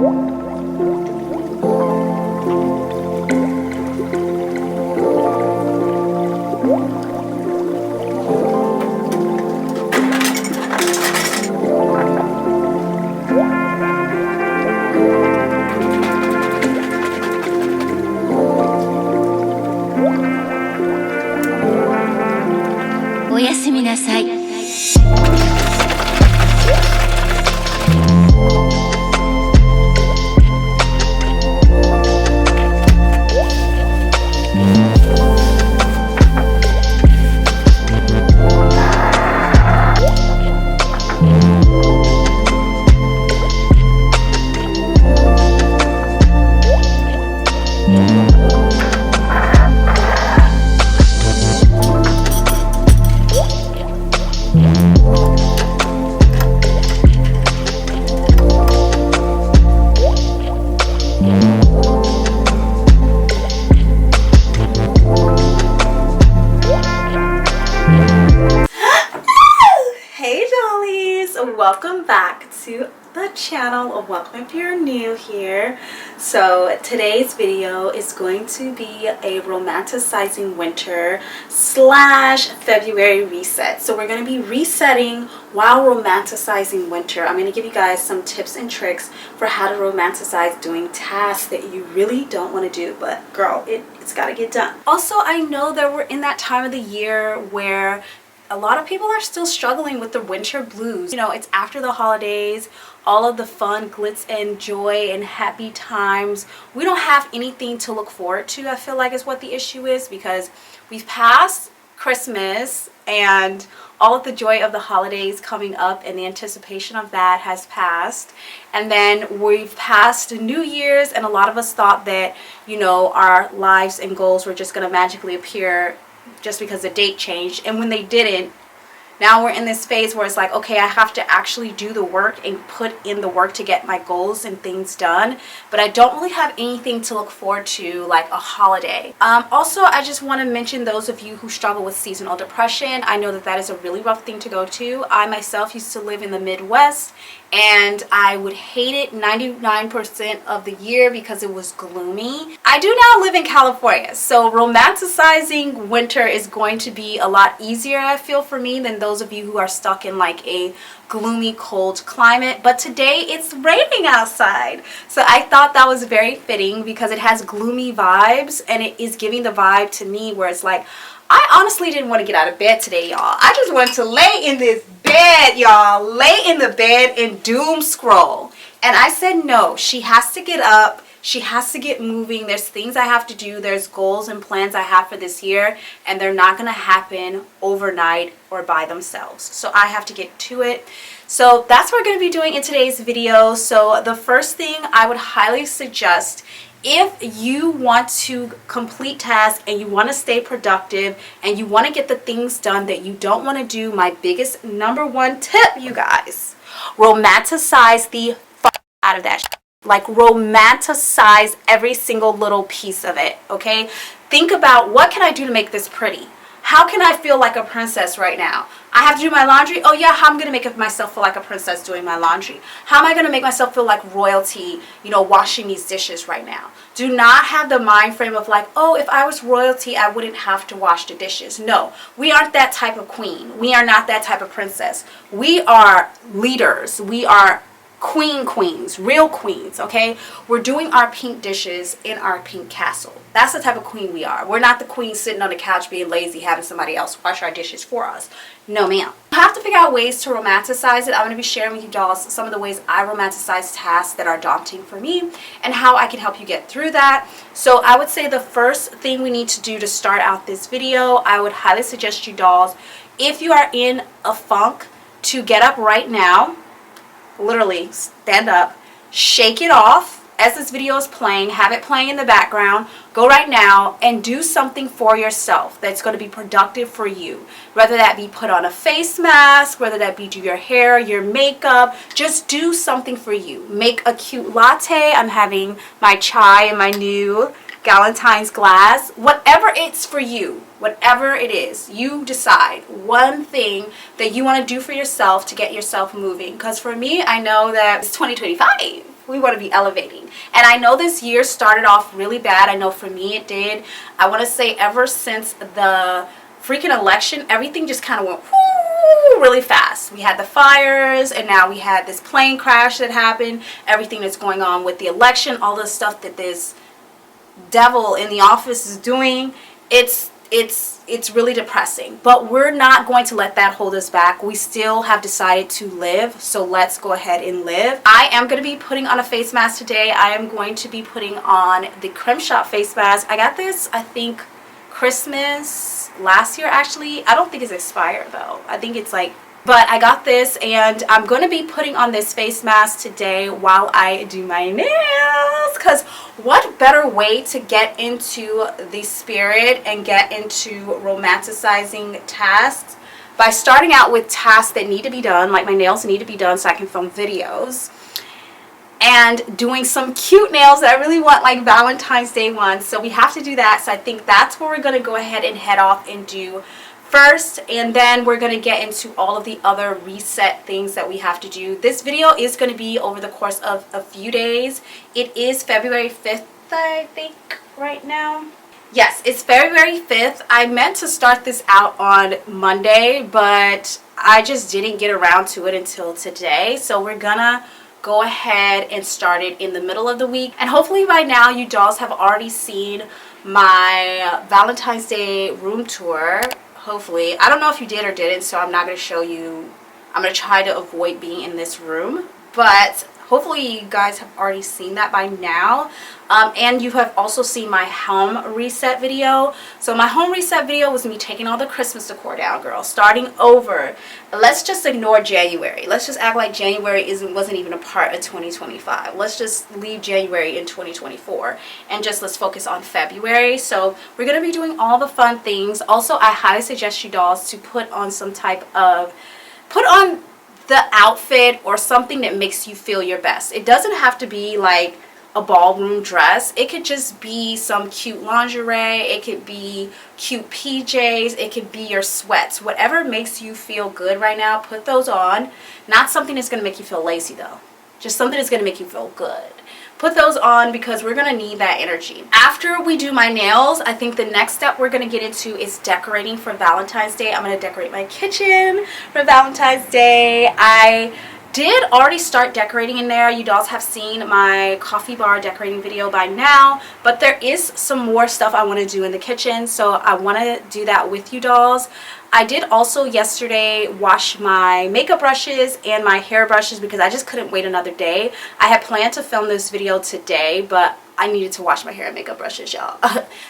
おやすみなさい。Welcome back to the channel. Welcome if you're new here. So today's video is going to be a romanticizing winter slash February reset. So we're going to be resetting while romanticizing winter. I'm going to give you guys some tips and tricks for how to romanticize doing tasks that you really don't want to do, but girl, it's got to get done. Also, I know that we're in that time of the year where a lot of people are still struggling with the winter blues. You know, it's after the holidays, all of the fun, glitz and joy and happy times. We don't have anything to look forward to, I feel like, is what the issue is, because we've passed Christmas and all of the joy of the holidays coming up and the anticipation of that has passed. And then we've passed New Year's, and a lot of us thought that, you know, our lives and goals were just going to magically appear just because the date changed. And when they didn't, now we're in this phase where it's like, okay, I have to actually do the work and put in the work to get my goals and things done, but I don't really have anything to look forward to like a holiday. Also, I just want to mention those of you who struggle with seasonal depression. I know that that is a really rough thing to go to. I myself used to live in the Midwest, and I would hate it 99% of the year because it was gloomy. I do now live in California, so romanticizing winter is going to be a lot easier, I feel, for me than those of you who are stuck in like a gloomy, cold climate. But today it's raining outside, so I thought that was very fitting because it has gloomy vibes, and it is giving the vibe to me where it's like, I honestly didn't want to get out of bed today, y'all. I just wanted to lay in this bed, y'all. Lay in the bed and doom scroll. And I said no. She has to get up. She has to get moving. There's things I have to do. There's goals and plans I have for this year, and they're not going to happen overnight or by themselves. So I have to get to it. So that's what we're going to be doing in today's video. So the first thing I would highly suggest, if you want to complete tasks and you want to stay productive and you want to get the things done that you don't want to do, my biggest #1 tip, you guys, romanticize the fuck out of that shit. Like, romanticize every single little piece of it, okay? Think about, what can I do to make this pretty? How can I feel like a princess right now? I have to do my laundry. Oh yeah, how am I going to make myself feel like a princess doing my laundry? How am I going to make myself feel like royalty, you know, washing these dishes right now? Do not have the mind frame of like, oh, if I was royalty, I wouldn't have to wash the dishes. No, we aren't that type of queen. We are not that type of princess. We are leaders. We are queens, real queens, okay? We're doing our pink dishes in our pink castle. That's the type of queen we are. We're not the queen sitting on the couch being lazy, having somebody else wash our dishes for us. No, ma'am. You have to figure out ways to romanticize it. I'm going to be sharing with you dolls some of the ways I romanticize tasks that are daunting for me and how I can help you get through that. So I would say the first thing we need to do to start out this video, I would highly suggest you dolls, if you are in a funk, to get up right now. Literally stand up, shake it off as this video is playing, have it playing in the background. Go right now and do something for yourself that's going to be productive for you, whether that be put on a face mask, whether that be do your hair, your makeup. Just do something for you. Make a cute latte. I'm having my chai in my new Valentine's glass. Whatever it's for you, whatever it is, you decide one thing that you want to do for yourself to get yourself moving. Because for me, I know that it's 2025. We want to be elevating. And I know this year started off really bad. I know for me it did. I want to say ever since the freaking election, everything just kind of went whoo, really fast. We had the fires, and now we had this plane crash that happened. Everything that's going on with the election, all the stuff that this devil in the office is doing, it's really depressing. But we're not going to let that hold us back. We still have decided to live, so let's go ahead and live. I am going to be putting on a face mask today. I am going to be putting on the Creme Shop face mask. I got this, I think, Christmas last year actually. I don't think it's expired though. I think it's like, but I got this, and I'm going to be putting on this face mask today while I do my nails, because what better way to get into the spirit and get into romanticizing tasks by starting out with tasks that need to be done, like my nails need to be done so I can film videos, and doing some cute nails that I really want, like Valentine's Day ones. So we have to do that. So I think that's where we're going to go ahead and head off and do first, and then we're going to get into all of the other reset things that we have to do. This video is going to be over the course of a few days. It is February 5th, I think, right now. Yes, it's February 5th. I meant to start this out on Monday, but I just didn't get around to it until today. So we're gonna go ahead and start it in the middle of the week, and hopefully by now you dolls have already seen my Valentine's Day room tour. Hopefully. I don't know if you did or didn't, so I'm not going to show you. I'm going to try to avoid being in this room, but hopefully you guys have already seen that by now. And you have also seen my home reset video. So my home reset video was me taking all the Christmas decor down, girl, starting over. Let's just ignore January. Let's just act like January wasn't even a part of 2025. Let's just leave January in 2024 and just let's focus on February. So we're going to be doing all the fun things. Also, I highly suggest you dolls to put on some type of, put on the outfit or something that makes you feel your best. It doesn't have to be like a ballroom dress. It could just be some cute lingerie. It could be cute PJs. It could be your sweats. Whatever makes you feel good right now, put those on. Not something that's going to make you feel lazy though. Just something that's going to make you feel good. Put those on because we're going to need that energy. After we do my nails, I think the next step we're going to get into is decorating for Valentine's Day. I'm going to decorate my kitchen for Valentine's Day. I did already start decorating in there. You dolls have seen my coffee bar decorating video by now, but there is some more stuff I want to do in the kitchen, so I want to do that with you dolls. I did also yesterday wash my makeup brushes and my hair brushes because I just couldn't wait another day. I had planned to film this video today, but I needed to wash my hair and makeup brushes, y'all.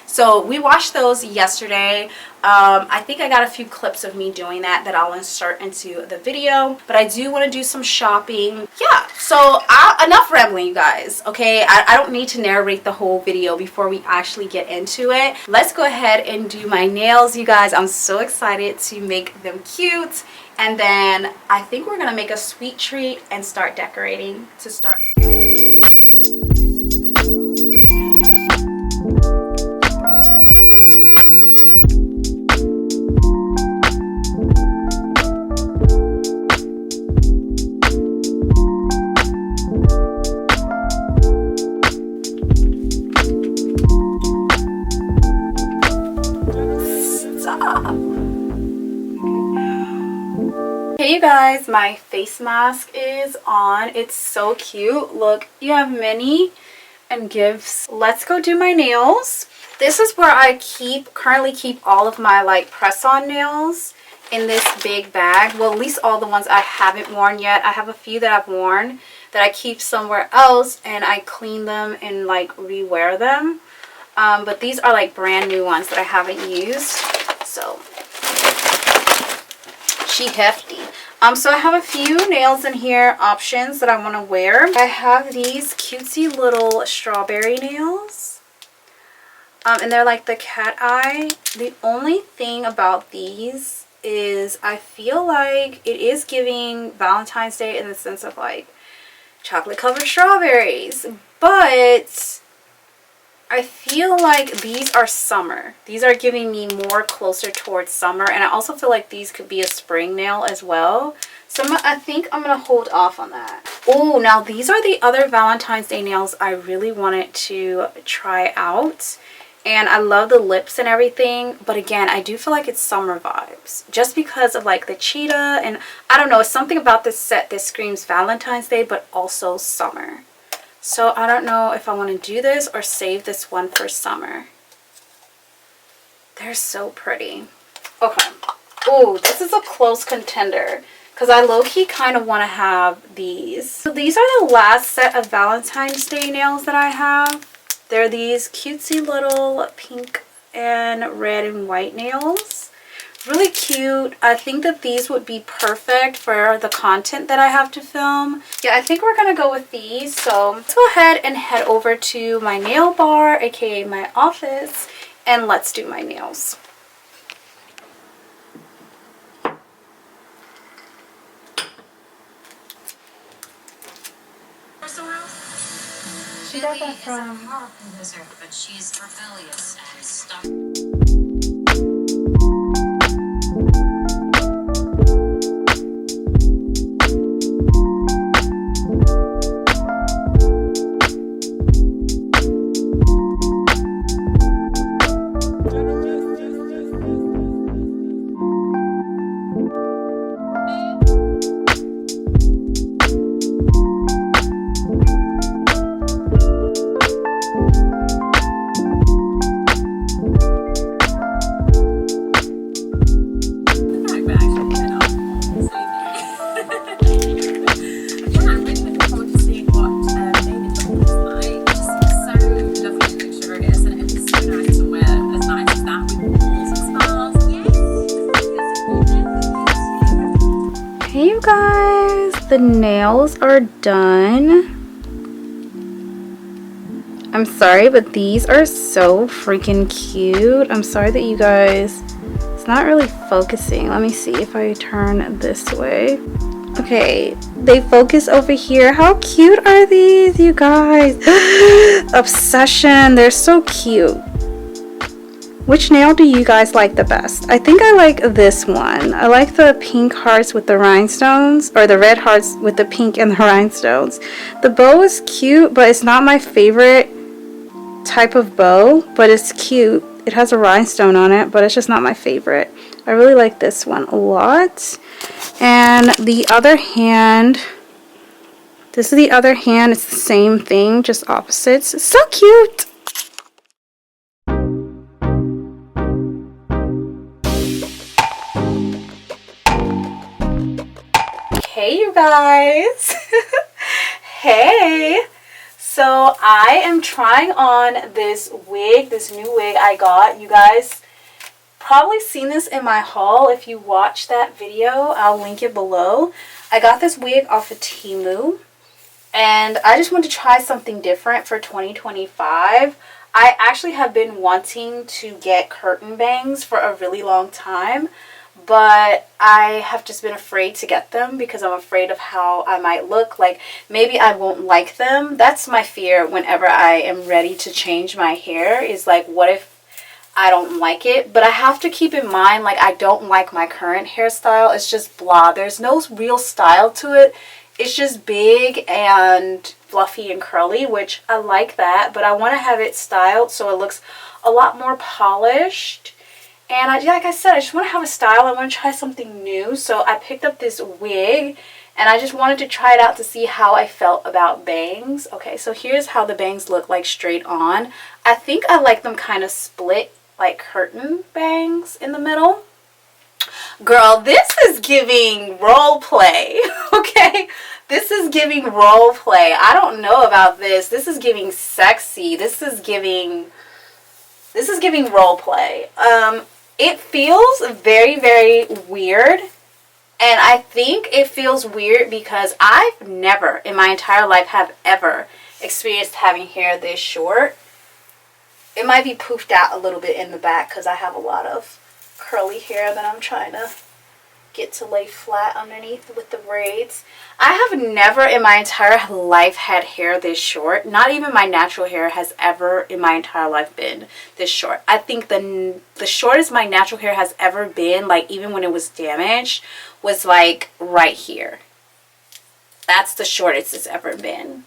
So we washed those yesterday. I think I got a few clips of me doing that I'll insert into the video, but I do want to do some shopping. Yeah, so enough rambling, you guys, okay? I don't need to narrate the whole video before we actually get into it. Let's go ahead and do my nails, you guys. I'm so excited to make them cute, and then I think we're gonna make a sweet treat and start decorating to start. Hey you guys, my face mask is on. It's so cute. Look, you have Minnie and gifts. Let's go do my nails. This is where I currently keep all of my like press-on nails, in this big bag. Well, at least all the ones I haven't worn yet. I have a few that I've worn that I keep somewhere else, and I clean them and like rewear them. But these are like brand new ones that I haven't used. So she hefty. So I have a few nails in here, options that I want to wear. I have these cutesy little strawberry nails. And they're like the cat eye. The only thing about these is I feel like it is giving Valentine's Day in the sense of like chocolate covered strawberries, but I feel like these are summer. These are giving me more closer towards summer, and I also feel like these could be a spring nail as well. So I think I'm going to hold off on that. Oh, now these are the other Valentine's Day nails I really wanted to try out. And I love the lips and everything. But again, I do feel like it's summer vibes. Just because of like the cheetah. And I don't know, it's something about this set that screams Valentine's Day, but also summer. So I don't know if I want to do this or save this one for summer. They're so pretty. Okay. Oh, this is a close contender. Because I low-key kind of want to have these. So these are the last set of Valentine's Day nails that I have. They're these cutesy little pink and red and white nails. Really cute. I think that these would be perfect for the content that I have to film. Yeah, I think we're going to go with these. So let's go ahead and head over to my nail bar, aka my office, and let's do my nails. She got that from... but she's rebellious and stuck. Hey you guys, the nails are done. I'm sorry, but these are so freaking cute. I'm sorry that you guys, it's not really focusing. Let me see if I turn this way. Okay, they focus over here. How cute are these, you guys? Obsession, they're so cute. Which nail do you guys like the best? I think I like this one. I like the pink hearts with the rhinestones, or the red hearts with the pink and the rhinestones. The bow is cute, but it's not my favorite type of bow, but it's cute. It has a rhinestone on it, but it's just not my favorite. I really like this one a lot. And the other hand, this is the other hand. It's the same thing, just opposites. It's so cute. Hey you guys. Hey. So I am trying on this wig, this new wig I got. You guys probably seen this in my haul. If you watched that video, I'll link it below. I got this wig off of Temu, and I just want to try something different for 2025. I actually have been wanting to get curtain bangs for a really long time, but I have just been afraid to get them because I'm afraid of how I might look. Like, maybe I won't like them. That's my fear whenever I am ready to change my hair, is like, what if I don't like it? But I have to keep in mind, like, I don't like my current hairstyle. It's just blah. There's no real style to it. It's just big and fluffy and curly, which I like that, but I want to have it styled so it looks a lot more polished. And like I said, I just want to have a style. I want to try something new. So I picked up this wig, and I just wanted to try it out to see how I felt about bangs. Okay, so here's how the bangs look like straight on. I think I like them kind of split, like curtain bangs in the middle. Girl, this is giving role play. Okay, this is giving role play. I don't know about this. This is giving sexy. This is giving role play. It feels very, very weird, and I think it feels weird because I've never in my entire life have ever experienced having hair this short. It might be poofed out a little bit in the back because I have a lot of curly hair that I'm trying to get to lay flat underneath with the braids. I have never in my entire life had hair this short. Not even my natural hair has ever in my entire life been this short. I think the shortest my natural hair has ever been, like even when it was damaged, was like right here. That's the shortest it's ever been.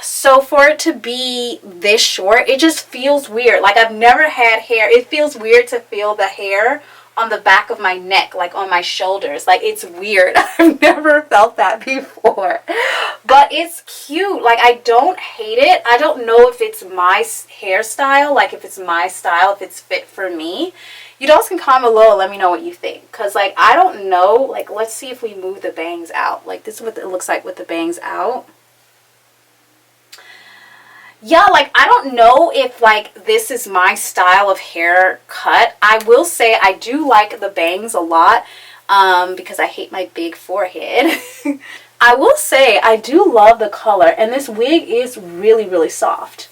So for it to be this short, it just feels weird. Like I've never had hair. It feels weird to feel the hair on the back of my neck, like on my shoulders. Like it's weird. I've never felt that before. But it's cute. Like I don't hate it. I don't know if it's my hairstyle, like if it's my style, if it's fit for me. You guys can comment below and let me know what you think. Because like I don't know. Like let's see if we move the bangs out. Like this is what it looks like with the bangs out. Yeah, like I don't know if like this is my style of haircut. I will say I do like the bangs a lot because I hate my big forehead. I will say I do love the color, and this wig is really, really soft.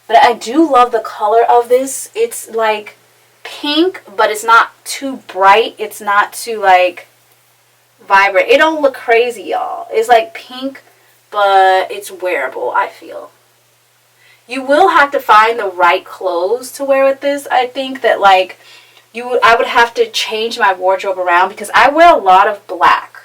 But I do love the color of this. It's like pink, but it's not too bright. It's not too like vibrant. It don't look crazy, y'all. It's like pink, but it's wearable, I feel. You will have to find the right clothes to wear with this. I think that like I would have to change my wardrobe around because I wear a lot of black.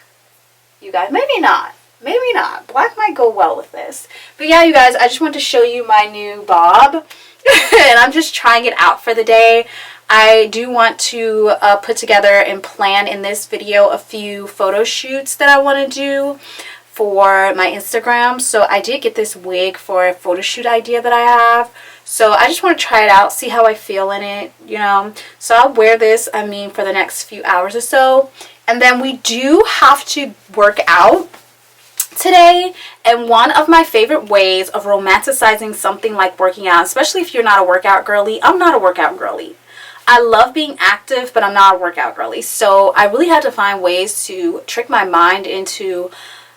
You guys, maybe not. Maybe not. Black might go well with this. But yeah, you guys, I just want to show you my new bob. And I'm just trying it out for the day. I do want to put together and plan in this video a few photo shoots that I want to do for my Instagram. So I did get this wig for a photo shoot idea that I have. So I just want to try it out, see how I feel in it, you know. So I'll wear this, I mean, for the next few hours or so. And then we do have to work out today. And one of my favorite ways of romanticizing something like working out, especially if you're not a workout girly, I'm not a workout girly. I love being active, but I'm not a workout girly. So I really had to find ways to trick my mind into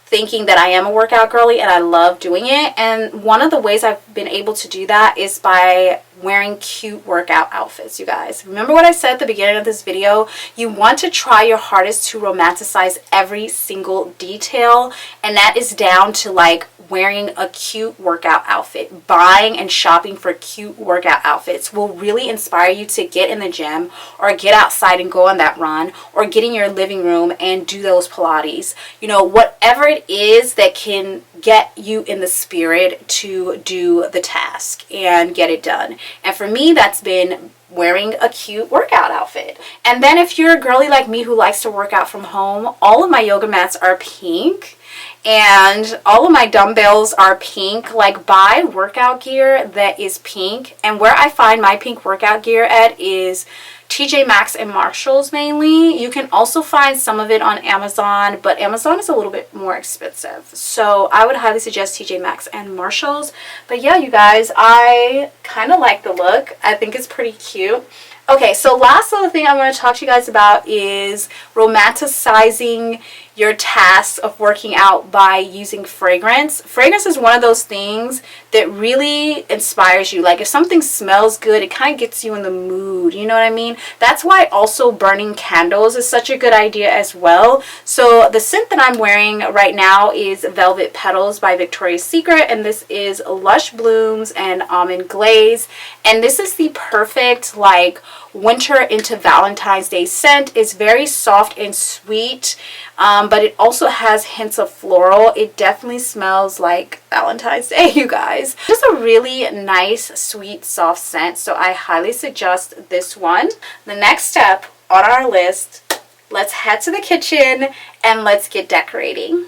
thinking that I am a workout girly, and I love doing it. And one of the ways I've been able to do that is by wearing cute workout outfits, you guys. Remember what I said at the beginning of this video? You want to try your hardest to romanticize every single detail, and that is down to like wearing a cute workout outfit. Buying and shopping for cute workout outfits will really inspire you to get in the gym or get outside and go on that run or get in your living room and do those Pilates. You know, whatever it is that can get you in the spirit to do the task and get it done. And for me, that's been wearing a cute workout outfit. And then if you're a girly like me who likes to work out from home, all of my yoga mats are pink. And all of my dumbbells are pink. Like, buy workout gear that is pink. And where I find my pink workout gear at is TJ Maxx and Marshalls mainly. You can also find some of it on Amazon, but Amazon is a little bit more expensive. So I would highly suggest TJ Maxx and Marshalls. But yeah, you guys, I kind of like the look. I think it's pretty cute. Okay, so last little thing I want to talk to you guys about is romanticizing your tasks of working out by using fragrance. Fragrance is one of those things that really inspires you. Like if something smells good, it kind of gets you in the mood, you know what I mean? That's why also burning candles is such a good idea as well. So the scent that I'm wearing right now is Velvet Petals by Victoria's Secret, and this is Lush Blooms and Almond Glaze. And this is the perfect like winter into Valentine's Day scent. It's very soft and sweet, but it also has hints of floral. It definitely smells like Valentine's Day, you guys. Just a really nice, sweet, soft scent, so I highly suggest this one. The next step on our list, let's head to the kitchen and let's get decorating.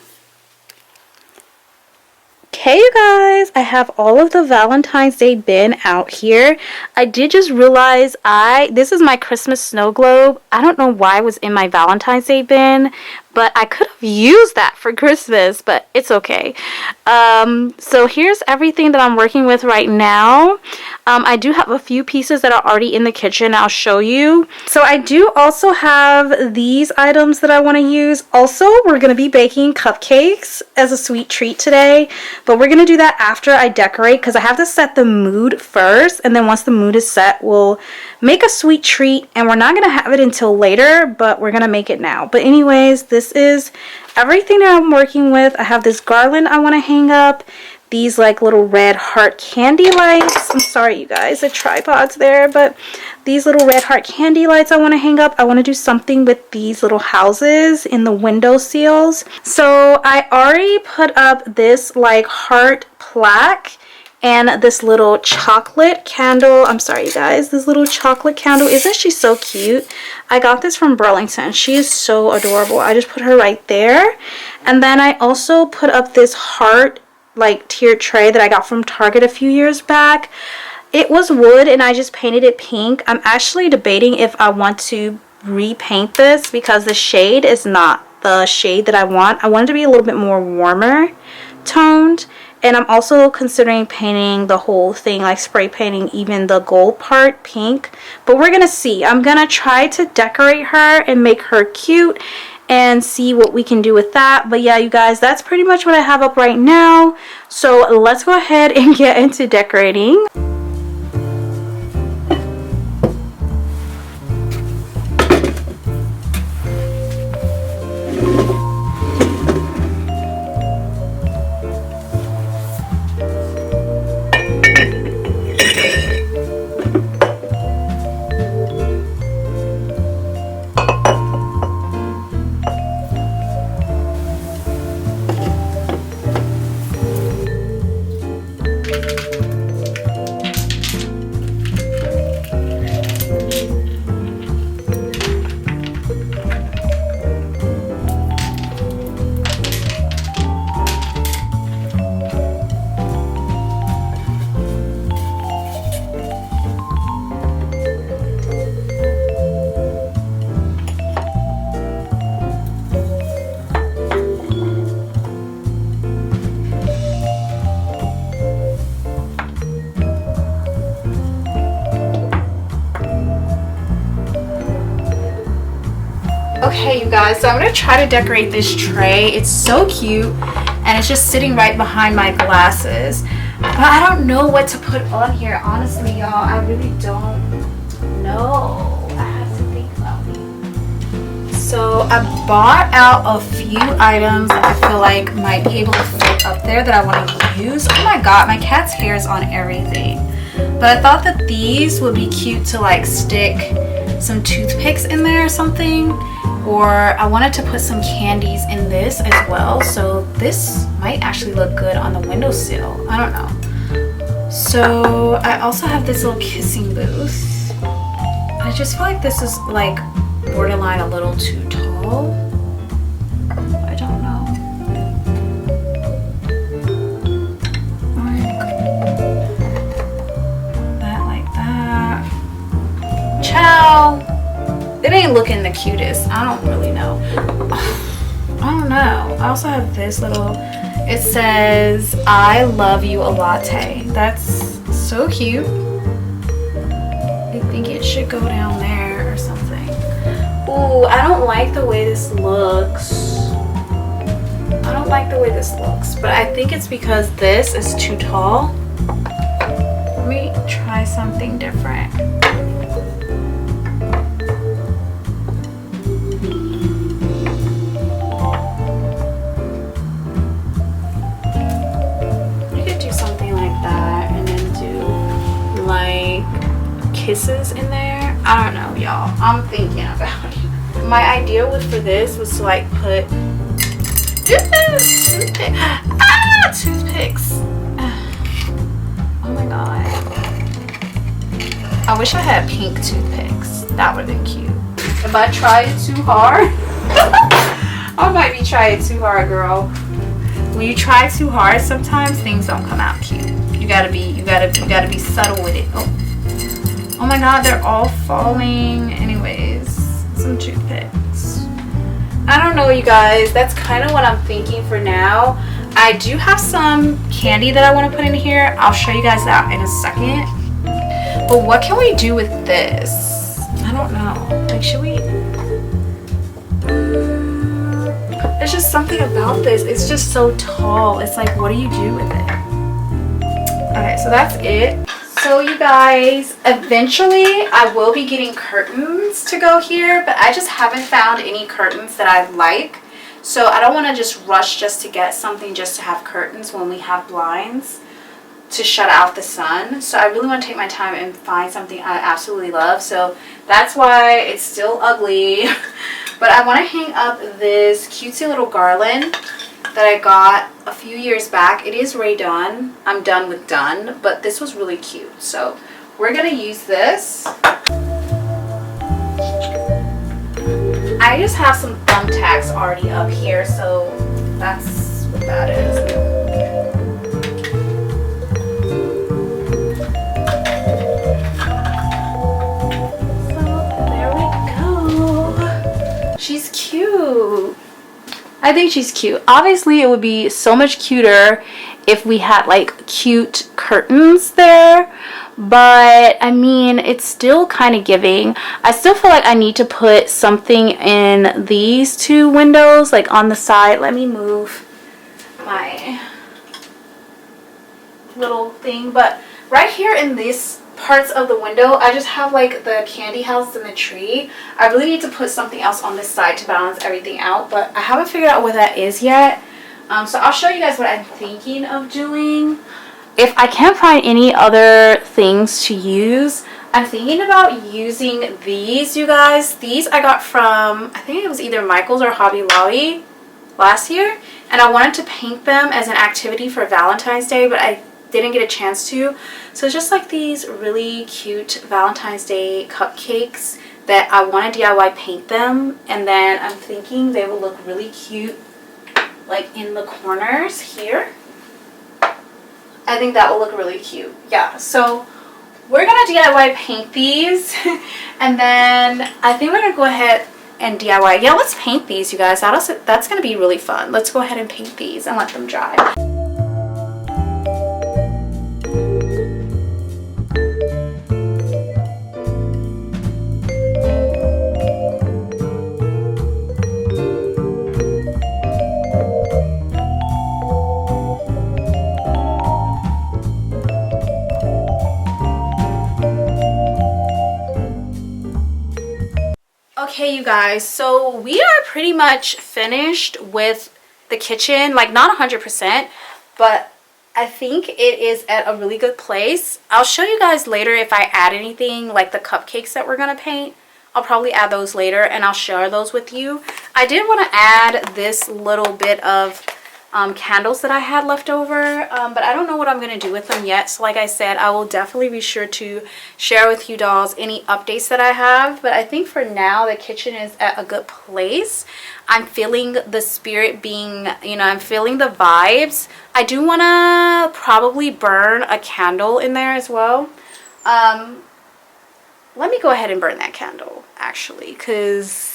Okay, you guys, I have all of the Valentine's Day bin out here. I did just realize this is my Christmas snow globe. I don't know why it was in my Valentine's Day bin, but I could have used that for Christmas, but it's okay. So here's everything that I'm working with right now. I do have a few pieces that are already in the kitchen. I'll show you. So I do also have these items that I want to use. Also, we're going to be baking cupcakes as a sweet treat today, but we're going to do that after I decorate because I have to set the mood first, and then once the mood is set, we'll make a sweet treat, and we're not going to have it until later, but we're going to make it now. But anyways, this is everything that I'm working with. I have this garland I want to hang up, these like little red heart candy lights. I'm sorry you guys, the tripod's there, but these little red heart candy lights I want to hang up. I want to do something with these little houses in the window sills. So I already put up this like heart plaque and this little chocolate candle. I'm sorry you guys, this little chocolate candle. Isn't she so cute? I got this from Burlington. She is so adorable. I just put her right there. And then I also put up this heart like tiered tray that I got from Target a few years back. It was wood and I just painted it pink. I'm actually debating if I want to repaint this because the shade is not the shade that I want. I want it to be a little bit more warmer toned. And I'm also considering painting the whole thing, like spray painting even the gold part pink. But we're gonna see. I'm gonna try to decorate her and make her cute and see what we can do with that. But yeah, you guys, that's pretty much what I have up right now. So let's go ahead and get into decorating. Okay, you guys, so I'm going to try to decorate this tray. It's so cute, and it's just sitting right behind my glasses. But I don't know what to put on here. Honestly, y'all, I really don't know. I have to think about it. So I bought out a few items that I feel like might be able to fit up there that I want to use. Oh my god, my cat's hair is on everything. But I thought that these would be cute to like stick some toothpicks in there or something. Or I wanted to put some candies in this as well, so this might actually look good on the windowsill. I don't know. So I also have this little kissing booth. I just feel like this is like borderline a little too tall. I don't know. That like that. Ciao. It ain't looking the cutest. I don't really know. I don't know. I also have this little, it says, I love you a latte. That's so cute. I think it should go down there or something. Ooh, I don't like the way this looks. I don't like the way this looks, but I think it's because this is too tall. Let me try something different. Kisses in there. I don't know, y'all. I'm thinking about it. My idea for this was to like put toothpicks. Oh my god. I wish I had pink toothpicks. That would have been cute. If I try it too hard, I might be trying too hard, girl. When you try too hard, sometimes things don't come out cute. You gotta be subtle with it. Oh my god, they're all falling. Anyways, some toothpicks. I I don't know, you guys. That's kind of what I'm thinking for now. I do have some candy that I want to put in here. I'll show you guys that in a second. But what can we do with this? I don't know. Like, should we? There's just something about this. It's just so tall. It's like, what do you do with it? Okay, so that's it. So you guys, eventually I will be getting curtains to go here, but I just haven't found any curtains that I like. So I don't want to just rush just to get something just to have curtains when we have blinds to shut out the sun. So I really want to take my time and find something I absolutely love. So that's why it's still ugly. But I want to hang up this cutesy little garland that I got a few years back. It is Ray done. I'm done with done, but this was really cute. So we're gonna use this. I just have some thumbtacks already up here, so that's what that is. So there we go. She's cute. I think she's cute. Obviously, it would be so much cuter if we had like cute curtains there. But I mean, it's still kind of giving. I still feel like I need to put something in these two windows, like on the side. Let me move my little thing. But right here in these parts of the window, I just have like the candy house and the tree. I really need to put something else on this side to balance everything out, but I haven't figured out what that is yet. So I'll show you guys what I'm thinking of doing. If I can't find any other things to use, I'm thinking about using these, you guys. These I got from, I think it was either Michael's or Hobby Lobby last year, and I wanted to paint them as an activity for Valentine's Day, but I didn't get a chance to. So it's just like these really cute Valentine's Day cupcakes that I want to DIY paint them, and then I'm thinking they will look really cute like in the corners here. I think that will look really cute. Yeah, so we're gonna DIY paint these and then I think we're gonna go ahead and DIY. Yeah, let's paint these, you guys. That's gonna be really fun. Let's go ahead and paint these and let them dry. Okay, you guys, so we are pretty much finished with the kitchen. Like, not 100%, but I think it is at a really good place. I'll show you guys later if I add anything, like the cupcakes that we're gonna paint. I'll probably add those later and I'll share those with you. I did want to add this little bit of candles that I had left over, but I don't know what I'm going to do with them yet. So like I said, I will definitely be sure to share with you dolls any updates that I have. But I think for now the kitchen is at a good place. I'm feeling the spirit being, you know, I'm feeling the vibes. I do want to probably burn a candle in there as well. Let me go ahead and burn that candle actually, because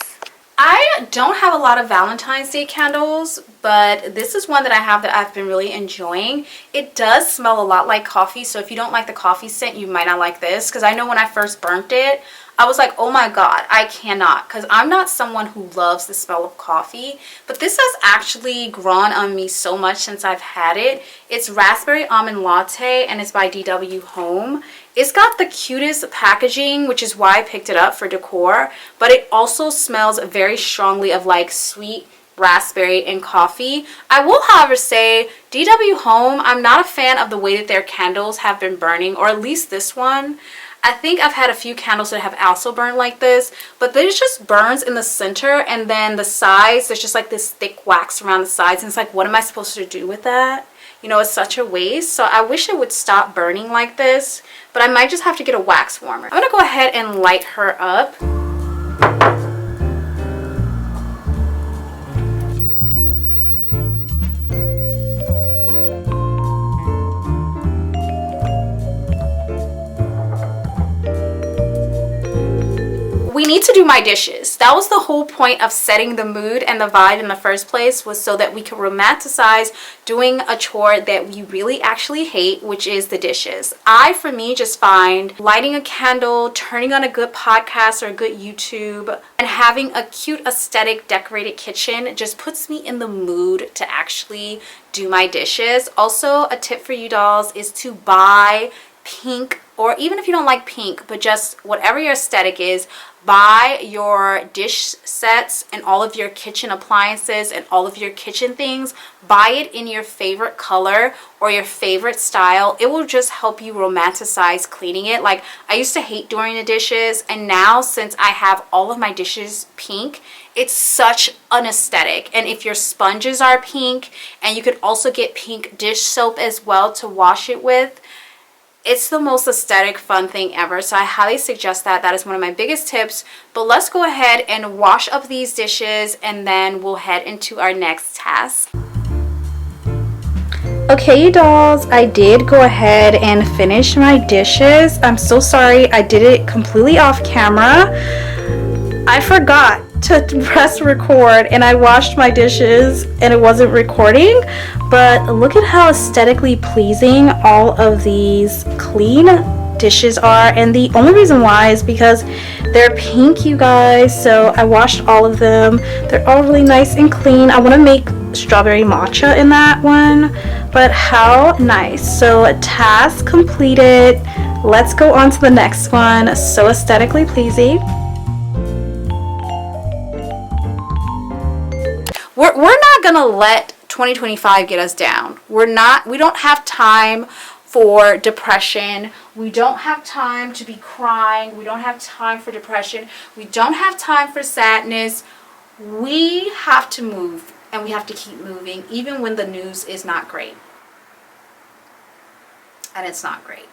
I don't have a lot of Valentine's Day candles, but this is one that I have that I've been really enjoying. It does smell a lot like coffee, so if you don't like the coffee scent, you might not like this, because I know when I first burnt it, I was like, oh my god, I cannot, because I'm not someone who loves the smell of coffee, but this has actually grown on me so much since I've had it. It's Raspberry Almond Latte, and it's by DW Home. It's got the cutest packaging, which is why I picked it up for decor, but it also smells very strongly of like sweet raspberry and coffee. I will, however, say DW Home, I'm not a fan of the way that their candles have been burning, or at least this one. I think I've had a few candles that have also burned like this, but this just burns in the center, and then the sides, there's just like this thick wax around the sides, and it's like, what am I supposed to do with that? You know, it's such a waste. So I wish it would stop burning like this, but I might just have to get a wax warmer. I'm gonna go ahead and light her up. We need to do my dishes. That was the whole point of setting the mood and the vibe in the first place, was so that we could romanticize doing a chore that we really actually hate, which is the dishes. For me, just find lighting a candle, turning on a good podcast or a good YouTube, and having a cute aesthetic decorated kitchen just puts me in the mood to actually do my dishes. Also, a tip for you dolls is to buy pink, or even if you don't like pink, but just whatever your aesthetic is, buy your dish sets and all of your kitchen appliances and all of your kitchen things. Buy it in your favorite color or your favorite style. It will just help you romanticize cleaning it. Like, I used to hate doing the dishes, and now since I have all of my dishes pink, it's such an aesthetic. And if your sponges are pink, and you could also get pink dish soap as well to wash it with, it's the most aesthetic, fun thing ever. So I highly suggest that. That is one of my biggest tips. But let's go ahead and wash up these dishes, and then we'll head into our next task. Okay, you dolls, I did go ahead and finish my dishes. I'm so sorry I did it completely off camera. I forgot to press record and I washed my dishes and it wasn't recording, but look at how aesthetically pleasing all of these clean dishes are. And the only reason why is because they're pink, you guys. So I washed all of them. They're all really nice and clean. I want to make strawberry matcha in that one, but how nice. So task completed. Let's go on to the next one. So aesthetically pleasing. We're not gonna let 2025 get us down. We don't have time for depression. We don't have time to be crying. We don't have time for depression. We don't have time for sadness. We have to move, and we have to keep moving even when the news is not great. And it's not great.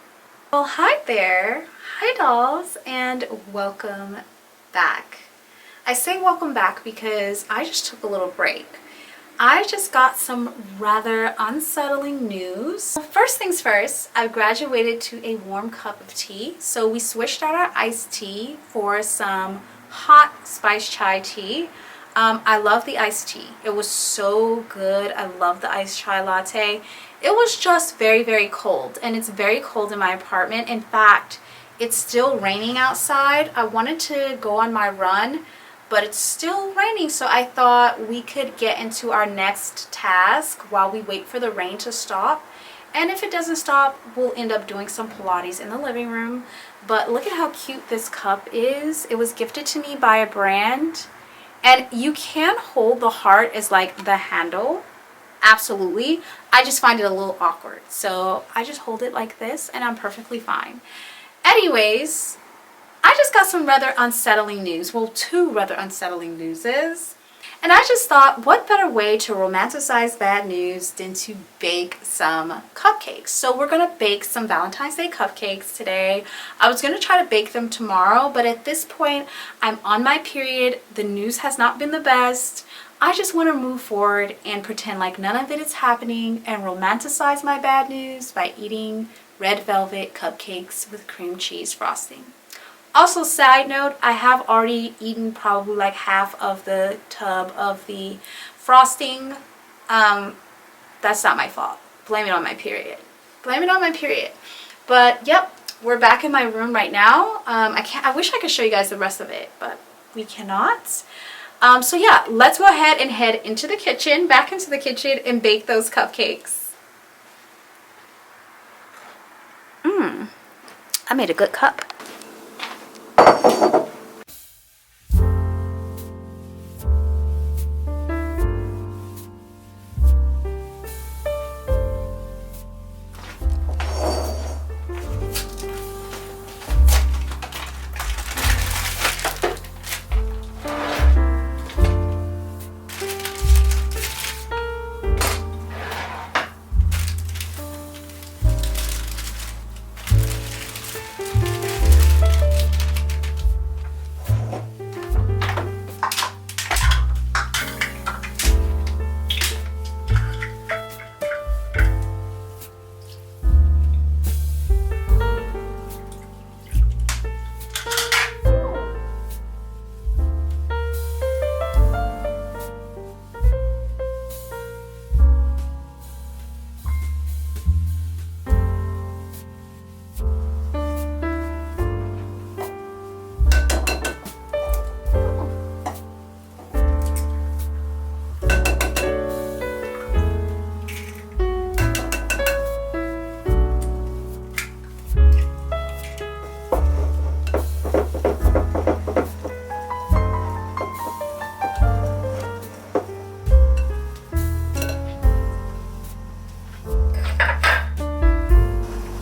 Well, hi there. Hi dolls, and welcome back. I say welcome back because I just took a little break. I just got some rather unsettling news. First things first, I graduated to a warm cup of tea. So we switched out our iced tea for some hot spice chai tea. I love the iced tea. It was so good. I love the iced chai latte. It was just very, very cold, and it's very cold in my apartment. In fact, it's still raining outside. I wanted to go on my run, but it's still raining, so I thought we could get into our next task while we wait for the rain to stop. And if it doesn't stop, we'll end up doing some Pilates in the living room. But look at how cute this cup is. It was gifted to me by a brand, and you can hold the heart as like the handle. Absolutely. I just find it a little awkward, so I just hold it like this and I'm perfectly fine. Anyways, I just got some rather unsettling news. Well, two rather unsettling newses. And I just thought, what better way to romanticize bad news than to bake some cupcakes? So we're going to bake some Valentine's Day cupcakes today. I was going to try to bake them tomorrow, but at this point, I'm on my period. The news has not been the best. I just want to move forward and pretend like none of it is happening and romanticize my bad news by eating red velvet cupcakes with cream cheese frosting. Also, side note, I have already eaten probably like half of the tub of the frosting. That's not my fault. Blame it on my period. Blame it on my period. But yep, we're back in my room right now. I wish I could show you guys the rest of it, but we cannot. So yeah, let's go ahead and head into the kitchen, back into the kitchen, and bake those cupcakes. I made a good cup.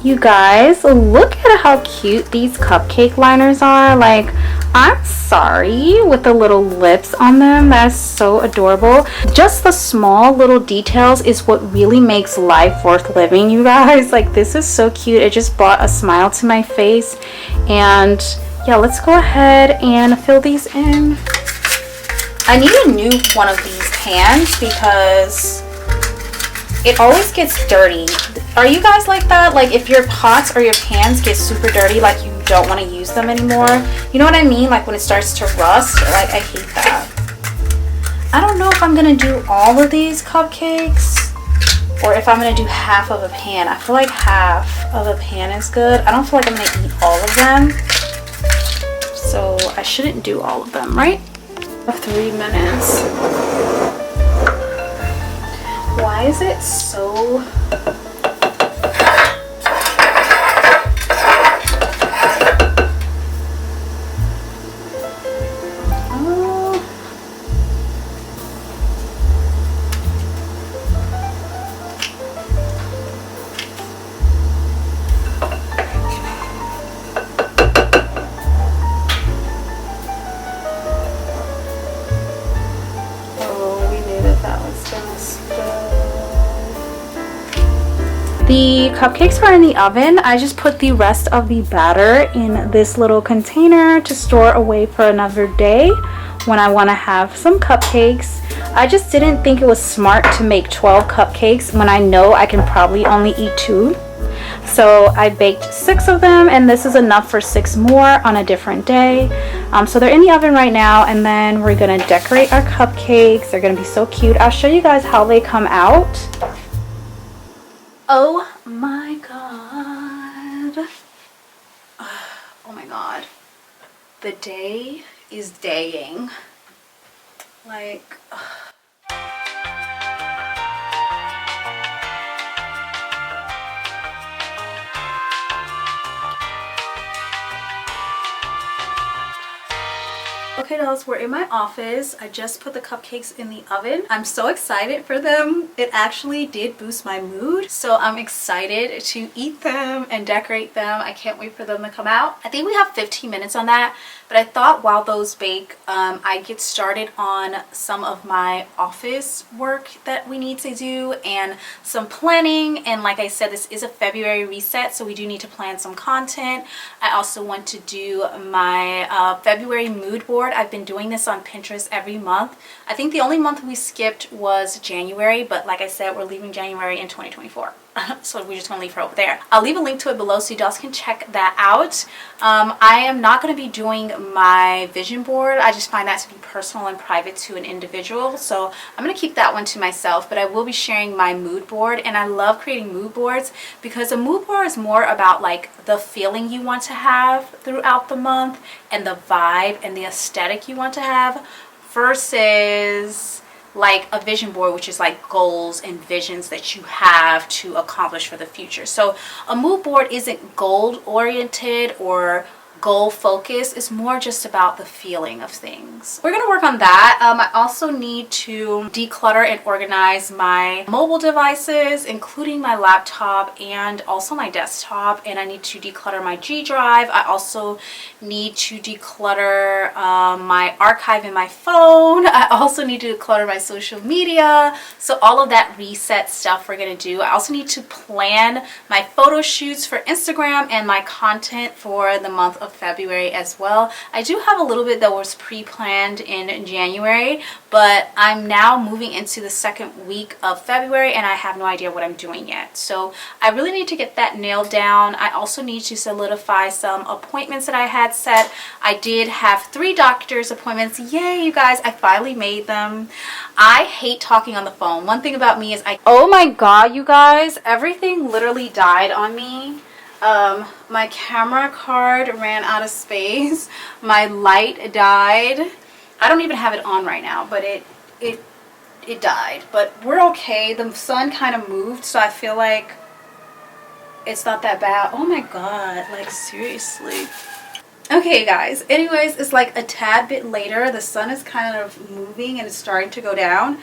You guys, look at how cute these cupcake liners are. Like, I'm sorry, with the little lips on them. That's so adorable. Just the small little details is what really makes life worth living, you guys. Like, this is so cute. It just brought a smile to my face. And yeah, let's go ahead and fill these in. I need a new one of these pans because it always gets dirty. Are you guys like that? Like, if your pots or your pans get super dirty, like you don't want to use them anymore. You know what I mean? Like when it starts to rust. Like, I hate that. I don't know if I'm gonna do all of these cupcakes or if I'm gonna do half of a pan. I feel like half of a pan is good. I don't feel like I'm gonna eat all of them, so I shouldn't do all of them, right? 3 minutes. Why is it so... The cupcakes are in the oven. I just put the rest of the batter in this little container to store away for another day when I want to have some cupcakes. I just didn't think it was smart to make 12 cupcakes when I know I can probably only eat 2. So I baked 6 of them, and this is enough for 6 more on a different day. So they're in the oven right now, and then we're gonna decorate our cupcakes. They're gonna be so cute. I'll show you guys how they come out. Oh my god. Oh my god. The day is daying. Like... Okay, dolls, we're in my office. I just put the cupcakes in the oven. I'm so excited for them. It actually did boost my mood, so I'm excited to eat them and decorate them. I can't wait for them to come out. I think we have 15 minutes on that, but I thought while those bake, I get started on some of my office work that we need to do and some planning. And like I said, this is a February reset, so we do need to plan some content. I also want to do my February mood board. I've been doing this on Pinterest every month. I think the only month we skipped was January, but like I said, we're leaving January in 2024. So we're just gonna leave her over there. I'll leave a link to it below so you guys can check that out. I am not going to be doing my vision board. I just find that to be personal and private to an individual, so I'm going to keep that one to myself, but I will be sharing my mood board. And I love creating mood boards because a mood board is more about like the feeling you want to have throughout the month and the vibe and the aesthetic you want to have versus like a vision board, which is like goals and visions that you have to accomplish for the future. So a mood board isn't goal oriented or goal focused. It's more just about the feeling of things. We're gonna work on that. I also need to declutter and organize my mobile devices, including my laptop and also my desktop, and I need to declutter my G drive. I also need to declutter my archive in my phone. I also need to declutter my social media. So all of that reset stuff we're gonna do. I also need to plan my photo shoots for Instagram and my content for the month of February as well. I do have a little bit that was pre-planned in January, but I'm now moving into the second week of February and I have no idea what I'm doing yet. So I really need to get that nailed down. I also need to solidify some appointments that I had set. I did have 3 doctor's appointments. Yay, you guys, I finally made them. I hate talking on the phone. One thing about me is oh my god, you guys, everything literally died on me. My camera card ran out of space. My light died. I don't even have it on right now, but it died. But we're okay. The sun kind of moved, so I feel like it's not that bad. Oh my god, like seriously. Okay guys, anyways, it's like a tad bit later. The sun is kind of moving and it's starting to go down.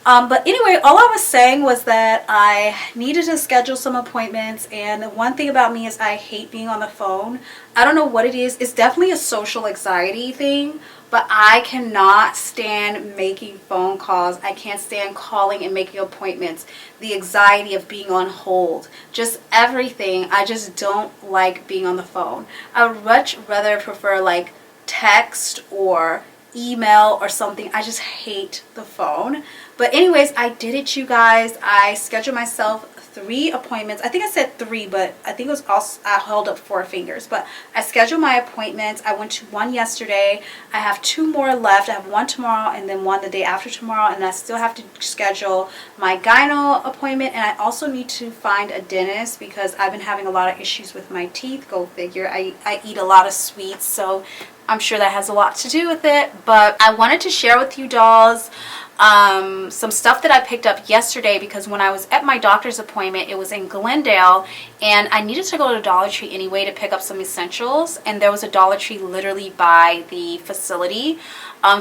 But anyway, all I was saying was that I needed to schedule some appointments, and one thing about me is I hate being on the phone. I don't know what it is. It's definitely a social anxiety thing, but I cannot stand making phone calls. I can't stand calling and making appointments. The anxiety of being on hold, just everything. I just don't like being on the phone. I would much rather prefer like text or email or something. I just hate the phone. But anyways, I did it, you guys. I scheduled myself 3 appointments. I think I said 3, but I think it was also, I held up 4 fingers. But I scheduled my appointments. I went to 1 yesterday. I have 2 more left. I have 1 tomorrow and then 1 the day after tomorrow. And I still have to schedule my gyno appointment. And I also need to find a dentist because I've been having a lot of issues with my teeth. Go figure. I eat a lot of sweets, so I'm sure that has a lot to do with it. But I wanted to share with you dolls some stuff that I picked up yesterday, because when I was at my doctor's appointment, it was in Glendale, and I needed to go to Dollar Tree anyway to pick up some essentials, and there was a Dollar Tree literally by the facility.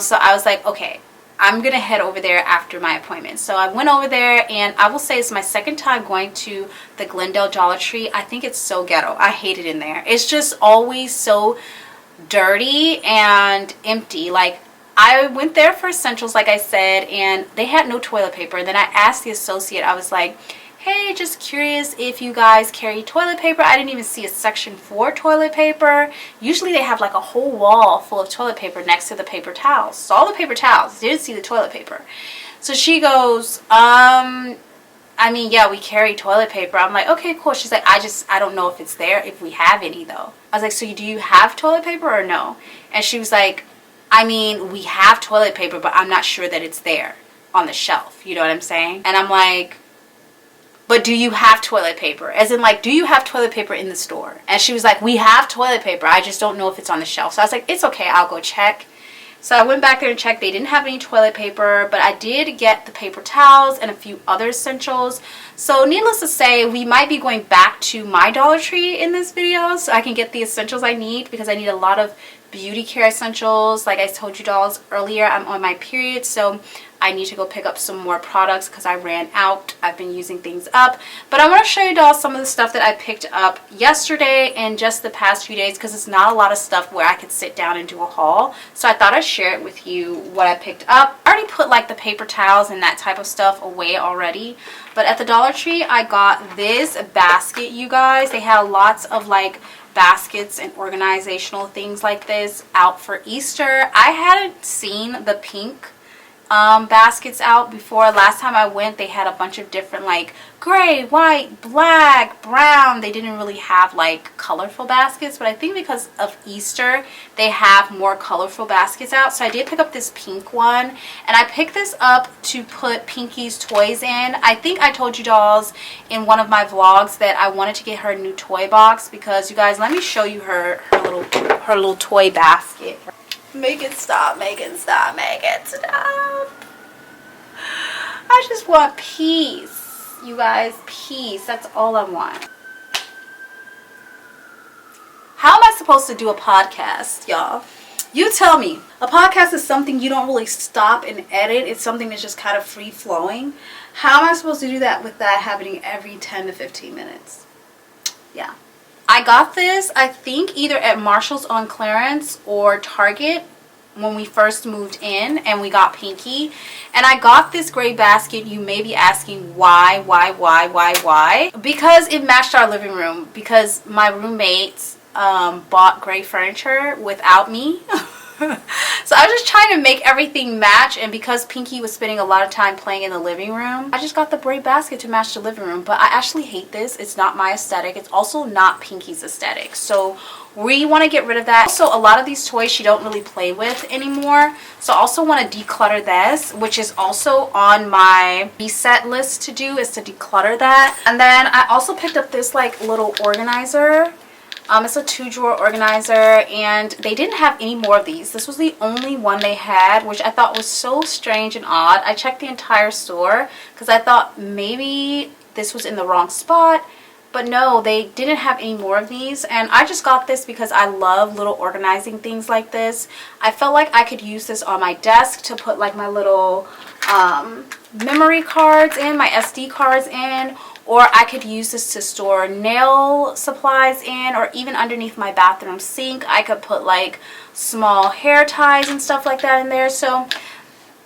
So I was like, okay, I'm gonna head over there after my appointment. So I went over there, and I will say it's my second time going to the Glendale Dollar Tree. I think it's so ghetto. I hate it in there. It's just always so dirty and empty. Like, I went there for essentials, like I said, and they had no toilet paper. And then I asked the associate, I was like, hey, just curious if you guys carry toilet paper. I didn't even see a section for toilet paper. Usually they have like a whole wall full of toilet paper next to the paper towels. Saw the paper towels, didn't see the toilet paper. So she goes, I mean, yeah, we carry toilet paper. I'm like, okay, cool. She's like, I don't know if it's there, if we have any though. I was like, so do you have toilet paper or no? And she was like, I mean, we have toilet paper, but I'm not sure that it's there on the shelf. You know what I'm saying? And I'm like, but do you have toilet paper? As in, like, do you have toilet paper in the store? And she was like, we have toilet paper. I just don't know if it's on the shelf. So I was like, it's okay. I'll go check. So I went back there and checked. They didn't have any toilet paper, but I did get the paper towels and a few other essentials. So needless to say, we might be going back to my Dollar Tree in this video so I can get the essentials I need, because I need a lot of beauty care essentials. Like I told you dolls earlier, I'm on my period, so I need to go pick up some more products because I ran out. I've been using things up. But I want to show you dolls some of the stuff that I picked up yesterday and just the past few days, because it's not a lot of stuff where I could sit down and do a haul. So I thought I'd share it with you what I picked up. I already put like the paper towels and that type of stuff away already. But at the Dollar Tree, I got this basket, you guys. They had lots of like baskets and organizational things like this out for Easter. I hadn't seen the pink baskets out before. Last time I went, they had a bunch of different like gray, white, black, brown. They didn't really have like colorful baskets, but I think because of Easter they have more colorful baskets out. So I did pick up this pink one, and I picked this up to put Pinky's toys in. I think I told you dolls in one of my vlogs that I wanted to get her a new toy box, because you guys, let me show you her little toy basket. Make it stop, make it stop, make it stop. I just want peace, you guys, peace. That's all I want. How am I supposed to do a podcast, y'all? You tell me. A podcast is something you don't really stop and edit. It's something that's just kind of free flowing. How am I supposed to do that with that happening every 10 to 15 minutes? Yeah. I got this, I think, either at Marshall's on clearance or Target when we first moved in and we got Pinky. And I got this gray basket. You may be asking why? Because it matched our living room, because my roommates bought gray furniture without me. So I was just trying to make everything match, and because Pinky was spending a lot of time playing in the living room, I just got the gray basket to match the living room. But I actually hate this. It's not my aesthetic. It's also not Pinky's aesthetic. So we want to get rid of that. Also, a lot of these toys she don't really play with anymore. So I also want to declutter this, which is also on my reset list to do, is to declutter that. And then I also picked up this like little organizer. It's a 2-drawer organizer, and they didn't have any more of these. This was the only one they had, which I thought was so strange and odd. I checked the entire store because I thought maybe this was in the wrong spot. But no, they didn't have any more of these, and I just got this because I love little organizing things like this. I felt like I could use this on my desk to put like my little memory cards in, my SD cards in, or I could use this to store nail supplies in, or even underneath my bathroom sink I could put like small hair ties and stuff like that in there. So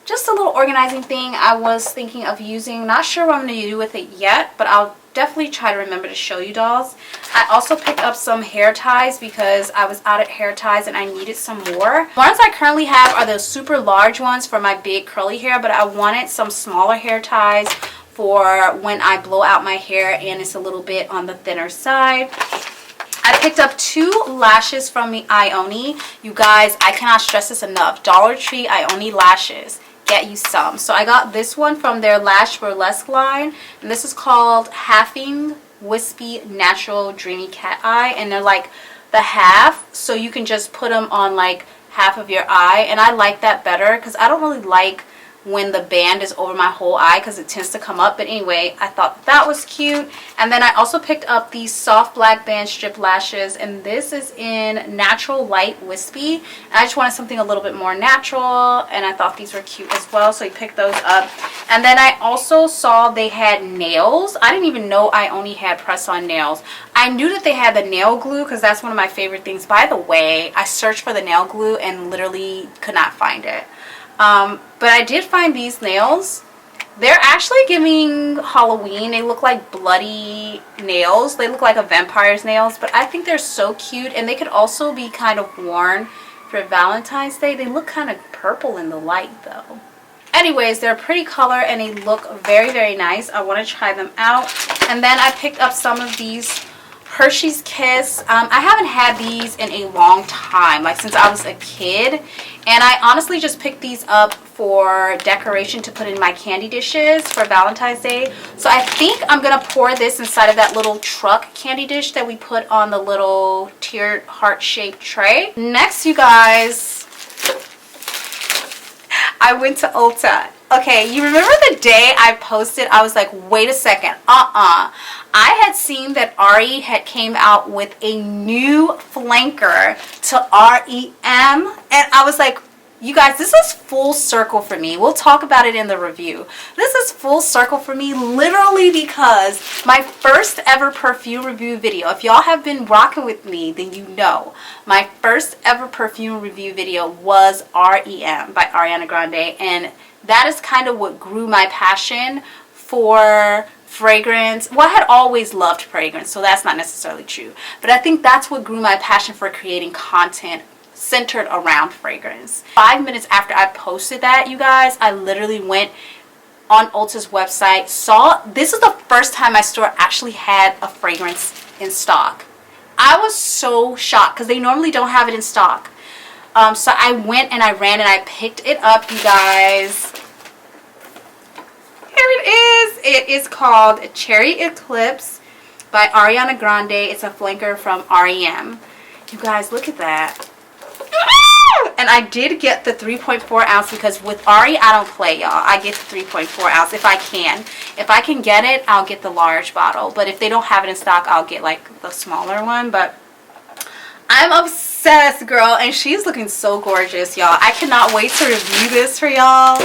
just a little organizing thing I was thinking of using. Not sure what I'm going to do with it yet, but I'll definitely try to remember to show you dolls. I also picked up some hair ties because I was out of hair ties and I needed some more. Ones I currently have are the super large ones for my big curly hair, but I wanted some smaller hair ties for when I blow out my hair and it's a little bit on the thinner side. I picked up 2 lashes from the Ioni. You guys, I cannot stress this enough. Dollar Tree Ioni lashes. Get you some. So I got this one from their Lash Burlesque line, and this is called Halfing Wispy Natural Dreamy Cat Eye, and they're like the half, so you can just put them on like half of your eye, and I like that better because I don't really like when the band is over my whole eye because it tends to come up. But anyway, I thought that was cute. And then I also picked up these soft black band strip lashes, and this is in Natural Light Wispy, and I just wanted something a little bit more natural, and I thought these were cute as well, so I picked those up. And then I also saw they had nails. I didn't even know I only had press-on nails. I knew that they had the nail glue because that's one of my favorite things. By the way, I searched for the nail glue and literally could not find it. But I did find these nails. They're actually giving Halloween. They look like bloody nails. They look like a vampire's nails, but I think they're so cute, and they could also be kind of worn for Valentine's Day. They look kind of purple in the light though. Anyways, they're a pretty color and they look very, very nice. I want to try them out. And then I picked up some of these Hershey's Kiss. I haven't had these in a long time, like since I was a kid, and I honestly just picked these up for decoration to put in my candy dishes for Valentine's Day. So I think I'm gonna pour this inside of that little truck candy dish that we put on the little tiered heart-shaped tray. Next, you guys, I went to Ulta. Okay, you remember the day I posted, I was like, wait a second, I had seen that Ari had came out with a new flanker to REM, and I was like, you guys, this is full circle for me. We'll talk about it in the review. This is full circle for me literally because my first ever perfume review video, if y'all have been rocking with me, then you know, my first ever perfume review video was REM by Ariana Grande, and that is kind of what grew my passion for fragrance. Well, I had always loved fragrance, so that's not necessarily true, but I think that's what grew my passion for creating content centered around fragrance. 5 minutes after I posted that, you guys, I literally went on Ulta's website, saw this is the first time my store actually had a fragrance in stock. I was so shocked because they normally don't have it in stock. So I went and I ran and I picked it up, you guys. Here it is. It is called Cherry Eclipse by Ariana Grande. It's a flanker from REM. You guys, look at that. And I did get the 3.4 ounce because with Ari, I don't play, y'all. I get the 3.4 ounce if I can. If I can get it, I'll get the large bottle. But if they don't have it in stock, I'll get like the smaller one. But I'm obsessed, girl, and she's looking so gorgeous, y'all. I cannot wait to review this for y'all.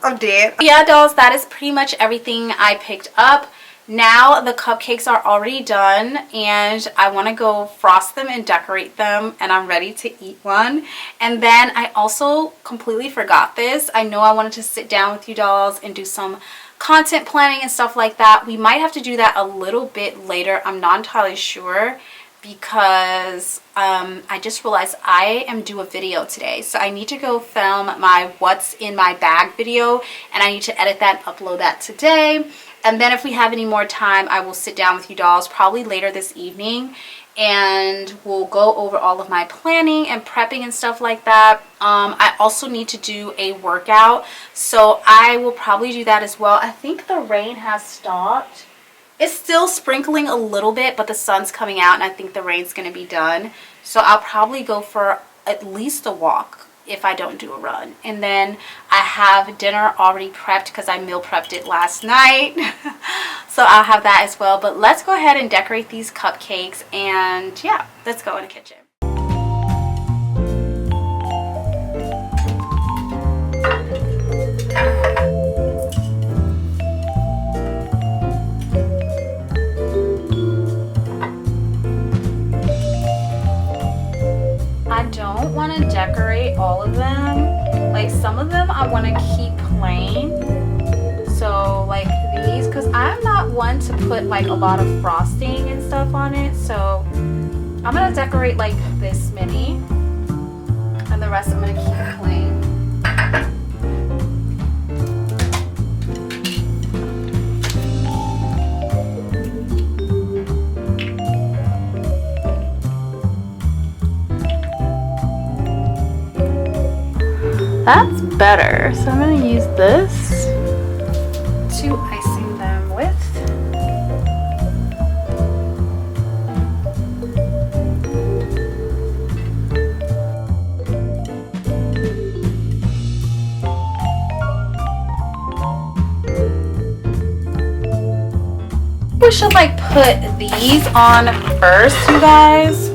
I'm dead. Yeah, dolls, that is pretty much everything I picked up. Now the cupcakes are already done and I want to go frost them and decorate them, and I'm ready to eat one. And then I also completely forgot this. I know I wanted to sit down with you dolls and do some content planning and stuff like that. We might have to do that a little bit later. I'm not entirely sure because I just realized I am due a video today, so I need to go film my what's in my bag video, and I need to edit that and upload that today. And then if we have any more time, I will sit down with you dolls probably later this evening and we'll go over all of my planning and prepping and stuff like that. I also need to do a workout, so I will probably do that as well. I think the rain has stopped. It's still sprinkling a little bit, but the sun's coming out and I think the rain's going to be done. So I'll probably go for at least a walk if I don't do a run. And then I have dinner already prepped because I meal prepped it last night. So I'll have that as well. But let's go ahead and decorate these cupcakes, and yeah, let's go in the kitchen. I don't want to decorate all of them. Like some of them I want to keep plain. So like these, because I'm not one to put like a lot of frosting and stuff on it. So I'm going to decorate like this many. And the rest I'm going to keep plain. That's better. So I'm going to use this to icing them with. We should like put these on first, you guys.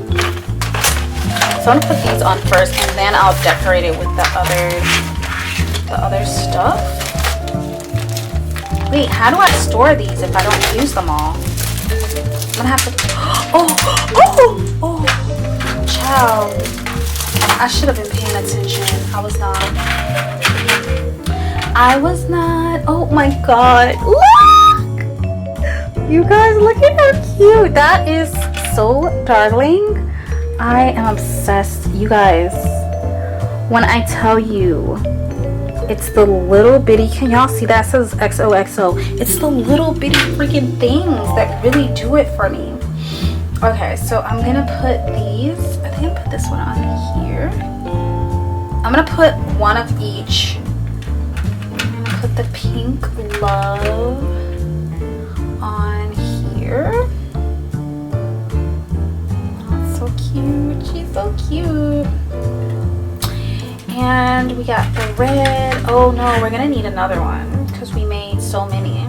So I'm gonna put these on first, and then I'll decorate it with the other stuff. Wait, how do I store these if I don't use them all? I'm gonna have to. Oh, child. I should have been paying attention. I was not. Oh my God! Look, you guys, look at how cute that is. So darling. I am obsessed, you guys. When I tell you, it's the little bitty, can y'all see that? It says XOXO. It's the little bitty freaking things that really do it for me. Okay, so I'm gonna put these. I think I put this one on here. I'm gonna put one of each. I'm gonna put the pink love on here. Cute. She's so cute. And we got the red. Oh no, we're gonna need another one because we made so many.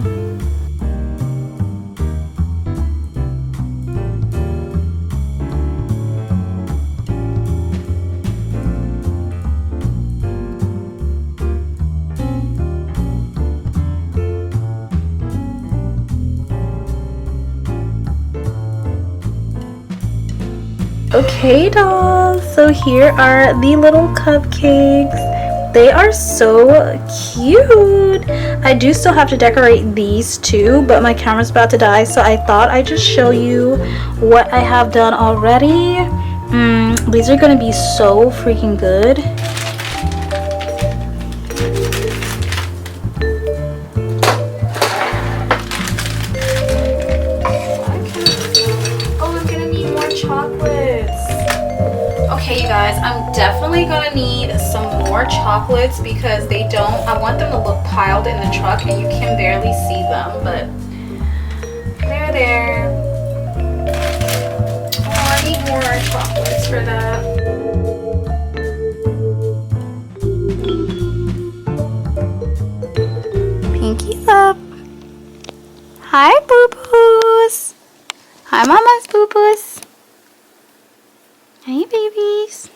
Okay, dolls, so here are the little cupcakes. They are so cute. I do still have to decorate these too, but my camera's about to die, so I thought I'd just show you what I have done already. These are gonna be so freaking good. Okay, you guys, I'm definitely gonna need some more chocolates because they don't, I want them to look piled in the truck and you can barely see them, but they're there. Oh, I need more chocolates for that. Pinky's up. Hi, boo-boos. Hi, mama's boo-boos. Hey, babies.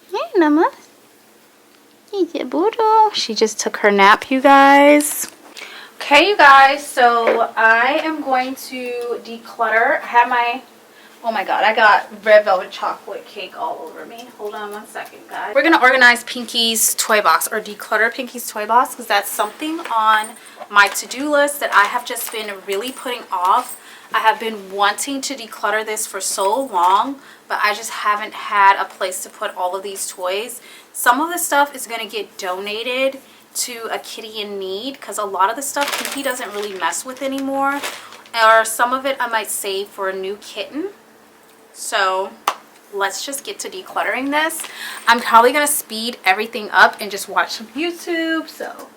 Hey, Nama. Hey, Boodle. She just took her nap, you guys. Okay, you guys, so I am going to declutter. I have my, oh my God, I got red velvet chocolate cake all over me. Hold on one second, guys. We're going to organize Pinky's toy box, or declutter Pinky's toy box, because that's something on my to-do list that I have just been really putting off. I have been wanting to declutter this for so long, but I just haven't had a place to put all of these toys. Some of the stuff is going to get donated to a kitty in need because a lot of the stuff Pinky doesn't really mess with anymore. Or some of it I might save for a new kitten. So let's just get to decluttering this. I'm probably going to speed everything up and just watch some YouTube. So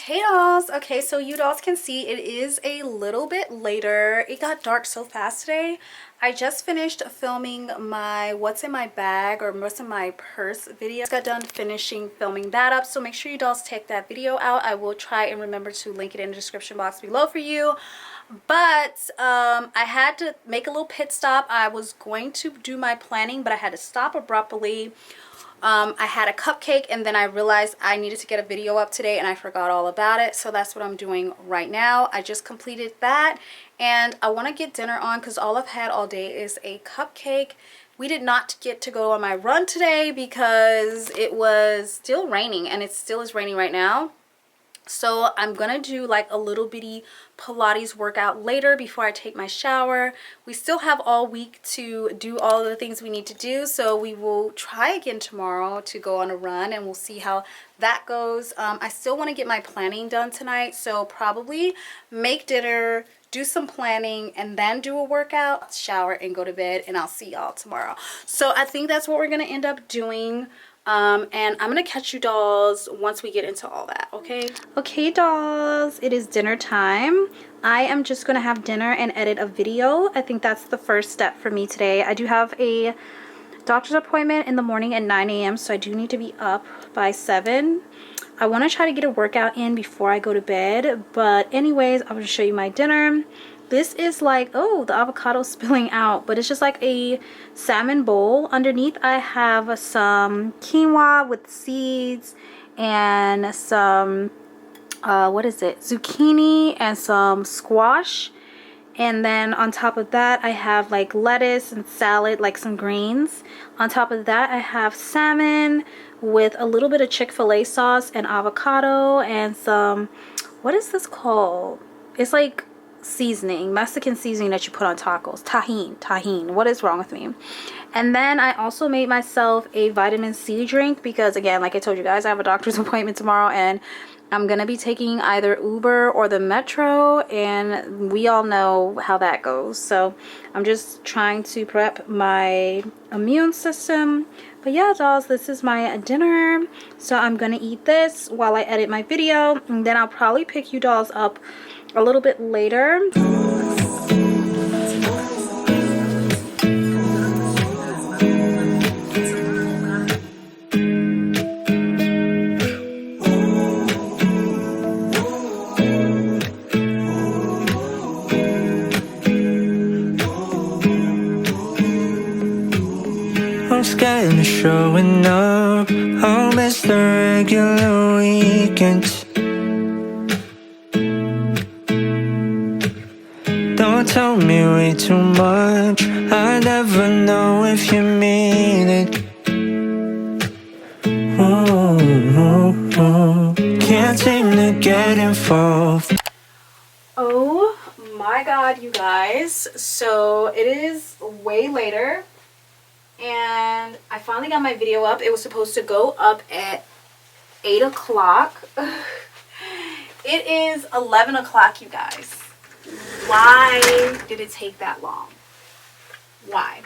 Hey dolls. Okay, so you dolls can see it is a little bit later. It got dark so fast today. I just finished filming my what's in my bag or what's in my purse video. I got done finishing filming that up, so make sure you dolls check that video out. I will try and remember to link it in the description box below for you. But I had to make a little pit stop. I was going to do my planning, but I had to stop abruptly. I had a cupcake and then I realized I needed to get a video up today and I forgot all about it. So that's what I'm doing right now. I just completed that and I want to get dinner on because all I've had all day is a cupcake. We did not get to go on my run today because it was still raining, and it still is raining right now. So I'm gonna do like a little bitty Pilates workout later before I take my shower. We still have all week to do all of the things we need to do, so we will try again tomorrow to go on a run and we'll see how that goes. I still want to get my planning done tonight, so probably make dinner, do some planning, and then do a workout, shower, and go to bed, and I'll see y'all tomorrow. So I think that's what we're gonna end up doing. And I'm gonna catch you dolls once we get into all that. Okay dolls, it is dinner time. I am just gonna have dinner and edit a video. I think that's the first step for me today. I do have a doctor's appointment in the morning at 9 a.m. so I do need to be up by 7. I want to try to get a workout in before I go to bed, but anyways, I'm gonna show you my dinner. This is like, oh, the avocado spilling out, but it's just like a salmon bowl. Underneath I have some quinoa with seeds and some what is it, zucchini, and some squash. And then on top of that I have like lettuce and salad, like some greens. On top of that I have salmon with a little bit of Chick-fil-A sauce and avocado and some, what is this called? It's like seasoning, Mexican seasoning that you put on tacos. Tajin. What is wrong with me? And then I also made myself a vitamin C drink because, again, like I told you guys, I have a doctor's appointment tomorrow and I'm gonna be taking either Uber or the Metro, and we all know how that goes. So I'm just trying to prep my immune system. But yeah dolls, this is my dinner, so I'm gonna eat this while I edit my video, and then I'll probably pick you dolls up a little bit later. I'm scared of showing up. I'll miss the regular weekends. Don't tell me way too much. I never know if you mean it. Can't seem to get involved. Oh my god, you guys. So it is way later and I finally got my video up. It was supposed to go up at 8 o'clock. It is 11 o'clock, you guys. Why did it take that long? Why?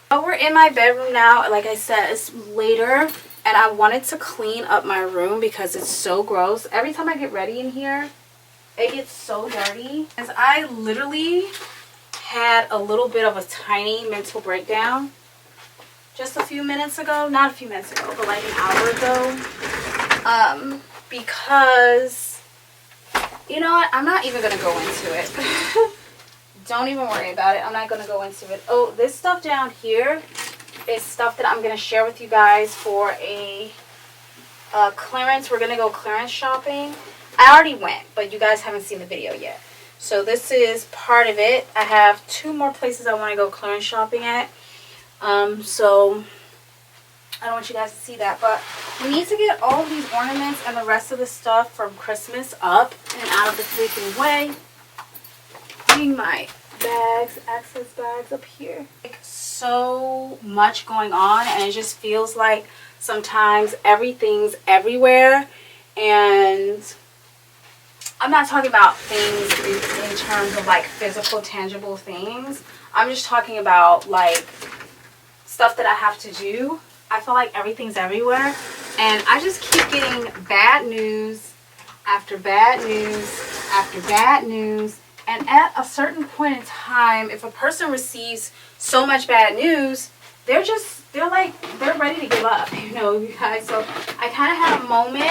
But we're in my bedroom now. Like I said, it's later and I wanted to clean up my room because it's so gross. Every time I get ready in here, it gets so dirty. As I literally had a little bit of a tiny mental breakdown just a few minutes ago. Not a few minutes ago, but like an hour ago. Because, you know what? I'm not even going to go into it. Don't even worry about it. I'm not going to go into it. Oh, this stuff down here is stuff that I'm going to share with you guys for a clearance. We're going to go clearance shopping. I already went, but you guys haven't seen the video yet. So this is part of it. I have 2 more places I want to go clearance shopping at. So I don't want you guys to see that, but we need to get all of these ornaments and the rest of the stuff from Christmas up and out of the freaking way. Putting my bags, access bags up here. Like, so much going on, and it just feels like sometimes everything's everywhere. And I'm not talking about things in terms of like physical, tangible things. I'm just talking about like stuff that I have to do. I feel like everything's everywhere and I just keep getting bad news after bad news after bad news. And at a certain point in time, if a person receives so much bad news, they're ready to give up, you know, you guys. So I kind of had a moment.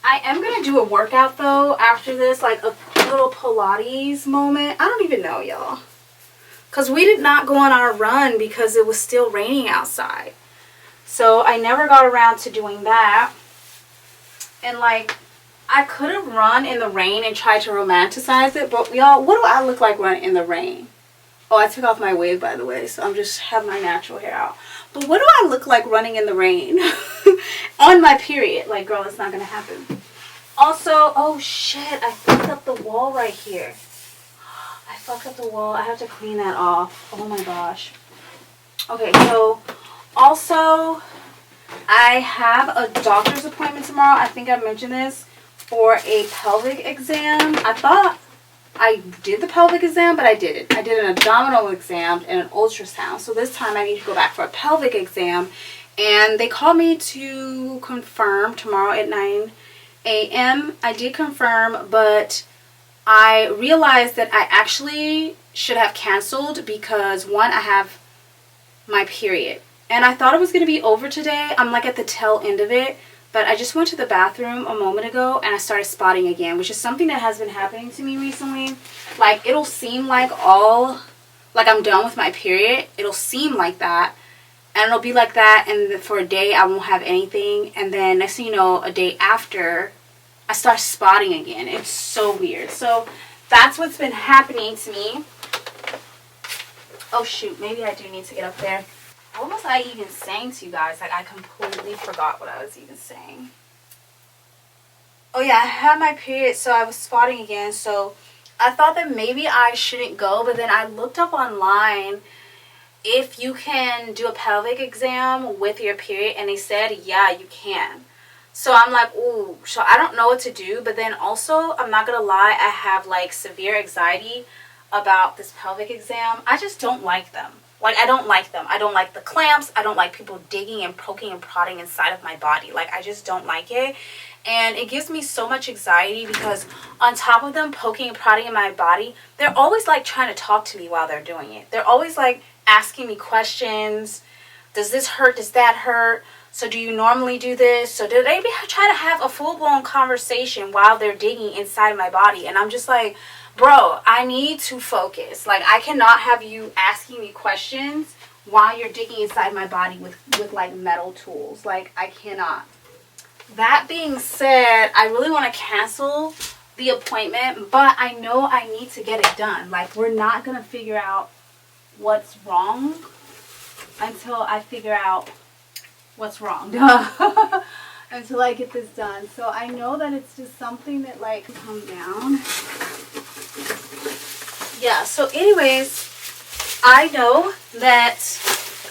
I am going to do a workout though after this, like a little Pilates moment. I don't even know, y'all. Because we did not go on our run because it was still raining outside. So I never got around to doing that. And like, I could have run in the rain and tried to romanticize it. But y'all, what do I look like running in the rain? Oh, I took off my wig, by the way. So I'm just have my natural hair out. But what do I look like running in the rain? On my period. Like, girl, it's not going to happen. Also, oh shit, I fucked up the wall right here. I fucked up the wall. I have to clean that off. Oh my gosh. Okay, so also I have a doctor's appointment tomorrow. I think I mentioned this, for a pelvic exam. I thought I did the pelvic exam, but I didn't. I did an abdominal exam and an ultrasound. So this time I need to go back for a pelvic exam. And they called me to confirm tomorrow at 9 a.m. I did confirm, but I realized that I actually should have canceled because, one, I have my period. And I thought it was going to be over today. I'm like at the tail end of it. But I just went to the bathroom a moment ago and I started spotting again, which is something that has been happening to me recently. Like, it'll seem like I'm done with my period. It'll seem like that. And it'll be like that, and for a day I won't have anything. And then next thing you know, a day after, I start spotting again. It's so weird. So that's what's been happening to me. Oh shoot, maybe I do need to get up there. What was I even saying to you guys? Like, I completely forgot what I was even saying. Oh yeah, I had my period, so I was spotting again. So I thought that maybe I shouldn't go, but then I looked up online if you can do a pelvic exam with your period, and they said, yeah, you can. So I'm like, ooh, so I don't know what to do. But then also, I'm not gonna lie, I have like severe anxiety about this pelvic exam. I just don't like them. Like, I don't like them. I don't like the clamps. I don't like people digging and poking and prodding inside of my body. Like, I just don't like it. And it gives me so much anxiety because on top of them poking and prodding in my body, they're always like trying to talk to me while they're doing it. They're always like asking me questions. Does this hurt? Does that hurt? So do you normally do this? So do they try to have a full-blown conversation while they're digging inside my body? And I'm just like, bro, I need to focus. Like, I cannot have you asking me questions while you're digging inside my body with like metal tools. Like, I cannot. That being said, I really want to cancel the appointment, but I know I need to get it done. Like, we're not going to figure out what's wrong until I figure out what's wrong. Until I get this done. So I know that it's just something that, like, calm down. Yeah, so anyways, I know that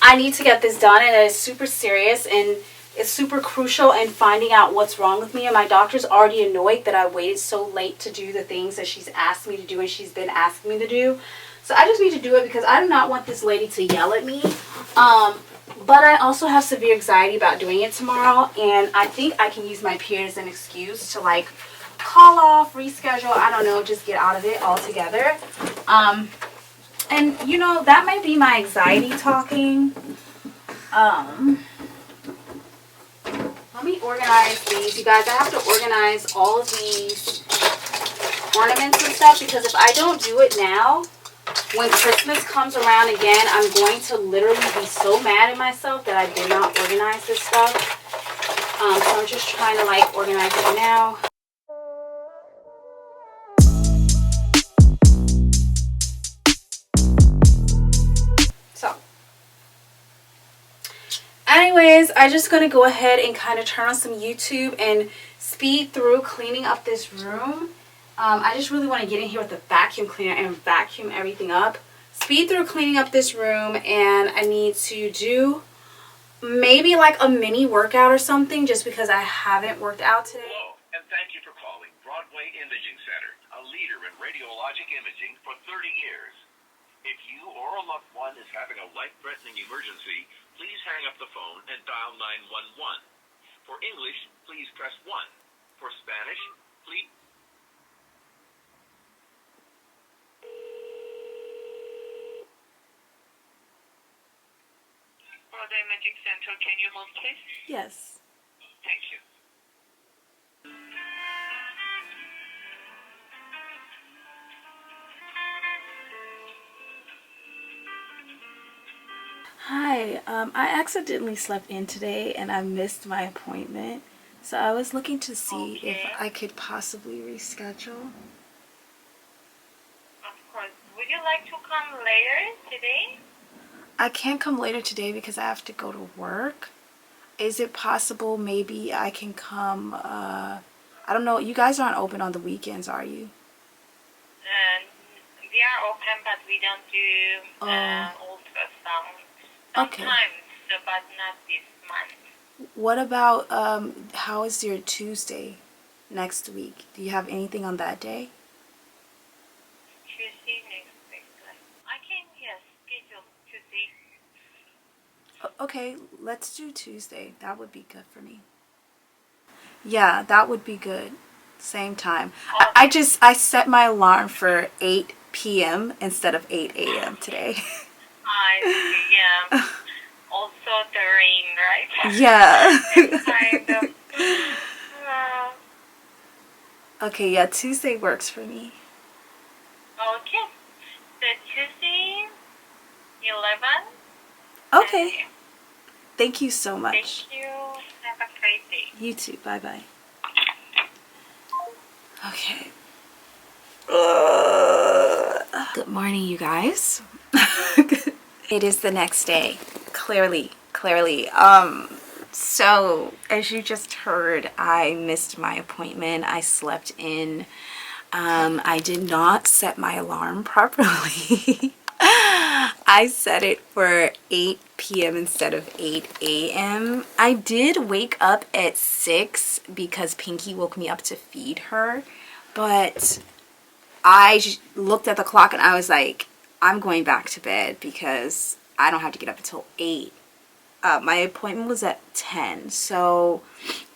I need to get this done, and it's super serious, and it's super crucial in finding out what's wrong with me. And my doctor's already annoyed that I waited so late to do the things that she's asked me to do and she's been asking me to do. So I just need to do it because I do not want this lady to yell at me. But I also have severe anxiety about doing it tomorrow, and I think I can use my period as an excuse to, like, call off, reschedule, I don't know, just get out of it altogether. And, you know, that might be my anxiety talking. Let me organize these. You guys, I have to organize all of these ornaments and stuff, because if I don't do it now, when Christmas comes around again, I'm going to literally be so mad at myself that I did not organize this stuff. So I'm just trying to, like, organize it now. So, anyways, I'm just going to go ahead and kind of turn on some YouTube and speed through cleaning up this room. I just really want to get in here with a vacuum cleaner and vacuum everything up. Speed through cleaning up this room, and I need to do maybe like a mini workout or something, just because I haven't worked out today. Hello, and thank you for calling Broadway Imaging Center, a leader in radiologic imaging for 30 years. If you or a loved one is having a life-threatening emergency, please hang up the phone and dial 911. For English, please press 1. For Spanish, Please. For the Imaging Center, can you hold, please? Yes. Thank you. Hi, I accidentally slept in today and I missed my appointment. So I was looking to see if Okay. I could possibly reschedule. Of course. Would you like to come later today? I can't come later today because I have to go to work. Is it possible maybe I can come, I don't know, you guys aren't open on the weekends, are you? We are open, but we don't do ultrasound. Okay. Sometimes, but not this month. What about, how is your Tuesday next week? Do you have anything on that day? Tuesday next week. I can, yes, schedule Tuesday. Okay, let's do Tuesday. That would be good for me. Yeah, that would be good. Same time. I set my alarm for 8 p.m. instead of 8 a.m. today. I see, yeah. Also the rain, right? Yeah. Kind of. Okay, yeah, Tuesday works for me. Okay. So Tuesday, 11. Okay. Thank you so much. Thank you. Have a great day. You too. Bye-bye. Okay. Good morning, you guys. It is the next day. Clearly. So as you just heard, I missed my appointment. I slept in. I did not set my alarm properly. I set it for 8 p.m. instead of 8 a.m. I did wake up at 6 because Pinky woke me up to feed her, but I looked at the clock and I was like, I'm going back to bed because I don't have to get up until 8. My appointment was at 10, so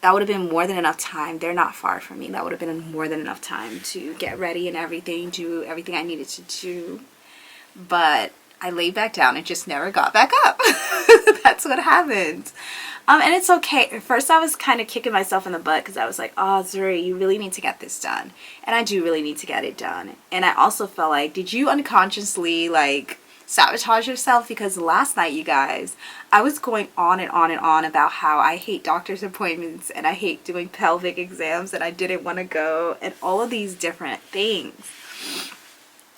that would have been more than enough time. They're not far from me. That would have been more than enough time to get ready and everything, do everything I needed to do. But I laid back down and just never got back up. That's what happened. And it's okay. At first I was kind of kicking myself in the butt because I was like, oh, Zuri, you really need to get this done. And I do really need to get it done. And I also felt like, did you unconsciously like sabotage yourself? Because last night, you guys, I was going on and on and on about how I hate doctor's appointments and I hate doing pelvic exams and I didn't want to go and all of these different things.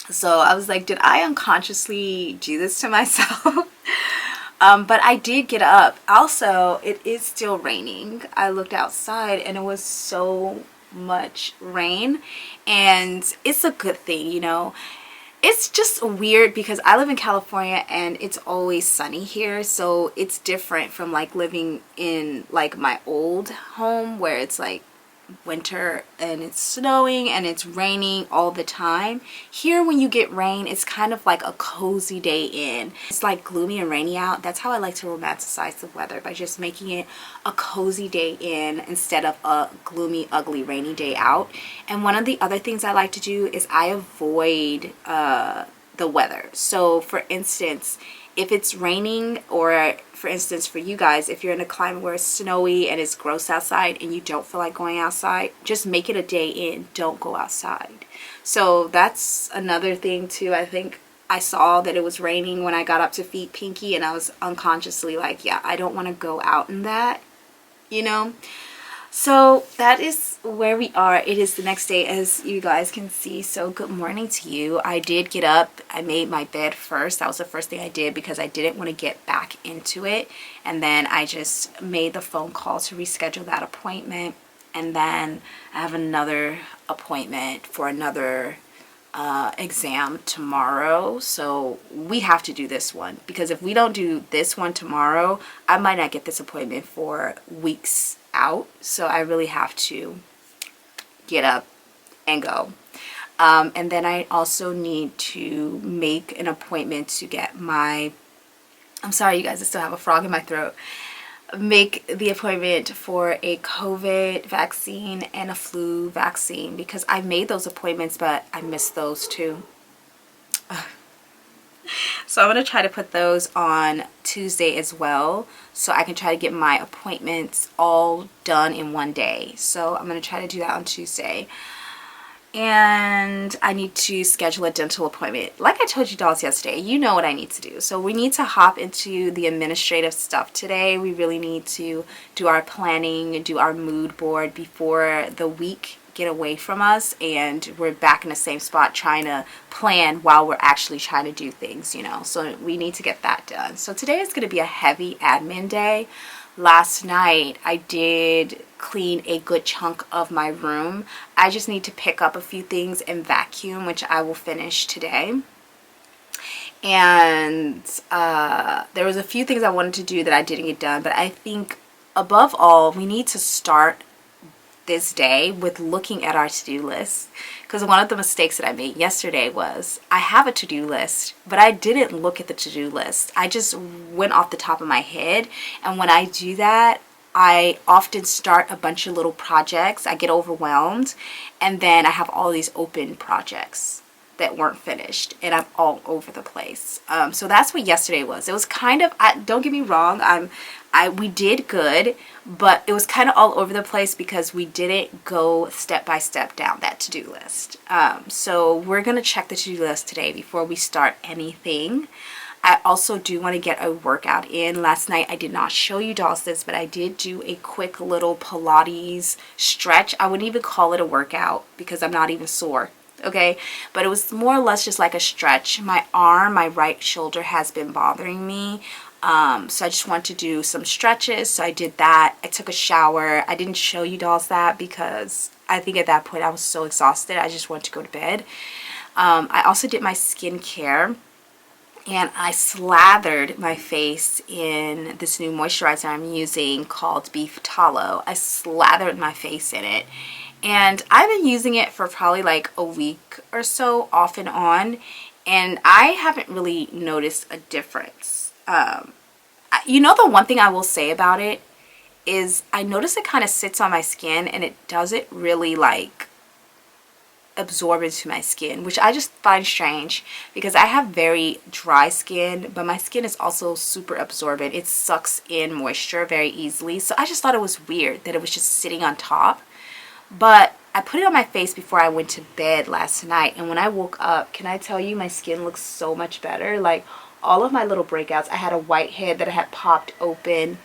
So I was like, did I unconsciously do this to myself? But I did get up. Also, it is still raining. I looked outside and it was so much rain, and it's a good thing, you know. It's just weird because I live in California and it's always sunny here, so it's different from like living in like my old home where it's like winter and it's snowing and it's raining all the time. Here when you get rain, it's kind of like a cozy day in. It's like gloomy and rainy out. That's how I like to romanticize the weather, by just making it a cozy day in instead of a gloomy, ugly, rainy day out. And one of the other things I like to do is I avoid the weather. So for instance, if it's raining, or for instance for you guys, if you're in a climate where it's snowy and it's gross outside and you don't feel like going outside, just make it a day in. Don't go outside. So that's another thing too. I think I saw that it was raining when I got up to feed Pinky and I was unconsciously like, yeah, I don't want to go out in that, you know. So that is where we are. It is the next day, as you guys can see. So good morning to you. I did get up. I made my bed first. That was the first thing I did because I didn't want to get back into it. And then I just made the phone call to reschedule that appointment. And then I have another appointment for another exam tomorrow. So we have to do this one, because if we don't do this one tomorrow, I might not get this appointment for weeks out. So I really have to get up and go. And then I also need to make an appointment to get my, I'm sorry you guys, I still have a frog in my throat, make the appointment for a COVID vaccine and a flu vaccine because I made those appointments, but I missed those too. So I'm going to try to put those on Tuesday as well, so I can try to get my appointments all done in one day. So I'm going to try to do that on Tuesday. And I need to schedule a dental appointment. Like I told you dolls yesterday, you know what I need to do. So we need to hop into the administrative stuff today. We really need to do our planning and do our mood board before the week get away from us and we're back in the same spot trying to plan while we're actually trying to do things, you know. So we need to get that done. So today is going to be a heavy admin day. Last night I did clean a good chunk of my room. I just need to pick up a few things and vacuum, which I will finish today. And there was a few things I wanted to do that I didn't get done, but I think above all we need to start this day with looking at our to-do list, because one of the mistakes that I made yesterday was I have a to-do list, but I didn't look at the to-do list. I just went off the top of my head, and when I do that I often start a bunch of little projects. I get overwhelmed, and then I have all these open projects that weren't finished, and I'm all over the place. So that's what yesterday was. It was kind of, don't get me wrong, we did good, but it was kind of all over the place because we didn't go step by step down that to-do list. So we're going to check the to-do list today before we start anything. I also do want to get a workout in. Last night I did not show you dolls this, but I did do a quick little Pilates stretch. I wouldn't even call it a workout because I'm not even sore. Okay, but it was more or less just like a stretch. My arm, my right shoulder has been bothering me. So I just want to do some stretches. So I did that. I took a shower. I didn't show you dolls that because I think at that point I was so exhausted. I just wanted to go to bed. I also did my skincare. And I slathered my face in this new moisturizer I'm using called Beef Tallow. I slathered my face in it. And I've been using it for probably like a week or so off and on. And I haven't really noticed a difference. You know, the one thing I will say about it is I notice it kind of sits on my skin and it doesn't really like absorb into my skin, which I just find strange because I have very dry skin, but my skin is also super absorbent. It sucks in moisture very easily. So I just thought it was weird that it was just sitting on top. But I put it on my face before I went to bed last night, and when I woke up, can I tell you, my skin looks so much better. Like all of my little breakouts, I had a whitehead that I had popped open,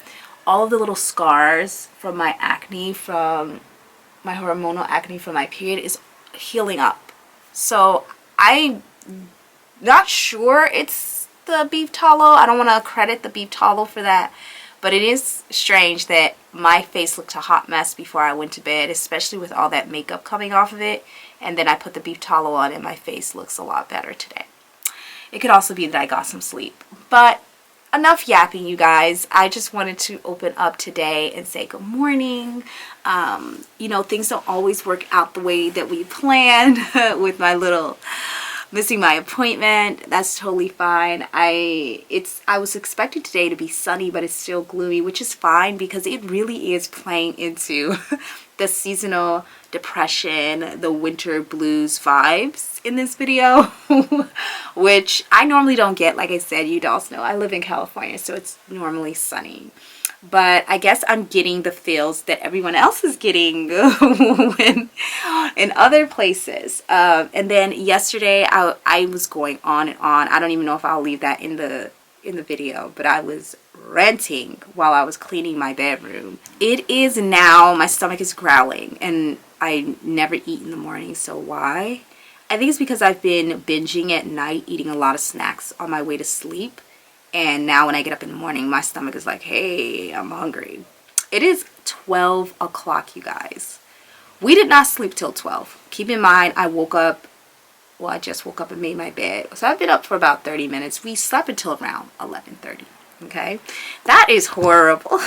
all of the little scars from my acne, from my hormonal acne from my period is healing up. So I'm not sure it's the beef tallow. I don't want to credit the beef tallow for that, but it is strange that my face looked a hot mess before I went to bed, especially with all that makeup coming off of it, and then I put the beef tallow on and my face looks a lot better today. It could also be that I got some sleep, but enough yapping, you guys. I just wanted to open up today and say good morning. You know, things don't always work out the way that we planned with my little missing my appointment. That's totally fine. I was expecting today to be sunny, but it's still gloomy, which is fine because it really is playing into the seasonal depression, the winter blues vibes in this video, which I normally don't get. Like I said, you dolls know I live in California, so it's normally sunny. But I guess I'm getting the feels that everyone else is getting when in other places. And then yesterday I was going on and on. I don't even know if I'll leave that in the video, but I was ranting while I was cleaning my bedroom. It is now, my stomach is growling, and I never eat in the morning. So why? I think it's because I've been binging at night, eating a lot of snacks on my way to sleep. And now when I get up in the morning, my stomach is like, hey, I'm hungry. It is 12 o'clock, you guys. We did not sleep till 12. Keep in mind, I woke up, well, I just woke up and made my bed. So I've been up for about 30 minutes. We slept until around 11:30, okay? That is horrible.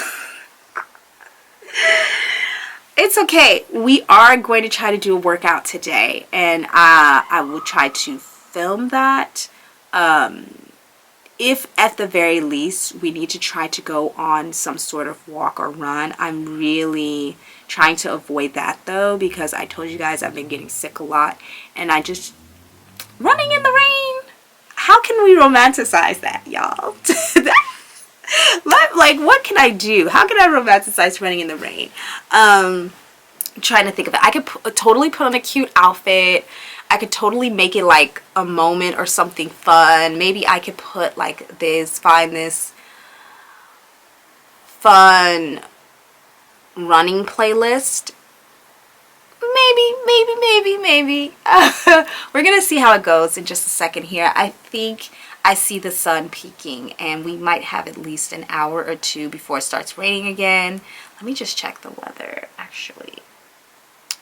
It's okay. We are going to try to do a workout today, and I will try to film that. if at the very least we need to try to go on some sort of walk or run. I'm really trying to avoid that though, because I told you guys I've been getting sick a lot, and I just running in the rain. How can we romanticize that, y'all? Like, what can I do? How can I romanticize running in the rain? I'm trying to think of it. I could totally put on a cute outfit. I could totally make it like a moment or something fun. Maybe I could put like this, find this fun running playlist. Maybe. We're gonna see how it goes in just a second here. I think I see the sun peaking, and we might have at least an hour or two before it starts raining again. Let me just check the weather, actually.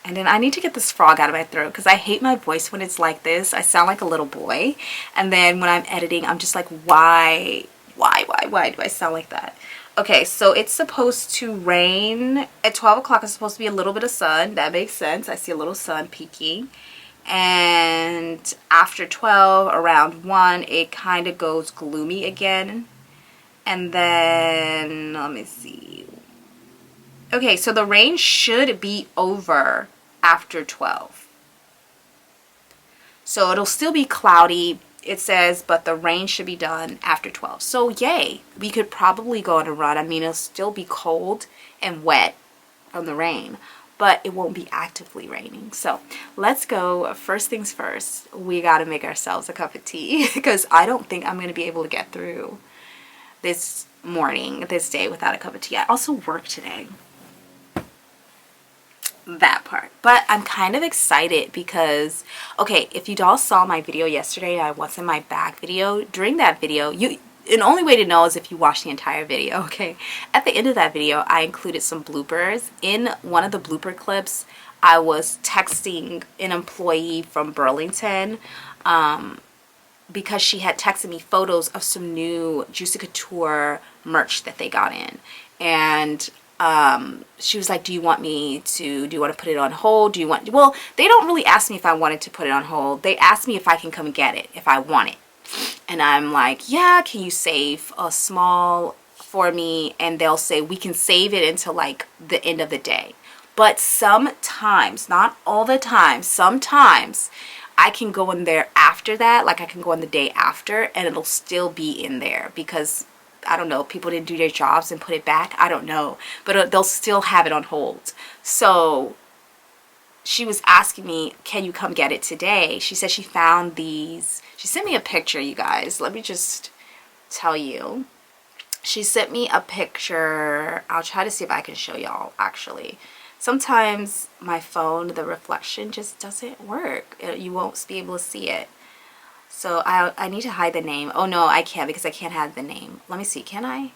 And then I need to get this frog out of my throat because I hate my voice when it's like this. I sound like a little boy. And then when I'm editing, I'm just like, why do I sound like that? Okay, so it's supposed to rain at 12 o'clock. It's supposed to be a little bit of sun. That makes sense. I see a little sun peeking. And after 12, around 1, it kind of goes gloomy again. And then, let me see. Okay, so the rain should be over after 12. So it'll still be cloudy, it says, but the rain should be done after 12. So yay, we could probably go on a run. I mean, it'll still be cold and wet from the rain, but it won't be actively raining. So let's go. First things first, we got to make ourselves a cup of tea because I don't think I'm going to be able to get through this day without a cup of tea. I also work today. That part, but I'm kind of excited because, okay, if you all saw my video yesterday, what's in my bag video, during that video, the only way to know is if you watch the entire video. Okay, at the end of that video I included some bloopers. In one of the blooper clips, I was texting an employee from Burlington because she had texted me photos of some new Juicy Couture merch that they got in, and she was like, do you want to put it on hold? Well, they don't really ask me if I wanted to put it on hold. They asked me if I can come get it, if I want it. And I'm like, yeah, can you save a small for me? And they'll say, we can save it until like the end of the day. But sometimes, not all the time, sometimes I can go in there after that. Like I can go in the day after and it'll still be in there because I don't know, people didn't do their jobs and put it back. I don't know, but they'll still have it on hold. So she was asking me, can you come get it today? She said she found these. She sent me a picture, you guys. Let me just tell you. She sent me a picture. I'll try to see if I can show y'all, actually. Sometimes my phone, the reflection just doesn't work. You won't be able to see it. So I need to hide the name. Oh no, I can't because I can't hide the name. Let me see, can I?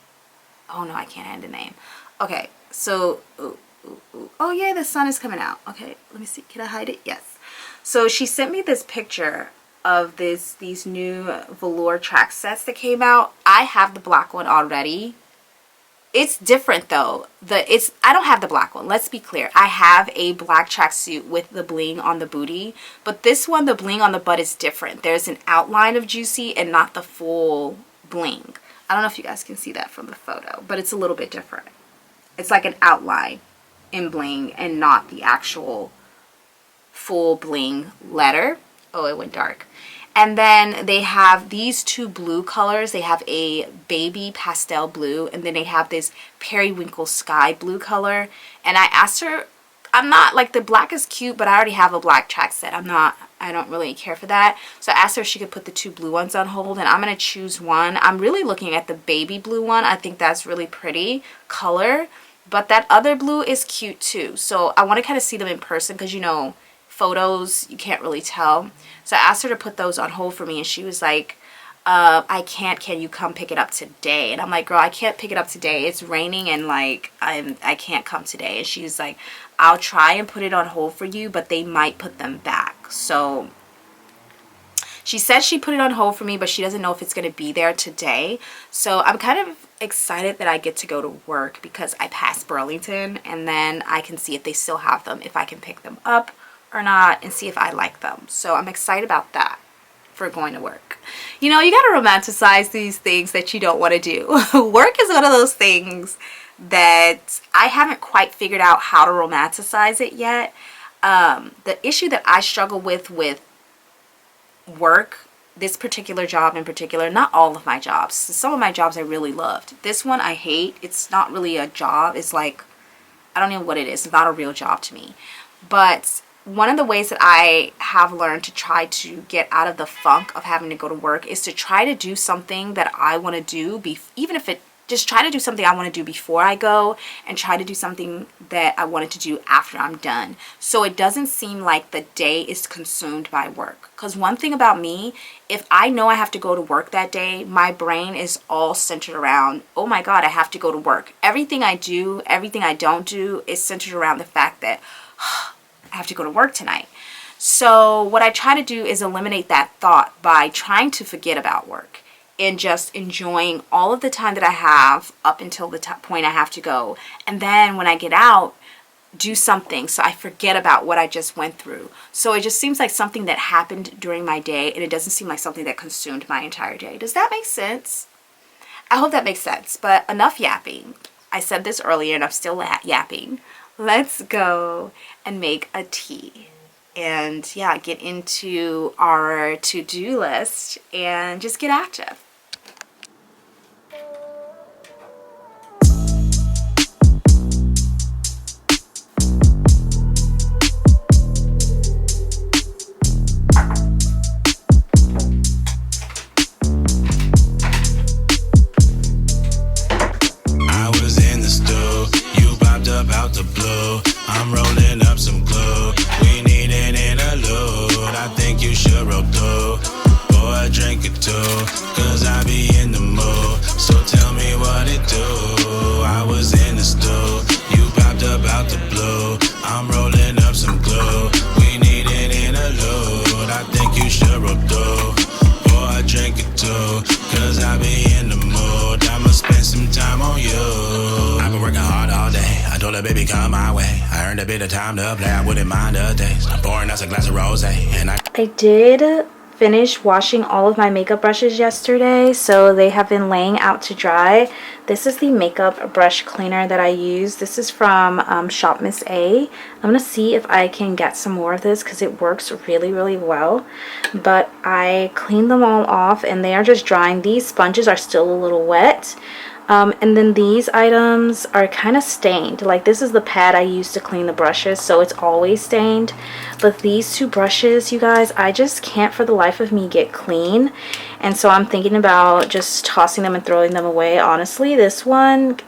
Oh no, I can't hide the name. Okay, so, oh yeah, the sun is coming out. Okay, let me see, can I hide it? Yes. So she sent me this picture of these new velour track sets that came out. I have the black one already. It's different though. I don't have the black one. Let's be clear. I have a black tracksuit with the bling on the booty, but this one, the bling on the butt is different. There's an outline of Juicy and not the full bling. I don't know if you guys can see that from the photo, but it's a little bit different. It's like an outline in bling and not the actual full bling letter. Oh, it went dark. And then they have these two blue colors. They have a baby pastel blue, and then they have this periwinkle sky blue color. And I asked her, I'm not, like, the black is cute, but I already have a black track set. I don't really care for that. So I asked her if she could put the two blue ones on hold, and I'm going to choose one. I'm really looking at the baby blue one. I think that's really pretty color, but that other blue is cute too. So I want to kind of see them in person because, you know, photos, you can't really tell. So I asked her to put those on hold for me, and she was like, I can't, can you come pick it up today? And I'm like, girl, I can't pick it up today. It's raining and like I can't come today. And she's like, I'll try and put it on hold for you, but they might put them back. So she said she put it on hold for me, but she doesn't know if it's going to be there today. So I'm kind of excited that I get to go to work because I passed Burlington, and then I can see if they still have them, if I can pick them up or not, and see if I like them. So I'm excited about that. for going to work. You know, you gotta romanticize these things that you don't want to do. Work is one of those things that I haven't quite figured out how to romanticize it yet. The issue that I struggle with work, this particular job in particular, not all of my jobs. Some of my jobs I really loved. This one I hate. It's not really a job. It's like, I don't know what it is. It's not a real job to me. But one of the ways that I have learned to try to get out of the funk of having to go to work is to try to do something that I want to do, even if it, just try to do something I want to do before I go, and try to do something that I wanted to do after I'm done. So it doesn't seem like the day is consumed by work. Because one thing about me, if I know I have to go to work that day, my brain is all centered around, oh my God, I have to go to work. Everything I do, everything I don't do is centered around the fact that I have to go to work tonight. So what I try to do is eliminate that thought by trying to forget about work and just enjoying all of the time that I have up until the point I have to go. And then when I get out, do something so I forget about what I just went through. So it just seems like something that happened during my day, and it doesn't seem like something that consumed my entire day. Does that make sense? I hope that makes sense, but enough yapping. I said this earlier and I'm still yapping. Let's go and make a tea. And yeah, get into our to-do list and just get active. Out the blue, I'm rolling up some glue. We need an interlude. I think you should roll through for a drink or two, cause I be in the mood. So tell me what it do. I was in the stew, you popped up out the blue. I'm rolling up some glue. We need an interlude. I think you should roll through for a drink or two, cause I be in the mood. I'ma spend some time on you. I've been working hard all day. I told her, baby, come my way. I earned a bit of time to play. I wouldn't mind a taste. I'm pouring us a glass of rosé, and I did finish washing all of my makeup brushes yesterday, so they have been laying out to dry. This is the makeup brush cleaner that I use. This is from Shop Miss A. I'm gonna see if I can get some more of this because it works really, really well. But I cleaned them all off and they are just drying. These sponges are still a little wet. And then these items are kind of stained. Like this is the pad I use to clean the brushes, so it's always stained. But these two brushes, you guys, I just can't for the life of me get clean. And so I'm thinking about just tossing them and throwing them away. Honestly, this one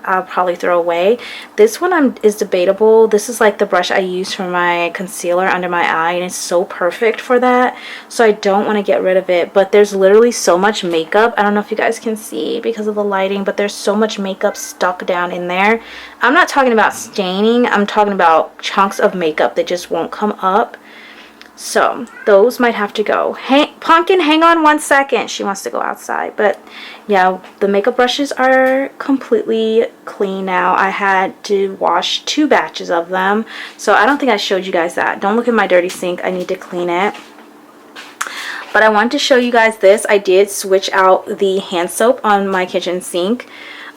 I'll probably throw away. This one is debatable. This is like the brush I use for my concealer under my eye, and it's so perfect for that. So I don't want to get rid of it, but there's literally so much makeup. I don't know if you guys can see because of the lighting, but there's so much makeup stuck down in there. I'm not talking about staining. I'm talking about chunks of makeup that just won't come up. So those might have to go. Pumpkin, hang on 1 second. She wants to go outside. But yeah, the makeup brushes are completely clean now. I had to wash 2 batches of them. So I don't think I showed you guys that. Don't look at my dirty sink. I need to clean it. But I wanted to show you guys this. I did switch out the hand soap on my kitchen sink.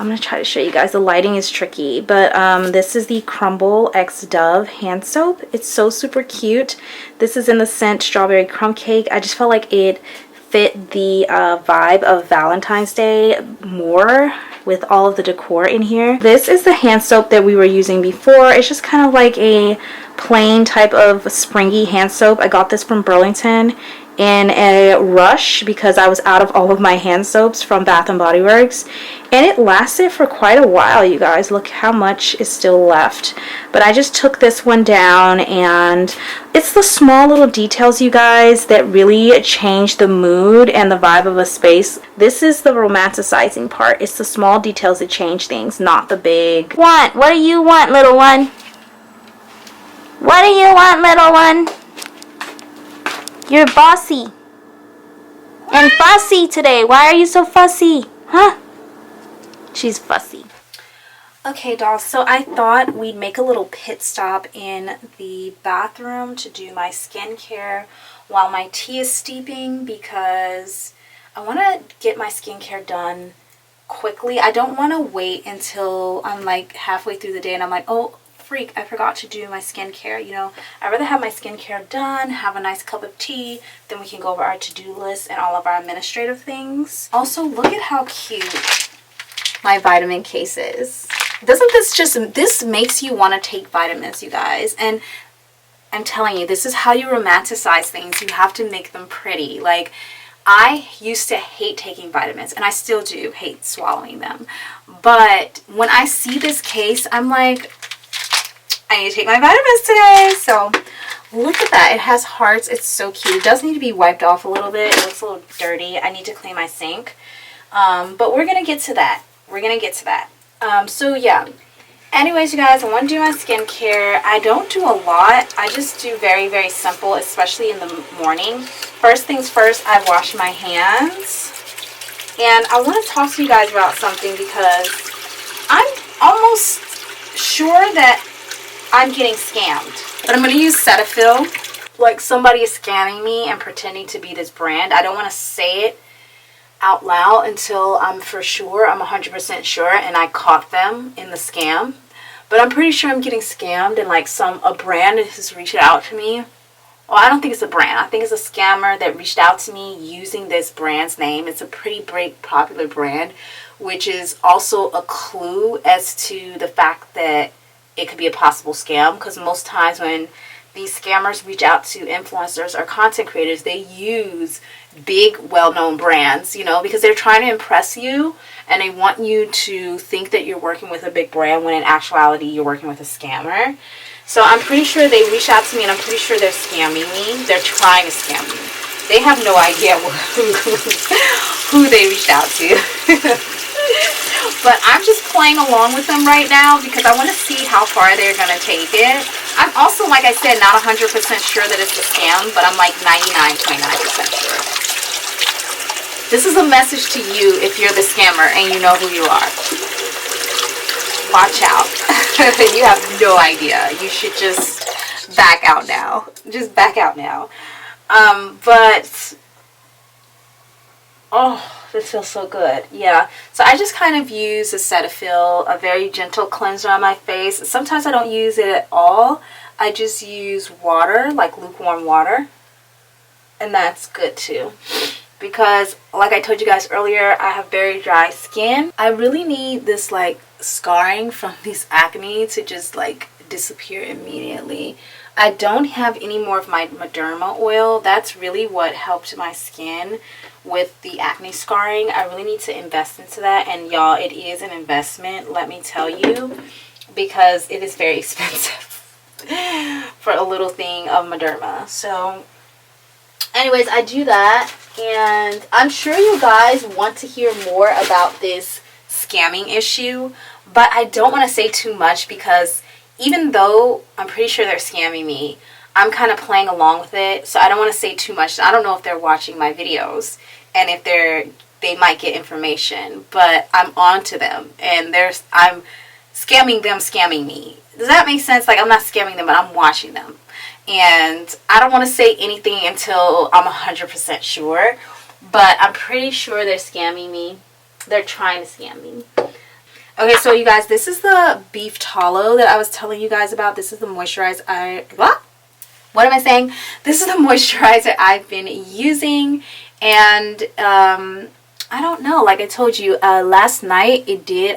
I'm going to try to show you guys. The lighting is tricky, but this is the Crumble X Dove hand soap. It's so super cute. This is in the scent Strawberry Crumb Cake. I just felt like it fit the vibe of Valentine's Day more with all of the decor in here. This is the hand soap that we were using before. It's just kind of like a plain type of springy hand soap. I got this from Burlington in a rush because I was out of all of my hand soaps from Bath & Body Works, and it lasted for quite a while, you guys. Look how much is still left. But I just took this one down, and it's the small little details, you guys, that really change the mood and the vibe of a space. This is the romanticizing part. It's the small details that change things, not the big. What do you want, little one? What do you want, little one? You're bossy and fussy today. Why are you so fussy? Huh? She's fussy. Okay, dolls, so I thought we'd make a little pit stop in the bathroom to do my skincare while my tea is steeping because I want to get my skincare done quickly. I don't want to wait until I'm like halfway through the day and I'm like, oh freak, I forgot to do my skincare. You know, I'd rather have my skincare done, have a nice cup of tea, then we can go over our to-do list and all of our administrative things. Also, look at how cute my vitamin case is. Doesn't this makes you want to take vitamins, you guys. And I'm telling you, this is how you romanticize things. You have to make them pretty. Like, I used to hate taking vitamins, and I still do hate swallowing them. But when I see this case, I'm like, I need to take my vitamins today. So look at that. It has hearts. It's so cute. It does need to be wiped off a little bit. It looks a little dirty. I need to clean my sink. But we're going to get to that. We're going to get to that. So yeah. Anyways, you guys, I want to do my skincare. I don't do a lot. I just do very, very simple, especially in the morning. First things first, I wash my hands. And I want to talk to you guys about something because I'm almost sure that I'm getting scammed. But I'm going to use Cetaphil. Like somebody is scamming me and pretending to be this brand. I don't want to say it out loud until I'm for sure, I'm 100% sure, and I caught them in the scam. But I'm pretty sure I'm getting scammed, and like a brand has reached out to me. Well, I don't think it's a brand. I think it's a scammer that reached out to me using this brand's name. It's a pretty big, popular brand, which is also a clue as to the fact that it could be a possible scam, because most times when these scammers reach out to influencers or content creators, they use big, well-known brands, you know, because they're trying to impress you and they want you to think that you're working with a big brand when in actuality you're working with a scammer. So I'm pretty sure they reached out to me and I'm pretty sure they're scamming me. They're trying to scam me. They have no idea who they reached out to. But I'm just playing along with them right now because I want to see how far they're going to take it. I'm also, like I said, not 100% sure that it's a scam, but I'm like 99.9% sure. This is a message to you if you're the scammer and you know who you are. Watch out. You have no idea. You should just back out now. Just back out now. But oh, this feels so good. Yeah. So I just kind of use a Cetaphil, a very gentle cleanser on my face. Sometimes I don't use it at all. I just use water, like lukewarm water. And that's good too. Because like I told you guys earlier, I have very dry skin. I really need this like scarring from these acne to just like disappear immediately. I don't have any more of my Mederma oil. That's really what helped my skin with the acne scarring. I really need to invest into that, and y'all, it is an investment, let me tell you, because it is very expensive for a little thing of Mederma. So anyways, I do that, and I'm sure you guys want to hear more about this scamming issue, but I don't want to say too much because even though I'm pretty sure they're scamming me, I'm kind of playing along with it, so I don't want to say too much. I don't know if they're watching my videos and if they might get information, but I'm on to them, and I'm scamming them scamming me. Does that make sense? Like, I'm not scamming them, but I'm watching them. And I don't want to say anything until I'm 100% sure, but I'm pretty sure they're scamming me. They're trying to scam me. Okay, so you guys, this is the beef tallow that I was telling you guys about. This is the moisturizer what am I saying? This is the moisturizer I've been using, and I don't know, like I told you, last night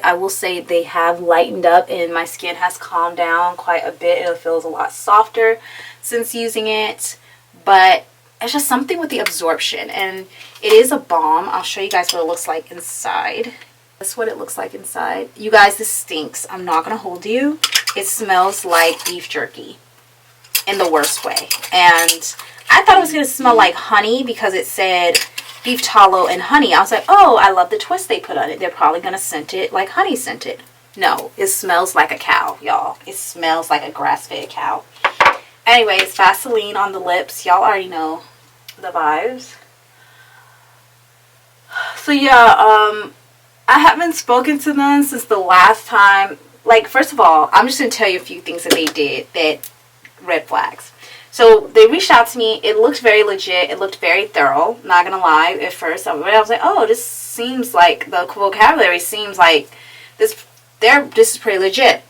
I will say they have lightened up and my skin has calmed down quite a bit. It feels a lot softer since using it, but it's just something with the absorption, and it is a balm. I'll show you guys what it looks like inside. That's what it looks like inside. You guys, this stinks. I'm not gonna hold you. It smells like beef jerky in the worst way, and I thought it was gonna smell like honey because it said beef tallow and honey. I was like, oh, I love the twist they put on it. They're probably gonna scent it like honey scented. No, it smells like a cow, y'all. It smells like a grass-fed cow. Anyways, Vaseline on the lips. Y'all already know the vibes. So yeah, I haven't spoken to them since the last time. Like, first of all, I'm just gonna tell you a few things that they did that red flags. So they reached out to me. It looked very legit. It looked very thorough. Not gonna lie. At first, I was like, oh, this seems like the vocabulary seems like this. This is pretty legit.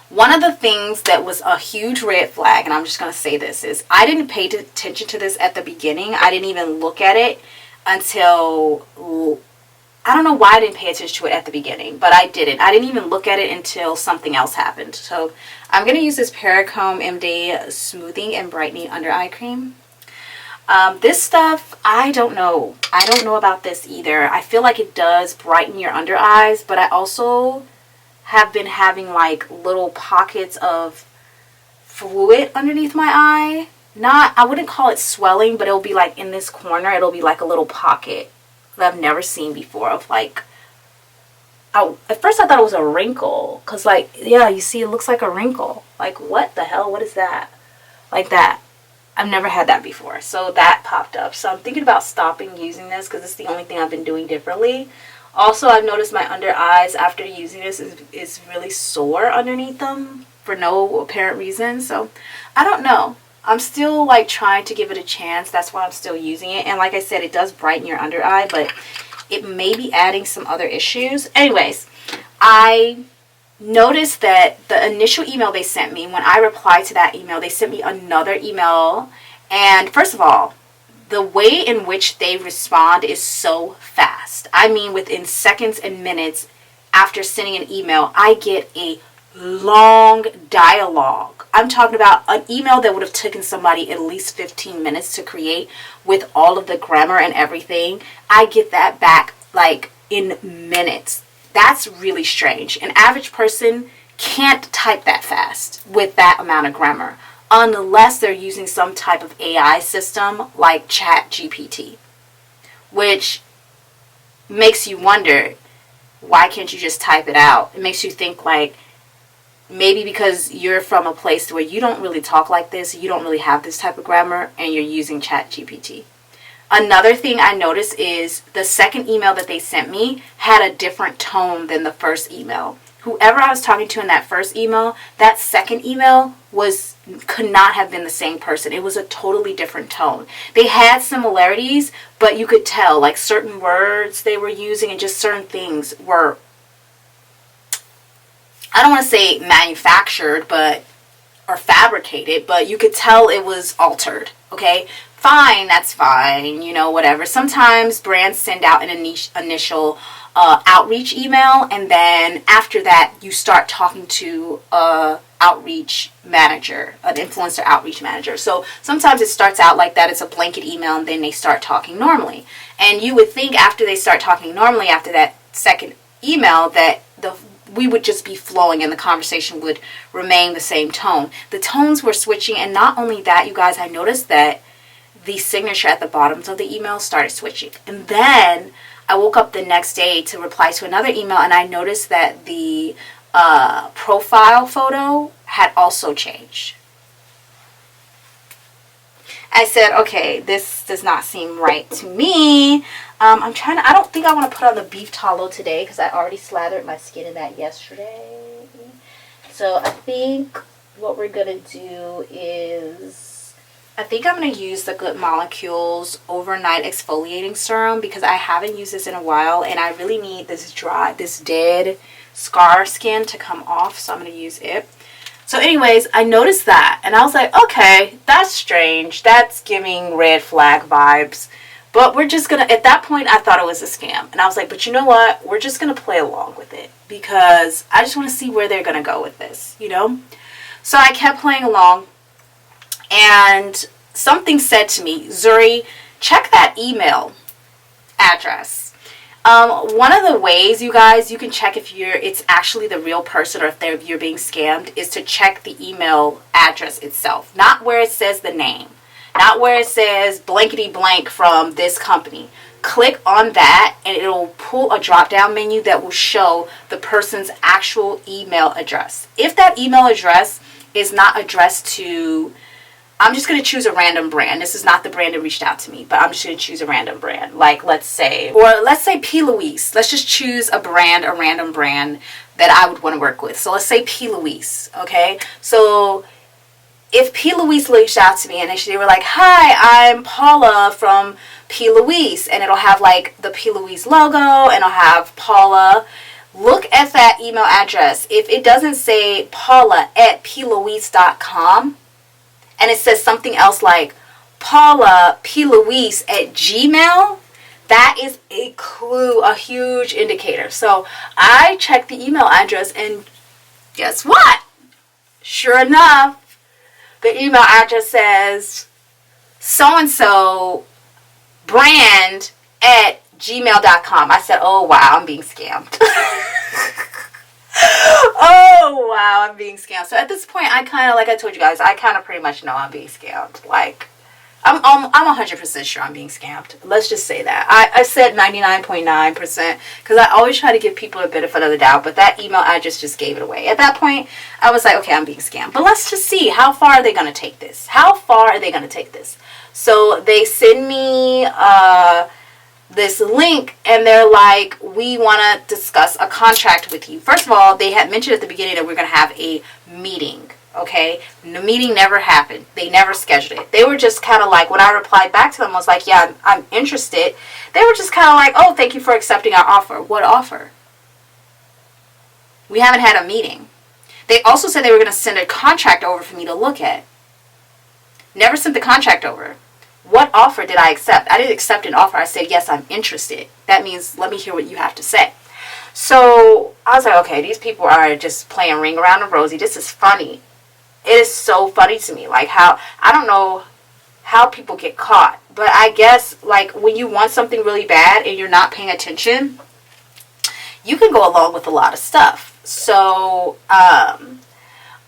One of the things that was a huge red flag, and I'm just gonna say this, is I didn't pay attention to this at the beginning. I didn't even look at it until, I don't know why I didn't pay attention to it at the beginning, but I didn't. I didn't even look at it until something else happened. So I'm going to use this Pericomb MD Smoothing and Brightening Under Eye Cream. This stuff, I don't know. I don't know about this either. I feel like it does brighten your under eyes, but I also have been having like little pockets of fluid underneath my eye. I wouldn't call it swelling, but it'll be like in this corner, it'll be like a little pocket that I've never seen before of like, at first I thought it was a wrinkle, because like, yeah, you see it looks like a wrinkle. Like, what the hell? What is that? Like that. I've never had that before. So that popped up. So I'm thinking about stopping using this because it's the only thing I've been doing differently. Also, I've noticed my under eyes after using this is really sore underneath them for no apparent reason. So I don't know. I'm still like trying to give it a chance. That's why I'm still using it. And like I said, it does brighten your under eye, but it may be adding some other issues. Anyways, I noticed that the initial email they sent me, when I replied to that email, they sent me another email. And first of all, the way in which they respond is so fast. I mean, within seconds and minutes after sending an email, I get a long dialogue. I'm talking about an email that would have taken somebody at least 15 minutes to create with all of the grammar and everything. I get that back like in minutes. That's really strange. An average person can't type that fast with that amount of grammar unless they're using some type of AI system like ChatGPT, which makes you wonder, why can't you just type it out? It makes you think like, maybe because you're from a place where you don't really talk like this, you don't really have this type of grammar, and you're using ChatGPT. Another thing I noticed is the second email that they sent me had a different tone than the first email. Whoever I was talking to in that first email, that second email could not have been the same person. It was a totally different tone. They had similarities, but you could tell like certain words they were using and just certain things were, I don't want to say manufactured, or fabricated, but you could tell it was altered, okay? Fine, that's fine, whatever. Sometimes brands send out an initial outreach email, and then after that, you start talking to an outreach manager, an influencer outreach manager. So sometimes it starts out like that. It's a blanket email, and then they start talking normally. And you would think after they start talking normally, after that second email, that we would just be flowing and the conversation would remain the same tone. The tones were switching, and not only that, you guys, I noticed that the signature at the bottoms of the email started switching. And then I woke up the next day to reply to another email, and I noticed that the profile photo had also changed. I said, okay, this does not seem right to me. I don't think I want to put on the beef tallow today because I already slathered my skin in that yesterday. So I think what we're going to do is, I think I'm going to use the Good Molecules Overnight Exfoliating Serum because I haven't used this in a while and I really need this dead scar skin to come off. So I'm going to use it. So anyways, I noticed that and I was like, okay, that's strange. That's giving red flag vibes. But we're just going to, at that point, I thought it was a scam. And I was like, but you know what? We're just going to play along with it because I just want to see where they're going to go with this, So I kept playing along and something said to me, Zuri, check that email address. One of the ways, you guys, you can check if it's actually the real person or if you're being scammed is to check the email address itself, not where it says the name. Not where it says blankety blank from this company. Click on that and it'll pull a drop down menu that will show the person's actual email address. If that email address is not addressed to, I'm just going to choose a random brand. This is not the brand that reached out to me, but I'm just going to choose a random brand. Like let's say P. Louise. Let's just choose a random brand that I would want to work with. So let's say P. Louise. Okay. So if P. Louise reached out to me and they were like, hi, I'm Paula from P. Louise, and it'll have like the P. Louise logo and it'll have Paula. Look at that email address. If it doesn't say paula@plouise.com and it says something else like paula_p.louise@gmail, that is a clue, a huge indicator. So I checked the email address and guess what? Sure enough, the email address says so-and-so brand@gmail.com. I said, oh wow, I'm being scammed. Oh wow, I'm being scammed. So at this point, I kind of, like I told you guys, I kind of pretty much know I'm being scammed. Like, I'm 100% sure I'm being scammed. Let's just say that. I said 99.9% because I always try to give people a benefit of the doubt, but that email address just gave it away. At that point, I was like, okay, I'm being scammed. But let's just see, how far are they going to take this? How far are they going to take this? So they send me this link and they're like, we want to discuss a contract with you. First of all, they had mentioned at the beginning that we're going to have a meeting. Okay, the meeting never happened. They never scheduled it. They were just kind of like, when I replied back to them, I was like, yeah, I'm interested. They were just kind of like, oh, thank you for accepting our offer. What offer? We haven't had a meeting. They also said they were going to send a contract over for me to look at. Never sent the contract over. What offer did I accept? I didn't accept an offer. I said, yes, I'm interested. That means, let me hear what you have to say. So I was like, okay, these people are just playing ring around the rosy. This is funny. It is so funny to me, like how, I don't know how people get caught, but I guess like when you want something really bad and you're not paying attention, you can go along with a lot of stuff. So I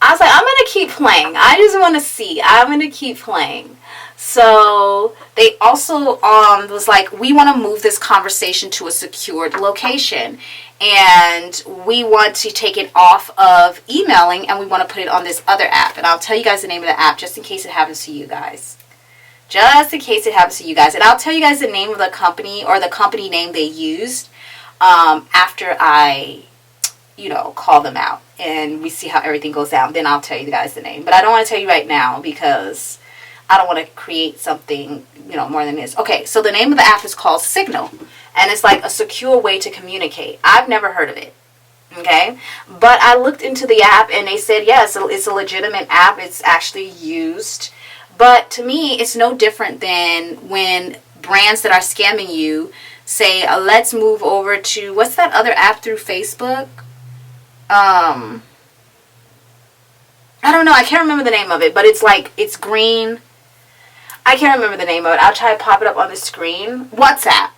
was like, I'm going to keep playing. I just want to see. I'm going to keep playing. So they also was like, we want to move this conversation to a secured location. And we want to take it off of emailing and we want to put it on this other app. And I'll tell you guys the name of the app just in case it happens to you guys. Just in case it happens to you guys. And I'll tell you guys the name of the company or the company name they used after I, call them out. And we see how everything goes down. Then I'll tell you guys the name. But I don't want to tell you right now because I don't want to create something, more than this. Okay, so the name of the app is called Signal. And it's like a secure way to communicate. I've never heard of it. Okay? But I looked into the app and they said, yes, it's a legitimate app. It's actually used. But to me, it's no different than when brands that are scamming you say, let's move over to, what's that other app through Facebook? I don't know. I can't remember the name of it. But it's like, it's green. I can't remember the name of it. I'll try to pop it up on the screen. WhatsApp.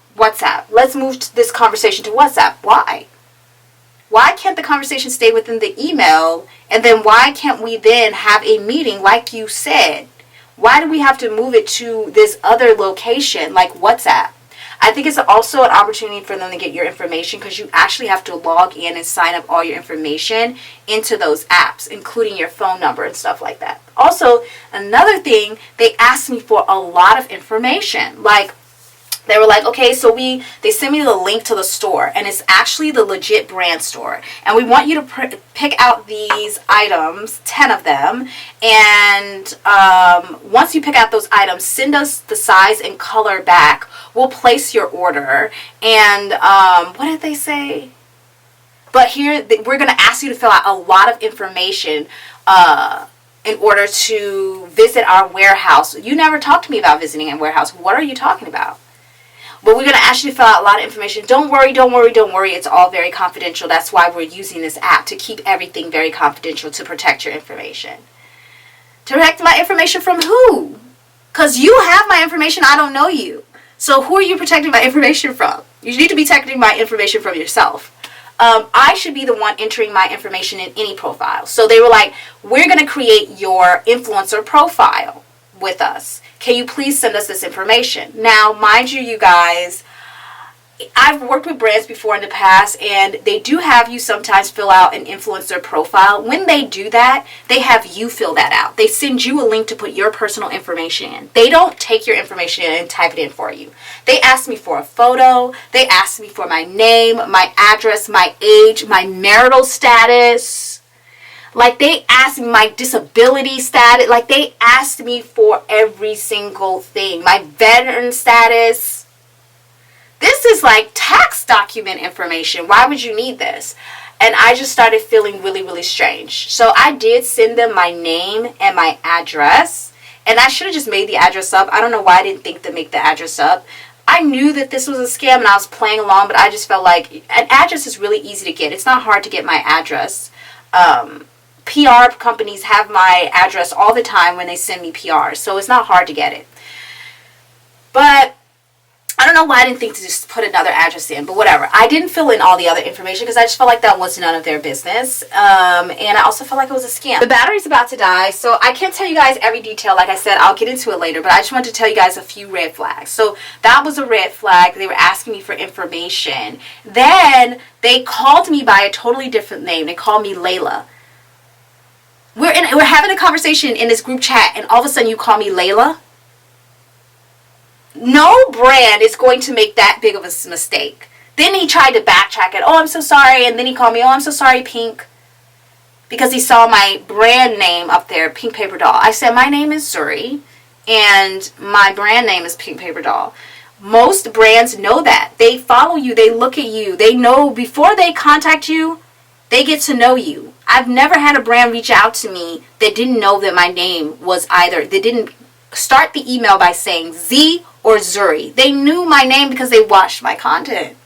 Let's move this conversation to WhatsApp. Why? Why can't the conversation stay within the email? And then why can't we then have a meeting like you said? Why do we have to move it to this other location like WhatsApp? I think it's also an opportunity for them to get your information because you actually have to log in and sign up all your information into those apps, including your phone number and stuff like that. Also, another thing, they asked me for a lot of information. Like, they were like, okay, so they sent me the link to the store, and it's actually the legit brand store. And we want you to pick out these items, 10 of them, and once you pick out those items, send us the size and color back. We'll place your order. And what did they say? But here, we're going to ask you to fill out a lot of information in order to visit our warehouse. You never talked to me about visiting a warehouse. What are you talking about? But we're going to ask you to fill out a lot of information. Don't worry. It's all very confidential. That's why we're using this app, to keep everything very confidential, to protect your information. To protect my information from who? Because you have my information. I don't know you. So who are you protecting my information from? You need to be protecting my information from yourself. I should be the one entering my information in any profile. So they were like, we're going to create your influencer profile with us. Can you please send us this information? Now, mind you guys, I've worked with brands before in the past, and they do have you sometimes fill out an influencer profile. When they do that, they have you fill that out. They send you a link to put your personal information in. They don't take your information and type it in for you. They ask me for a photo. They ask me for my name, my address, my age, my marital status. Like, they asked me my disability status. Like, they asked me for every single thing. My veteran status. This is like tax document information. Why would you need this? And I just started feeling really, really strange. So I did send them my name and my address. And I should have just made the address up. I don't know why I didn't think to make the address up. I knew that this was a scam and I was playing along, but I just felt like an address is really easy to get. It's not hard to get my address. PR companies have my address all the time when they send me PR, so it's not hard to get it. But I don't know why I didn't think to just put another address in, but whatever. I didn't fill in all the other information because I just felt like that was none of their business. And I also felt like it was a scam. The battery's about to die, so I can't tell you guys every detail. Like I said, I'll get into it later, but I just wanted to tell you guys a few red flags. So that was a red flag. They were asking me for information. Then they called me by a totally different name. They called me Layla. We're having a conversation in this group chat, and all of a sudden you call me Layla? No brand is going to make that big of a mistake. Then he tried to backtrack it. Oh, I'm so sorry. And then he called me, oh, I'm so sorry, Pink. Because he saw my brand name up there, Pink PaperDoll. I said, my name is Zuri, and my brand name is Pink PaperDoll. Most brands know that. They follow you. They look at you. They know before they contact you, they get to know you. I've never had a brand reach out to me that didn't know that my name was either. They didn't start the email by saying Z or Zuri. They knew my name because they watched my content.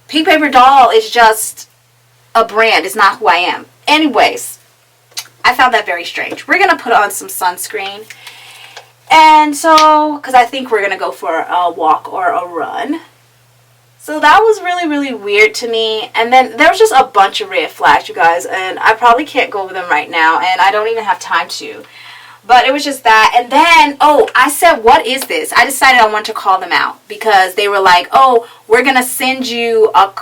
Pink PaperDoll is just a brand. It's not who I am. Anyways, I found that very strange. We're going to put on some sunscreen. And so, because I think we're going to go for a walk or a run. So that was really, really weird to me. And then there was just a bunch of red flags, you guys. And I probably can't go over them right now. And I don't even have time to. But it was just that. And then, oh, I said, what is this? I decided I wanted to call them out. Because they were like, oh, we're going to send you a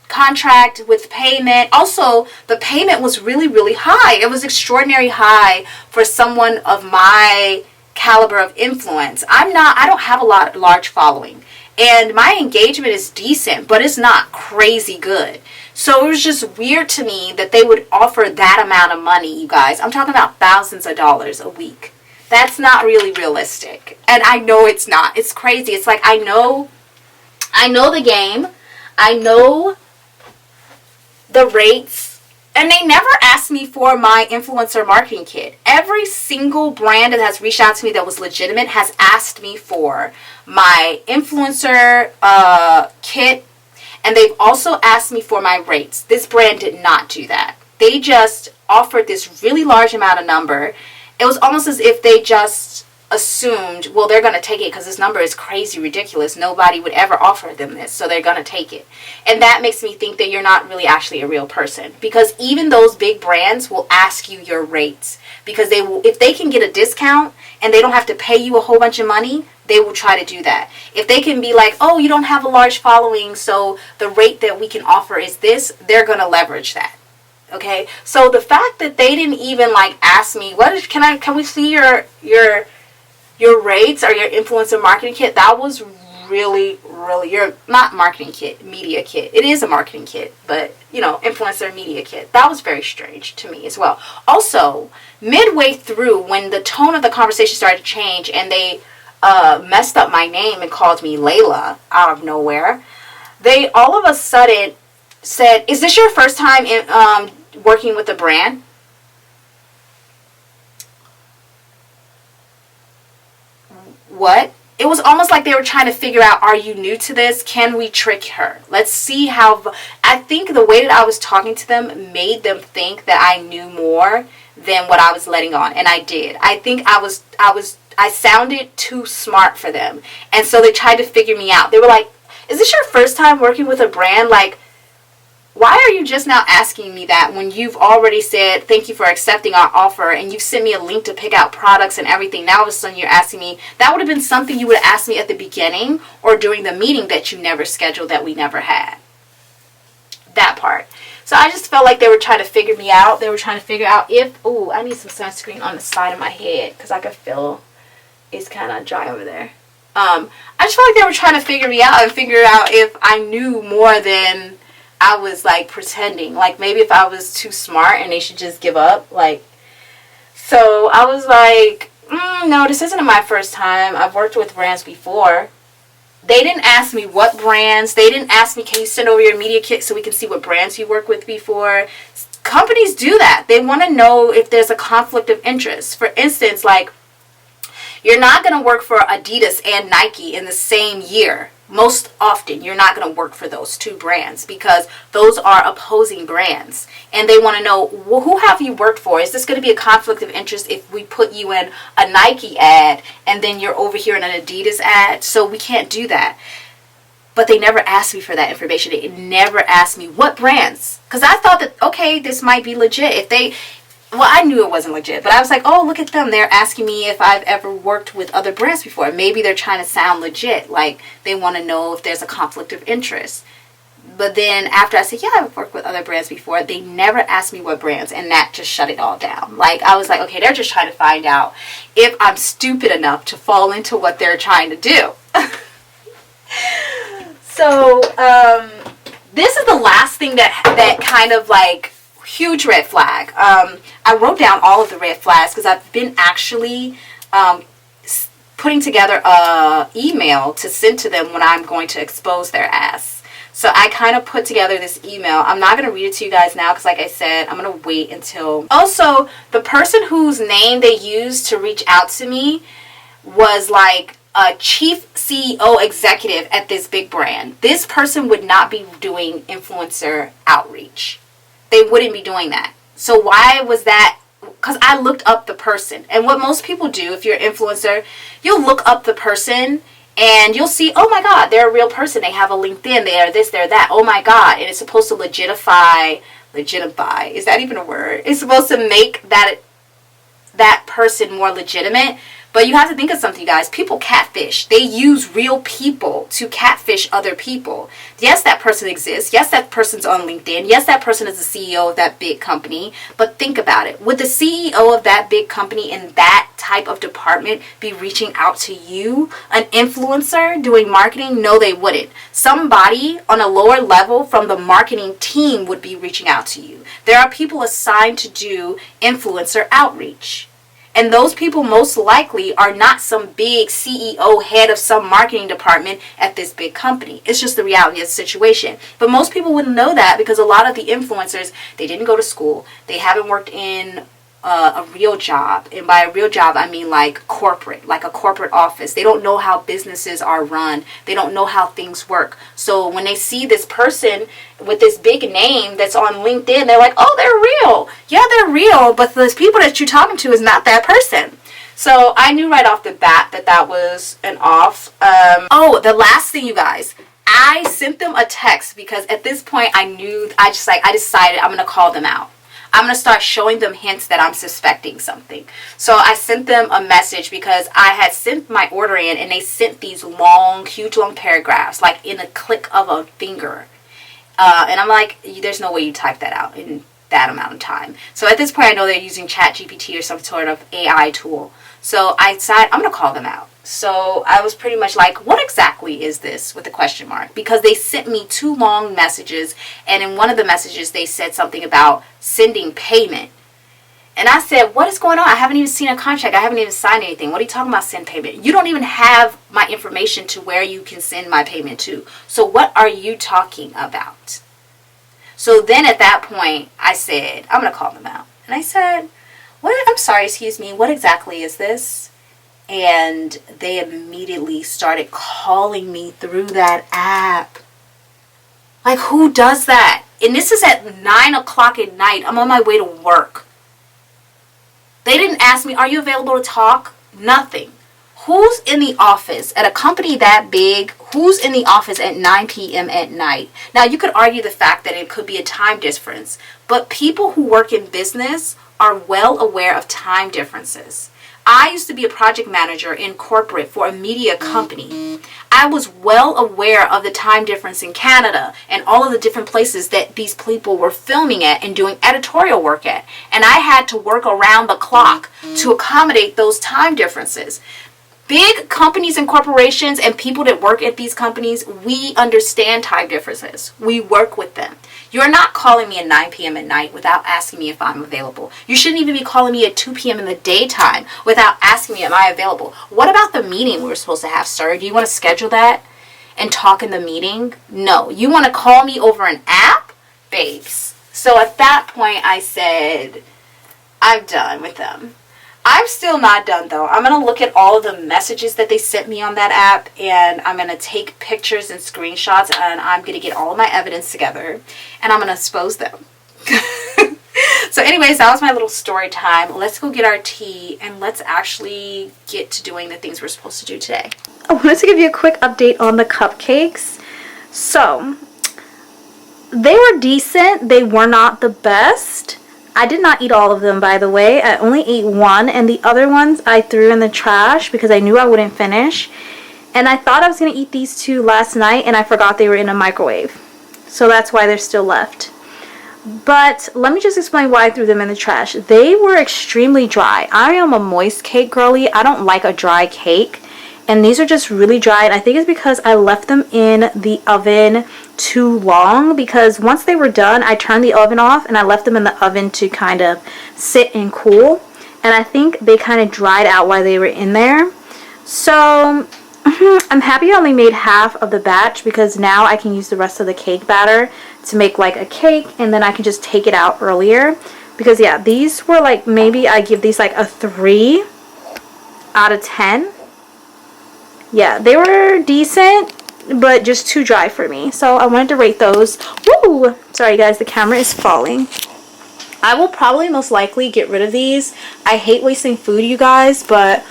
contract with payment. Also, the payment was really, really high. It was extraordinarily high for someone of my caliber of influence. I don't have a large following. And my engagement is decent, but it's not crazy good. So it was just weird to me that they would offer that amount of money, you guys. I'm talking about thousands of dollars a week. That's not really realistic. And I know it's not. It's crazy. It's like I know the game. I know the rates. And they never asked me for my influencer marketing kit. Every single brand that has reached out to me that was legitimate has asked me for my influencer kit. And they've also asked me for my rates. This brand did not do that. They just offered this really large amount of number. It was almost as if they just assumed, well, they're going to take it because this number is crazy ridiculous. Nobody would ever offer them this, so they're going to take it. And that makes me think that you're not really actually a real person. Because even those big brands will ask you your rates. Because they will, if they can get a discount and they don't have to pay you a whole bunch of money, they will try to do that. If they can be like, oh, you don't have a large following, so the rate that we can offer is this, they're going to leverage that. Okay? So the fact that they didn't even like ask me, can we see your rates or your influencer marketing kit? That was really, your not marketing kit, media kit. It is a marketing kit, but influencer media kit. That was very strange to me as well. Also, midway through, when the tone of the conversation started to change and they messed up my name and called me Layla out of nowhere, they all of a sudden said, is this your first time working with a brand? What? It was almost like they were trying to figure out, are you new to this? Can we trick her? Let's see how... I think the way that I was talking to them made them think that I knew more than what I was letting on. And I did. I think I sounded too smart for them. And so they tried to figure me out. They were like, is this your first time working with a brand? Like, why are you just now asking me that when you've already said thank you for accepting our offer and you've sent me a link to pick out products and everything? Now all of a sudden you're asking me. That would have been something you would have asked me at the beginning or during the meeting that you never scheduled, that we never had. That part. So I just felt like they were trying to figure me out. They were trying to figure out if, I need some sunscreen on the side of my head because I could feel it's kind of dry over there. I just felt like they were trying to figure me out and figure out if I knew more than I was like pretending, like maybe if I was too smart and they should just give up, like. So I was like, no, this isn't my first time. I've worked with brands before. They didn't ask me what brands. They didn't ask me, can you send over your media kit so we can see what brands you work with before. Companies do that. They want to know if there's a conflict of interest. For instance, like, you're not going to work for Adidas and Nike in the same year. Most often, you're not going to work for those two brands because those are opposing brands. And they want to know, well, who have you worked for? Is this going to be a conflict of interest if we put you in a Nike ad and then you're over here in an Adidas ad? So we can't do that. But they never asked me for that information. They never asked me what brands. Because I thought that, okay, this might be legit. Well, I knew it wasn't legit, but I was like, oh, look at them. They're asking me if I've ever worked with other brands before. Maybe they're trying to sound legit. Like, they want to know if there's a conflict of interest. But then after I said, yeah, I've worked with other brands before, they never asked me what brands, and that just shut it all down. Like, I was like, okay, they're just trying to find out if I'm stupid enough to fall into what they're trying to do. So, this is the last thing that kind of like, huge red flag. I wrote down all of the red flags because I've been actually putting together a email to send to them when I'm going to expose their ass. So I kind of put together this email. I'm not going to read it to you guys now because, like I said, I'm going to wait until... Also, the person whose name they used to reach out to me was like a chief CEO executive at this big brand. This person would not be doing influencer outreach. They wouldn't be doing that. So why was that? Because I looked up the person. And what most people do, if you're an influencer, you'll look up the person and you'll see, oh my God, they're a real person. They have a LinkedIn. They are this, they're that. Oh my God. And it's supposed to legitify. Is that even a word? It's supposed to make that person more legitimate. But you have to think of something, you guys. People catfish. They use real people to catfish other people. Yes, that person exists. Yes, that person's on LinkedIn. Yes, that person is the CEO of that big company. But think about it. Would the CEO of that big company in that type of department be reaching out to you, an influencer, doing marketing? No, they wouldn't. Somebody on a lower level from the marketing team would be reaching out to you. There are people assigned to do influencer outreach. And those people most likely are not some big CEO head of some marketing department at this big company. It's just the reality of the situation. But most people wouldn't know that because a lot of the influencers, they didn't go to school. They haven't worked in a real job. And by a real job, I mean like corporate, like a corporate office. They don't know how businesses are run. They don't know how things work. So when they see this person with this big name that's on LinkedIn, they're like, oh, they're real. Yeah, they're real, but the people that you're talking to is not that person. So I knew right off the bat that was an off. Oh, the last thing, you guys. I sent them a text because at this point I decided I'm going to call them out. I'm going to start showing them hints that I'm suspecting something. So I sent them a message because I had sent my order in and they sent these long, huge long paragraphs, like in a click of a finger. And I'm like, there's no way you type that out in that amount of time. So at this point, I know they're using ChatGPT or some sort of AI tool. So I decided I'm going to call them out. So I was pretty much like, what exactly is this, with a question mark? Because they sent me 2 long messages. And in one of the messages, they said something about sending payment. And I said, what is going on? I haven't even seen a contract. I haven't even signed anything. What are you talking about, send payment? You don't even have my information to where you can send my payment to. So what are you talking about? So then at that point, I said, I'm going to call them out. And I said, I'm sorry, excuse me, what exactly is this? And they immediately started calling me through that app. Like, who does that? And this is at 9 o'clock at night. I'm on my way to work. They didn't ask me, are you available to talk? Nothing. Who's in the office at a company that big? Who's in the office at 9 p.m. at night? Now, you could argue the fact that it could be a time difference, but people who work in business are well aware of time differences. I used to be a project manager in corporate for a media company. I was well aware of the time difference in Canada and all of the different places that these people were filming at and doing editorial work at. And I had to work around the clock to accommodate those time differences. Big companies and corporations and people that work at these companies, we understand time differences. We work with them. You're not calling me at 9 p.m. at night without asking me if I'm available. You shouldn't even be calling me at 2 p.m. in the daytime without asking me, am I available? What about the meeting we were supposed to have, sir? Do you want to schedule that and talk in the meeting? No. You want to call me over an app? Babes. So at that point, I said, I'm done with them. I'm still not done though. I'm going to look at all of the messages that they sent me on that app, and I'm going to take pictures and screenshots, and I'm going to get all of my evidence together, and I'm going to expose them. So anyways, that was my little story time. Let's go get our tea, and let's actually get to doing the things we're supposed to do today. I wanted to give you a quick update on the cupcakes. So, they were decent. They were not the best. I did not eat all of them, by the way. I only ate one, and the other ones I threw in the trash because I knew I wouldn't finish. And I thought I was going to eat these two last night, and I forgot they were in a microwave. So that's why they're still left. But let me just explain why I threw them in the trash. They were extremely dry. I am a moist cake girly. I don't like a dry cake. And these are just really dry, and I think it's because I left them in the oven too long, because once they were done, I turned the oven off and I left them in the oven to kind of sit and cool, and I think they kind of dried out while they were in there. So I'm happy I only made half of the batch, because now I can use the rest of the cake batter to make like a cake, and then I can just take it out earlier. Because yeah, these were like, maybe I give these like a 3 out of 10. Yeah, they were decent, but just too dry for me. So I wanted to rate those. Woo! Sorry guys, the camera is falling. I will probably most likely get rid of these. I hate wasting food, you guys, but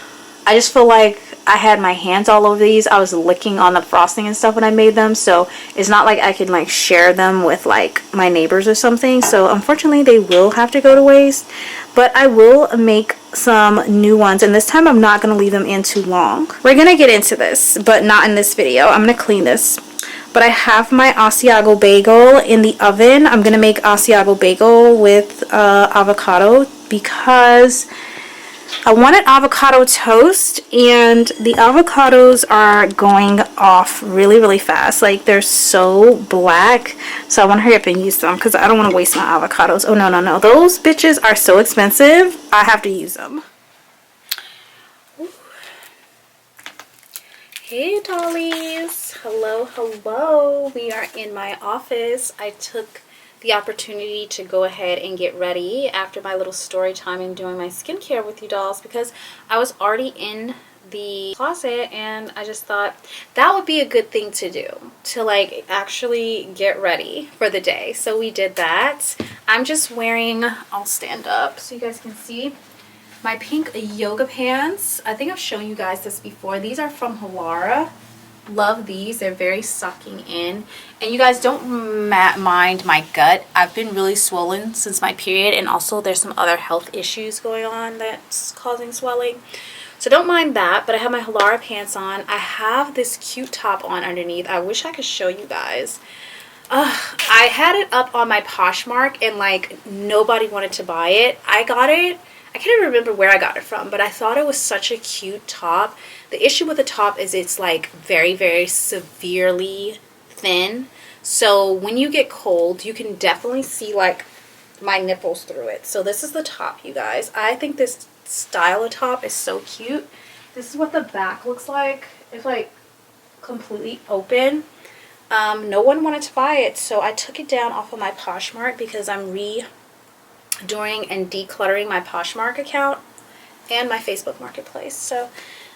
I just feel like I had my hands all over these. I was licking on the frosting and stuff when I made them, so it's not like I can like share them with like my neighbors or something. So unfortunately they will have to go to waste, but I will make some new ones, and this time I'm not going to leave them in too long. We're going to get into this, but not in this video. I'm going to clean this. But I have my Asiago bagel in the oven. I'm going to make Asiago bagel with avocado, because I wanted avocado toast, and the avocados are going off really fast. Like, they're so black, so I want to hurry up and use them because I don't want to waste my avocados. Oh no, those bitches are so expensive. I have to use them. Ooh. Hey dollies, hello. We are in my office. I took the opportunity to go ahead and get ready after my little story time and doing my skincare with you dolls, because I was already in the closet, and I just thought that would be a good thing to do, to like actually get ready for the day. So we did that. I'm just wearing, I'll stand up so you guys can see, my pink yoga pants. I think I've shown you guys this before. These are from Halara. Love these. They're very sucking in, and you guys don't mind my gut. I've been really swollen since my period, and also there's some other health issues going on that's causing swelling, so don't mind that. But I have my Halara pants on. I have this cute top on underneath. I wish I could show you guys. I had it up on my Poshmark, and like nobody wanted to buy it. I got it, I can't even remember where I got it from, but I thought it was such a cute top. The issue with the top is it's like very severely thin. So when you get cold, you can definitely see like my nipples through it. So this is the top, you guys. I think this style of top is so cute. This is what the back looks like. It's like completely open. No one wanted to buy it, so I took it down off of my Poshmark because I'm redoing and decluttering my Poshmark account and my Facebook Marketplace. So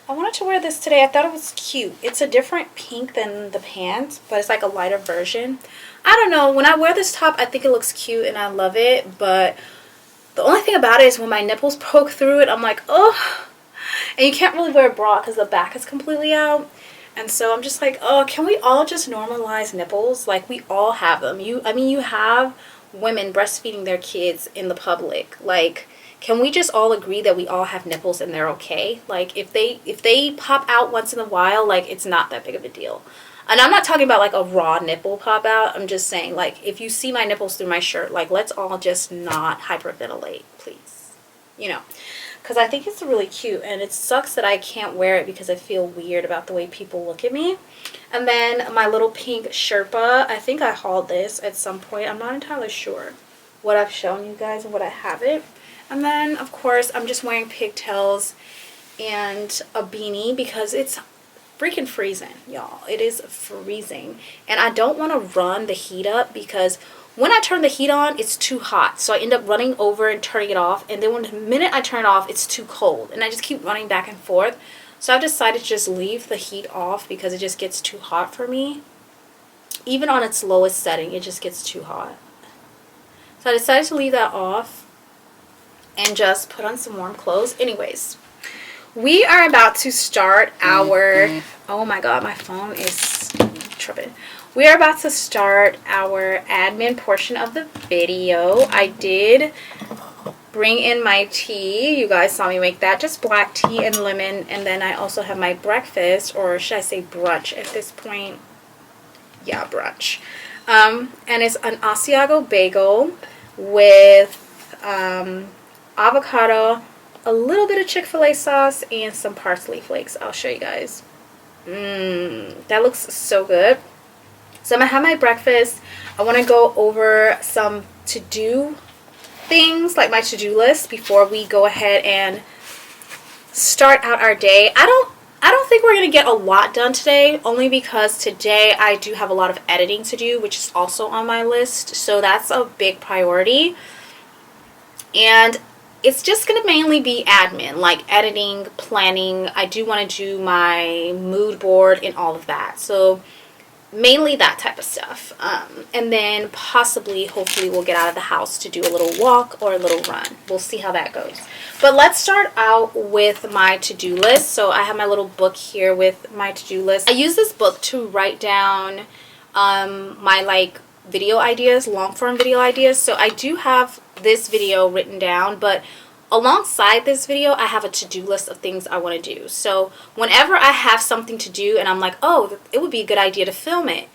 I wanted to wear this today. I thought it was cute. It's a different pink than the pants, but it's like a lighter version. I don't know. When I wear this top, I think it looks cute and I love it, but the only thing about it is when my nipples poke through it, I'm like, oh. And you can't really wear a bra because the back is completely out. And so I'm just like, oh, can we all just normalize nipples? Like, we all have them. I mean, you have women breastfeeding their kids in the public. Like, can we just all agree that we all have nipples and they're okay? Like, if they pop out once in a while, like, it's not that big of a deal. And I'm not talking about like a raw nipple pop out. I'm just saying, like, if you see my nipples through my shirt, like, let's all just not hyperventilate, please. you know, because I think it's really cute, and it sucks that I can't wear it because I feel weird about the way people look at me. And then my little pink Sherpa, I think I hauled this at some point. I'm not entirely sure what I've shown you guys and what I haven't. And then, of course, I'm just wearing pigtails and a beanie because it's freaking freezing, y'all. It is freezing. And I don't want to run the heat up because when I turn the heat on, it's too hot. So I end up running over and turning it off. And then when the minute I turn it off, it's too cold. And I just keep running back and forth. So I've decided to just leave the heat off because it just gets too hot for me. Even on its lowest setting, it just gets too hot. So I decided to leave that off and just put on some warm clothes. Anyways, we are about to start our... Oh my god, my phone is tripping. We are about to start our admin portion of the video. I did bring in my tea. You guys saw me make that. Just black tea and lemon. And then I also have my breakfast, or should I say brunch at this point? Yeah, brunch. And it's an Asiago bagel with avocado, a little bit of Chick-fil-A sauce, and some parsley flakes. I'll show you guys. That looks so good. So I'm going to have my breakfast. I want to go over some to-do things, like my to-do list, before we go ahead and start out our day. I don't think we're going to get a lot done today, only because today I do have a lot of editing to do, which is also on my list. So that's a big priority. And it's just going to mainly be admin, like editing, planning. I do want to do my mood board and all of that. So mainly that type of stuff. And then possibly, hopefully, we'll get out of the house to do a little walk or a little run. We'll see how that goes. But let's start out with my to-do list. So I have my little book here with my to-do list. I use this book to write down my video ideas, long form video ideas. So I do have this video written down, but alongside this video I have a to-do list of things I want to do. So whenever I have something to do and I'm like, oh, it would be a good idea to film it,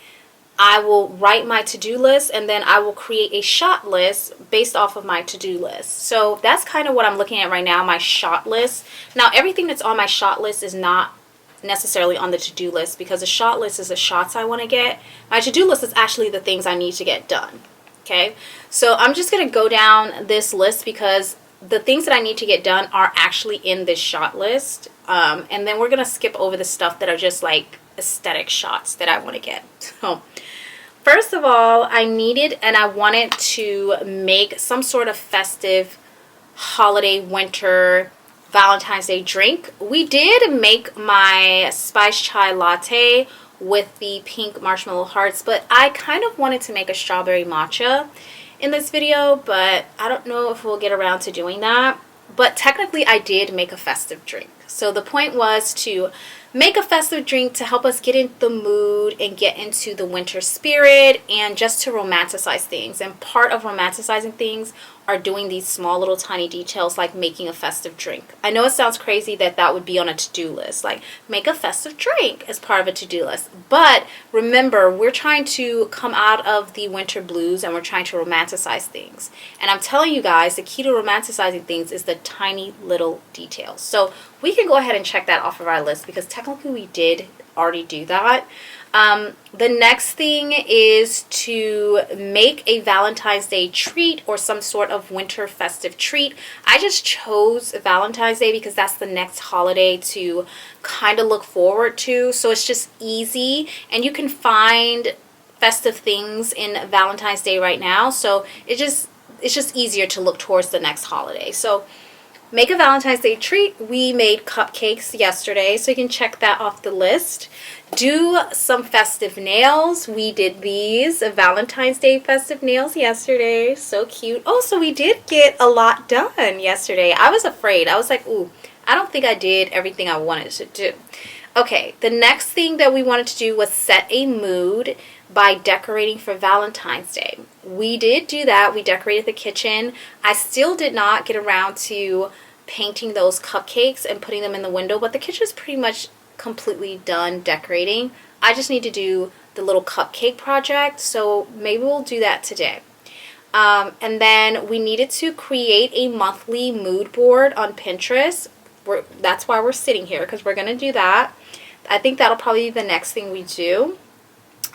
I will write my to-do list, and then I will create a shot list based off of my to-do list. So that's kind of what I'm looking at right now, my shot list. Now everything that's on my shot list is not necessarily on the to-do list, because the shot list is the shots I want to get. My to-do list is actually the things I need to get done. Okay, so I'm just going to go down this list because the things that I need to get done are actually in this shot list. And then we're going to skip over the stuff that are just like aesthetic shots that I want to get. So first of all, I needed and I wanted to make some sort of festive holiday winter Valentine's Day drink. We did make my spice chai latte with the pink marshmallow hearts, but I kind of wanted to make a strawberry matcha in this video, but I don't know if we'll get around to doing that. But technically I did make a festive drink. So the point was to make a festive drink to help us get in the mood and get into the winter spirit, and just to romanticize things. And part of romanticizing things are doing these small little tiny details, like making a festive drink. I know it sounds crazy that that would be on a to-do list, like make a festive drink as part of a to-do list. But remember, we're trying to come out of the winter blues and we're trying to romanticize things. And I'm telling you guys, the key to romanticizing things is the tiny little details. So we can go ahead and check that off of our list, because technically we did already do that. The next thing is to make a Valentine's Day treat or some sort of winter festive treat. I just chose Valentine's Day because that's the next holiday to kind of look forward to. So it's just easy, and you can find festive things in Valentine's Day right now. So it's just easier to look towards the next holiday. So make a Valentine's Day treat. We made cupcakes yesterday, so you can check that off the list. Do some festive nails. We did these Valentine's Day festive nails yesterday. So cute. Oh, so we did get a lot done yesterday. I was afraid. I was like, ooh, I don't think I did everything I wanted to do. Okay, the next thing that we wanted to do was set a mood by decorating for Valentine's Day. We did do that. We decorated the kitchen. I still did not get around to painting those cupcakes and putting them in the window, but the kitchen is pretty much completely done decorating. I just need to do the little cupcake project, so maybe we'll do that today. And then we needed to create a monthly mood board on Pinterest. That's why we're sitting here, because we're going to do that. I think that'll probably be the next thing we do.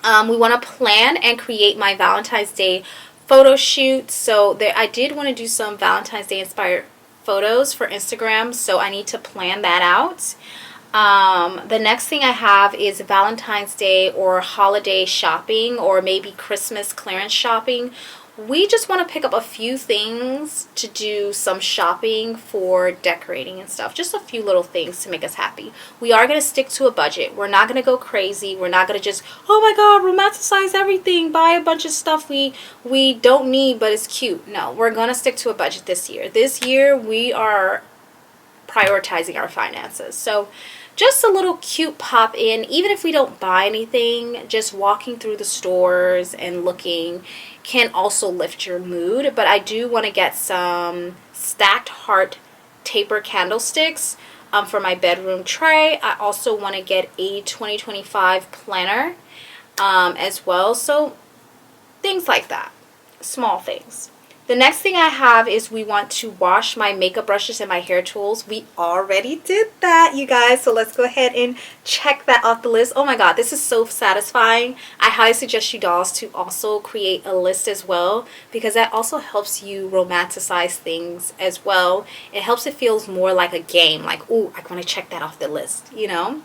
We want to plan and create my Valentine's Day photo shoot. So I did want to do some Valentine's Day inspired photos for Instagram, so I need to plan that out. The next thing I have is Valentine's Day or holiday shopping, or maybe Christmas clearance shopping. We just want to pick up a few things to do some shopping for decorating and stuff. Just a few little things to make us happy. We are going to stick to a budget. We're not going to go crazy. We're not going to just, oh my god, romanticize everything, buy a bunch of stuff we don't need but it's cute. No, we're going to stick to a budget this year. This year we are prioritizing our finances. So just a little cute pop in, even if we don't buy anything, just walking through the stores and looking can also lift your mood. But I do want to get some stacked heart taper candlesticks for my bedroom tray. I also want to get a 2025 planner as well. So things like that, small things. The next thing I have is we want to wash my makeup brushes and my hair tools. We already did that, you guys. So let's go ahead and check that off the list. Oh my god, this is so satisfying. I highly suggest you dolls to also create a list as well, because that also helps you romanticize things as well. It helps it feels more like a game. Like, ooh, I want to check that off the list, you know?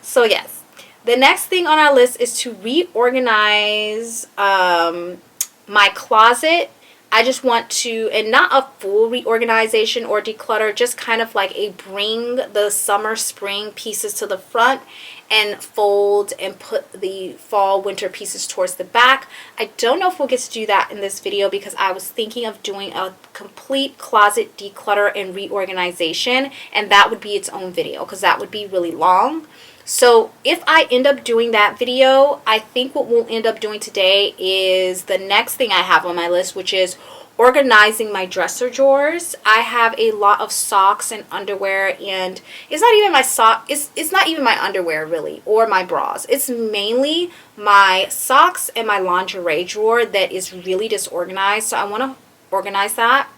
So yes. The next thing on our list is to reorganize my closet. I just want to, and not a full reorganization or declutter, just kind of like a bring the summer, spring pieces to the front and fold and put the fall, winter pieces towards the back. I don't know if we'll get to do that in this video, because I was thinking of doing a complete closet declutter and reorganization, and that would be its own video, because that would be really long. So if I end up doing that video, I think what we'll end up doing today is the next thing I have on my list, which is organizing my dresser drawers. I have a lot of socks and underwear, and it's not even my it's not even my underwear really, or my bras. It's mainly my socks and my lingerie drawer that is really disorganized. So I want to organize that.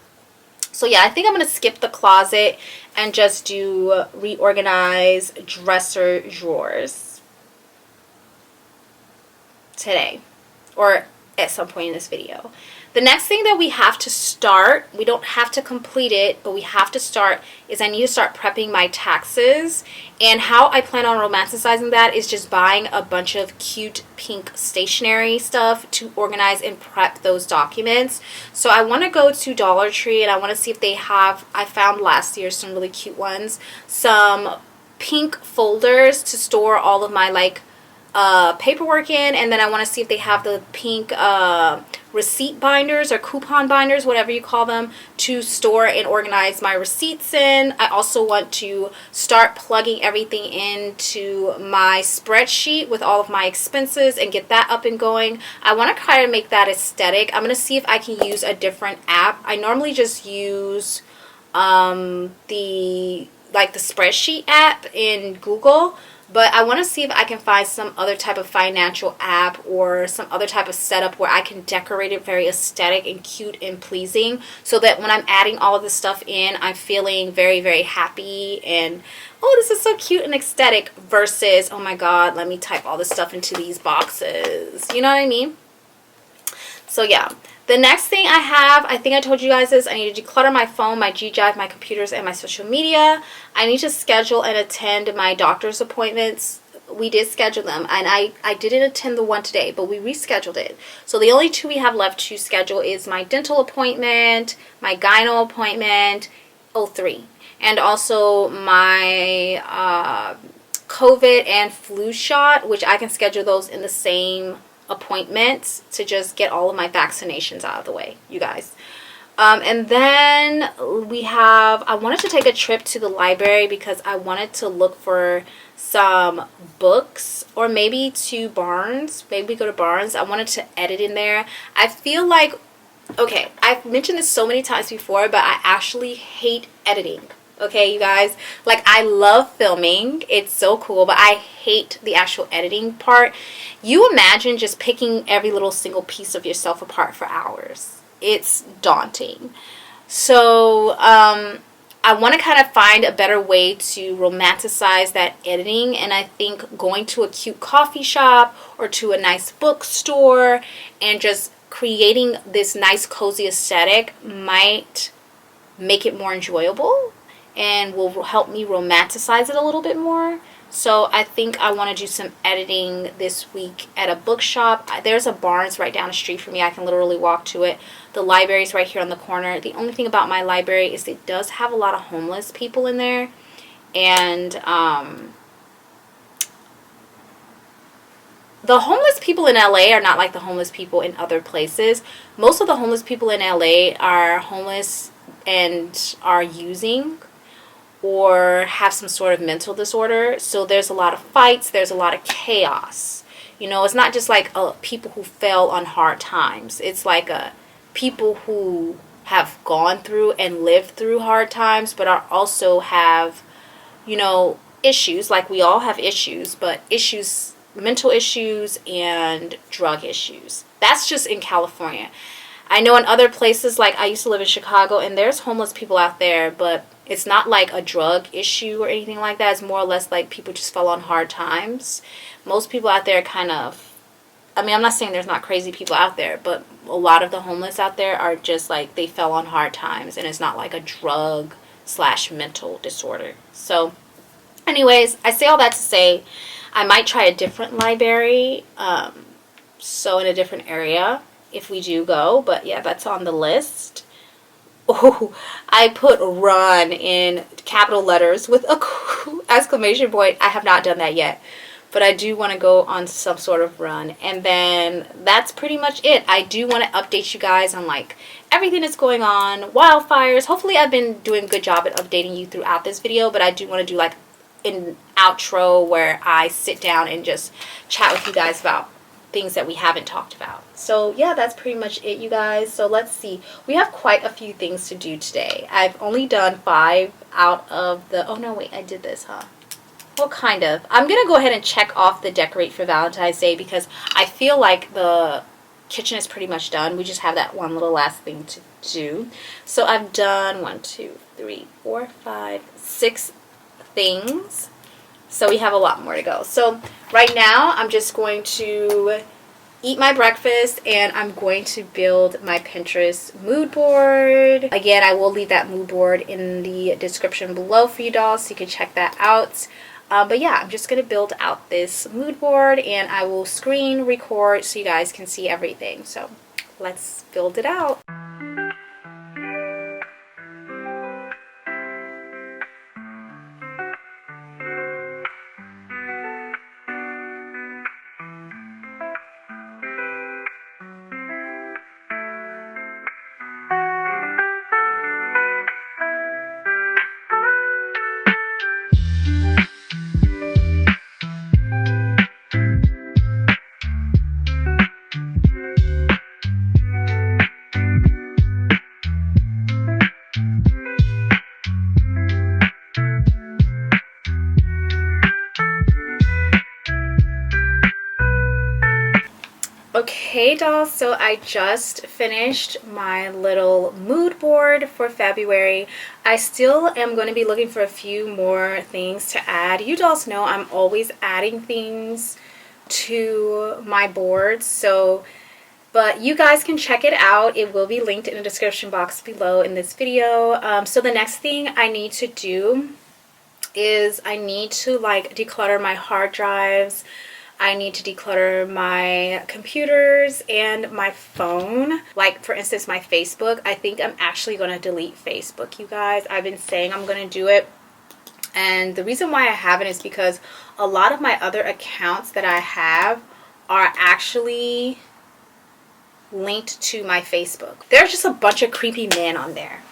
So yeah, I think I'm going to skip the closet and just do reorganize dresser drawers today, or at some point in this video. The next thing that we have to start, we don't have to complete it, but we have to start, is I need to start prepping my taxes. And how I plan on romanticizing that is just buying a bunch of cute pink stationery stuff to organize and prep those documents. So I want to go to Dollar Tree, and I want to see if they have, I found last year some really cute ones, some pink folders to store all of my like paperwork in, and then I want to see if they have the pink receipt binders or coupon binders, whatever you call them, to store and organize my receipts in. I also want to start plugging everything into my spreadsheet with all of my expenses and get that up and going. I want to try to make that aesthetic. I'm going to see if I can use a different app. I normally just use the spreadsheet app in Google, but I want to see if I can find some other type of financial app or some other type of setup where I can decorate it very aesthetic and cute and pleasing, so that when I'm adding all of this stuff in, I'm feeling very, very happy and, oh, this is so cute and aesthetic, versus, oh my god, let me type all this stuff into these boxes. You know what I mean? So yeah. The next thing I have, I think I told you guys this, I need to declutter my phone, my G-Drive, my computers, and my social media. I need to schedule and attend my doctor's appointments. We did schedule them, and I didn't attend the one today, but we rescheduled it. So the only two we have left to schedule is my dental appointment, my gyno appointment, 03, and also my COVID and flu shot, which I can schedule those in the same appointments to just get all of my vaccinations out of the way, you guys. And then I wanted to take a trip to the library because I wanted to look for some books, or maybe to Barnes. Maybe go to Barnes. I wanted to edit in there. I feel like, okay, I've mentioned this so many times before, but I actually hate editing. Okay, you guys, like, I love filming, it's so cool, but I hate the actual editing part. You imagine just picking every little single piece of yourself apart for hours. it's daunting. So I want to kind of find a better way to romanticize that editing, and I think going to a cute coffee shop or to a nice bookstore and just creating this nice cozy aesthetic might make it more enjoyable and will help me romanticize it a little bit more. So I think I want to do some editing this week at a bookshop. There's a Barnes right down the street from me. I can literally walk to it. The library's right here on the corner. The only thing about my library is it does have a lot of homeless people in there. And the homeless people in LA are not like the homeless people in other places. Most of the homeless people in LA are homeless and are using or have some sort of mental disorder. So there's a lot of fights, there's a lot of chaos. You know, it's not just like people who fell on hard times. It's like people who have gone through and lived through hard times, but are also have, you know, issues. Like we all have issues, but issues, mental issues and drug issues. That's just in California. I know in other places, like I used to live in Chicago, and there's homeless people out there, but it's not like a drug issue or anything like that. It's more or less like people just fell on hard times. Most people out there kind of, I mean, I'm not saying there's not crazy people out there, but a lot of the homeless out there are just like they fell on hard times, and it's not like a drug/mental disorder. So anyways, I say all that to say I might try a different library, so in a different area if we do go. But yeah, that's on the list. Oh, I put run in capital letters with a exclamation point. I have not done that yet, but I do want to go on some sort of run. And then that's pretty much it. I do want to update you guys on like everything that's going on, wildfires. Hopefully I've been doing a good job at updating you throughout this video, but I do want to do like an outro where I sit down and just chat with you guys about things that we haven't talked about. So yeah, that's pretty much it, you guys. So let's see. We have quite a few things to do today. I've only done 5 out of the, oh no, wait, I did this, huh? Well, kind of. I'm gonna go ahead and check off the decorate for Valentine's Day because I feel like the kitchen is pretty much done. We just have that one little last thing to do. So I've done 1, 2, 3, 4, 5, 6 things. So we have a lot more to go. So right now I'm just going to eat my breakfast and I'm going to build my Pinterest mood board. Again, I will leave that mood board in the description below for you dolls so you can check that out. But yeah, I'm just going to build out this mood board and I will screen record so you guys can see everything. So let's build it out. Okay dolls, so I just finished my little mood board for February. I still am going to be looking for a few more things to add. You dolls know I'm always adding things to my boards, so but you guys can check it out. It will be linked in the description box below in this video. So the next thing I need to do is I need to like declutter my hard drives. I need to declutter my computers and my phone. Like for instance, my Facebook. I think I'm actually going to delete Facebook, you guys. I've been saying I'm going to do it. And the reason why I haven't is because a lot of my other accounts that I have are actually linked to my Facebook. There's just a bunch of creepy men on there.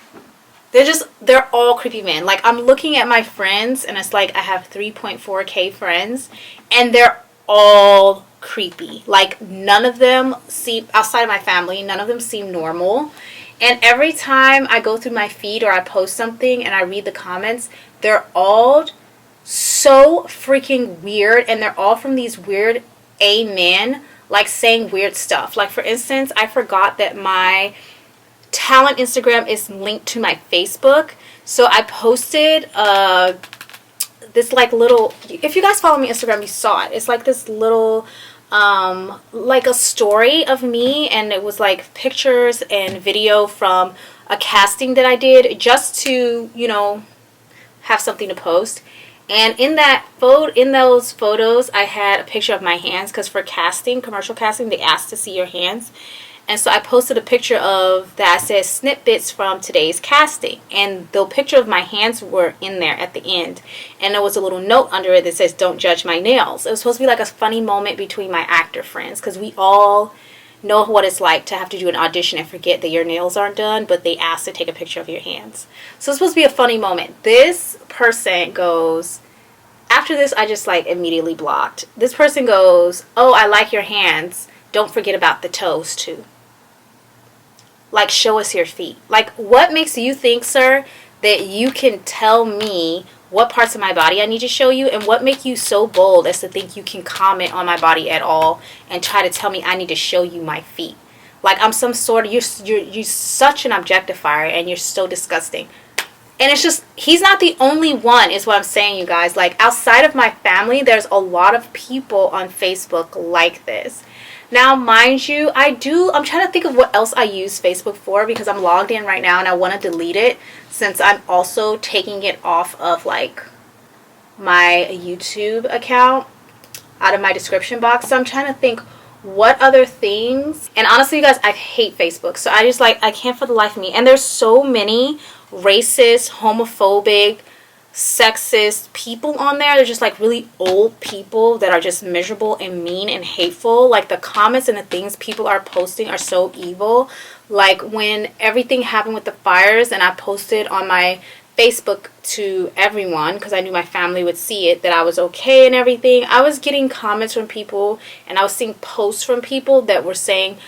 They're all creepy men. Like I'm looking at my friends and it's like I have 3.4K friends and they're all creepy. Like none of them seem, outside of my family, none of them seem normal. And every time I go through my feed or I post something and I read the comments, they're all so freaking weird, and they're all from these weird men, like saying weird stuff. Like for instance, I forgot that my talent Instagram is linked to my Facebook. So I posted this like little, if you guys follow me on Instagram, you saw it. It's like this little like a story of me, and it was like pictures and video from a casting that I did just to, you know, have something to post. And in those photos, I had a picture of my hands, because for casting, commercial casting, they asked to see your hands. And so I posted a picture of that says snippets from today's casting, and the picture of my hands were in there at the end, and there was a little note under it that says, "Don't judge my nails." It was supposed to be like a funny moment between my actor friends, because we all know what it's like to have to do an audition and forget that your nails aren't done, but they asked to take a picture of your hands. So it's supposed to be a funny moment. This person goes, after this I just like immediately blocked. This person goes, "Oh, I like your hands. Don't forget about the toes too. Like, show us your feet." Like, what makes you think, sir, that you can tell me what parts of my body I need to show you? And what make you so bold as to think you can comment on my body at all and try to tell me I need to show you my feet? Like I'm some sort of, you're such an objectifier, and you're so disgusting. And it's just, he's not the only one, is what I'm saying, you guys. Like, outside of my family, there's a lot of people on Facebook like this. Now, mind you, I'm trying to think of what else I use Facebook for, because I'm logged in right now and I want to delete it, since I'm also taking it off of like my YouTube account out of my description box. So I'm trying to think what other things. And honestly, you guys, I hate Facebook. So I just like, I can't for the life of me. And there's so many racist, homophobic, sexist people on there. They're just like really old people that are just miserable and mean and hateful. Like, the comments and the things people are posting are so evil. Like, when everything happened with the fires and I posted on my Facebook to everyone, because I knew my family would see it, that I was okay and everything, I was getting comments from people, and I was seeing posts from people that were saying,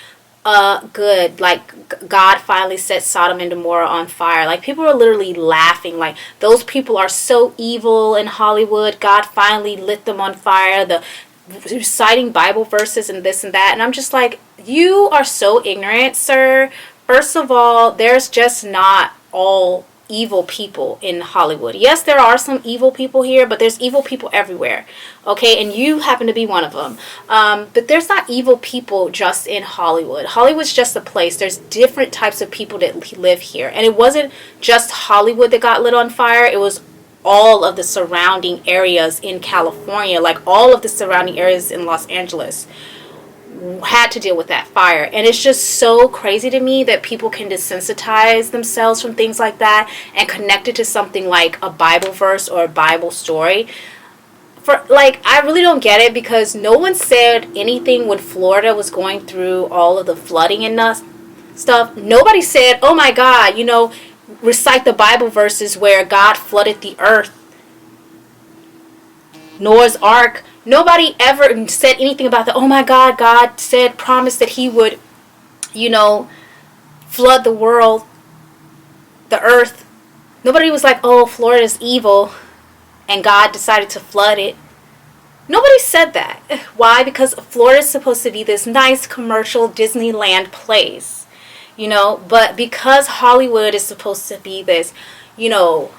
good, like God finally set Sodom and Gomorrah on fire. Like, people were literally laughing, like, those people are so evil in Hollywood, God finally lit them on fire, reciting Bible verses and this and that. And I'm just like, you are so ignorant, sir. First of all, there's just not all evil people in Hollywood. Yes, there are some evil people here, but there's evil people everywhere. Okay, and you happen to be one of them. But there's not evil people just in Hollywood. Hollywood's just a place. There's different types of people that live here. And it wasn't just Hollywood that got lit on fire. It was all of the surrounding areas in California, like all of the surrounding areas in Los Angeles had to deal with that fire. And it's just so crazy to me that people can desensitize themselves from things like that and connect it to something like a Bible verse or a Bible story. For like, I really don't get it, because no one said anything when Florida was going through all of the flooding and stuff. Nobody said, oh my God, you know, recite the Bible verses where God flooded the earth, Noah's Ark. Nobody ever said anything about that. Oh my God, God said, promised that he would, you know, flood the world, the earth. Nobody was like, oh, Florida's evil and God decided to flood it. Nobody said that. Why? Because Florida's supposed to be this nice commercial Disneyland place, you know, but because Hollywood is supposed to be this, you know,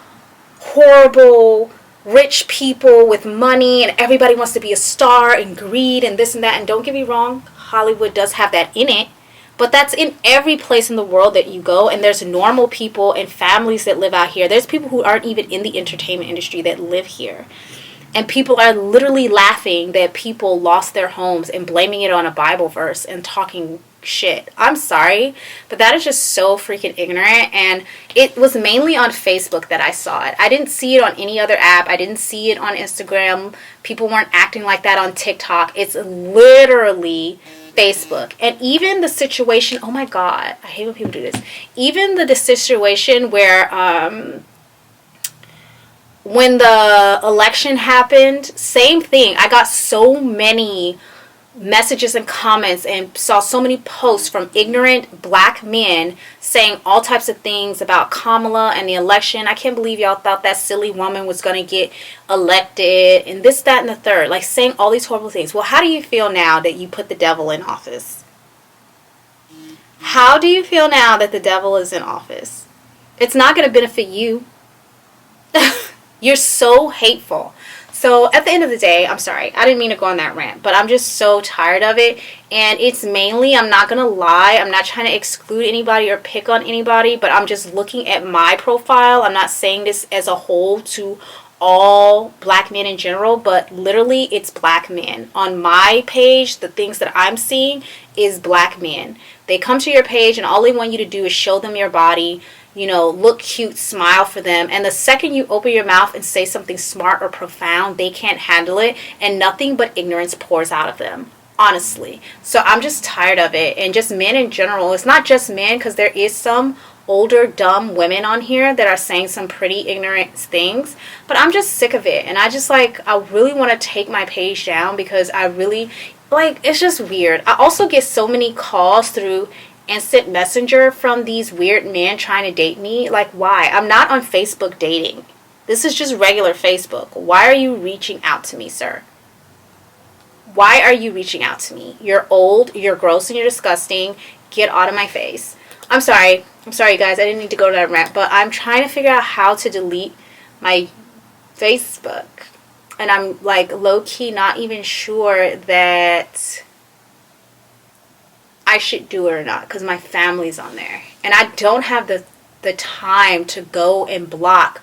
horrible rich people with money, and everybody wants to be a star, and greed and this and that. And don't get me wrong, Hollywood does have that in it, but that's in every place in the world that you go. And there's normal people and families that live out here. There's people who aren't even in the entertainment industry that live here, and people are literally laughing that people lost their homes and blaming it on a Bible verse and talking shit. I'm sorry, but that is just so freaking ignorant. And it was mainly on Facebook that I saw it. I didn't see it on any other app. I didn't see it on Instagram. People weren't acting like that on TikTok. It's literally Facebook. And even the situation, oh my God, I hate when people do this. Even the situation where when the election happened, same thing. I got so many messages and comments and saw so many posts from ignorant black men saying all types of things about Kamala and the election. I can't believe y'all thought that silly woman was going to get elected and this, that, and the third. Like, saying all these horrible things. Well, how do you feel now that you put the devil in office? How do you feel now that the devil is in office? It's not going to benefit you. You're so hateful. So at the end of the day, I'm sorry, I didn't mean to go on that rant, but I'm just so tired of it. And it's mainly, I'm not gonna lie, I'm not trying to exclude anybody or pick on anybody, but I'm just looking at my profile. I'm not saying this as a whole to all black men in general, but literally it's black men. On my page, the things that I'm seeing is black men. They come to your page and all they want you to do is show them your body, you know, look cute, smile for them. And the second you open your mouth and say something smart or profound, they can't handle it. And nothing but ignorance pours out of them, honestly. So I'm just tired of it. And just men in general. It's not just men, because there is some older, dumb women on here that are saying some pretty ignorant things. But I'm just sick of it. And I just I really want to take my page down because I really, it's just weird. I also get so many calls through instant messenger from these weird men trying to date me. Why? I'm not on Facebook dating. This is just regular Facebook. Why are you reaching out to me, sir? Why are you reaching out to me? You're old, you're gross, and you're disgusting. Get out of my face. I'm sorry guys, I didn't need to go to that rant, but I'm trying to figure out how to delete my Facebook, and I'm low-key not even sure that I should do it or not, because my family's on there and I don't have the time to go and block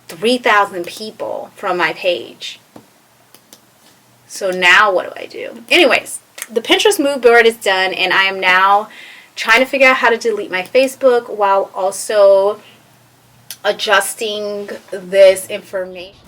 3,000 people from my page. So now what do I do? Anyways, the Pinterest mood board is done, and I am now trying to figure out how to delete my Facebook while also adjusting this information.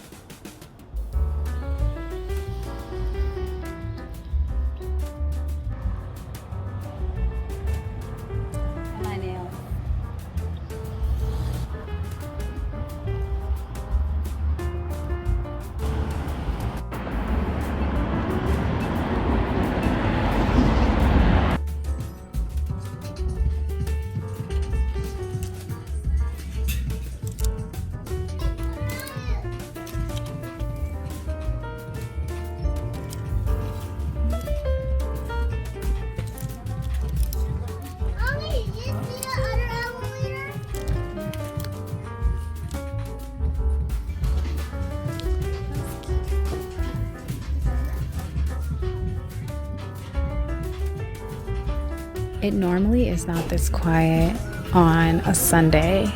It normally is not this quiet on a Sunday,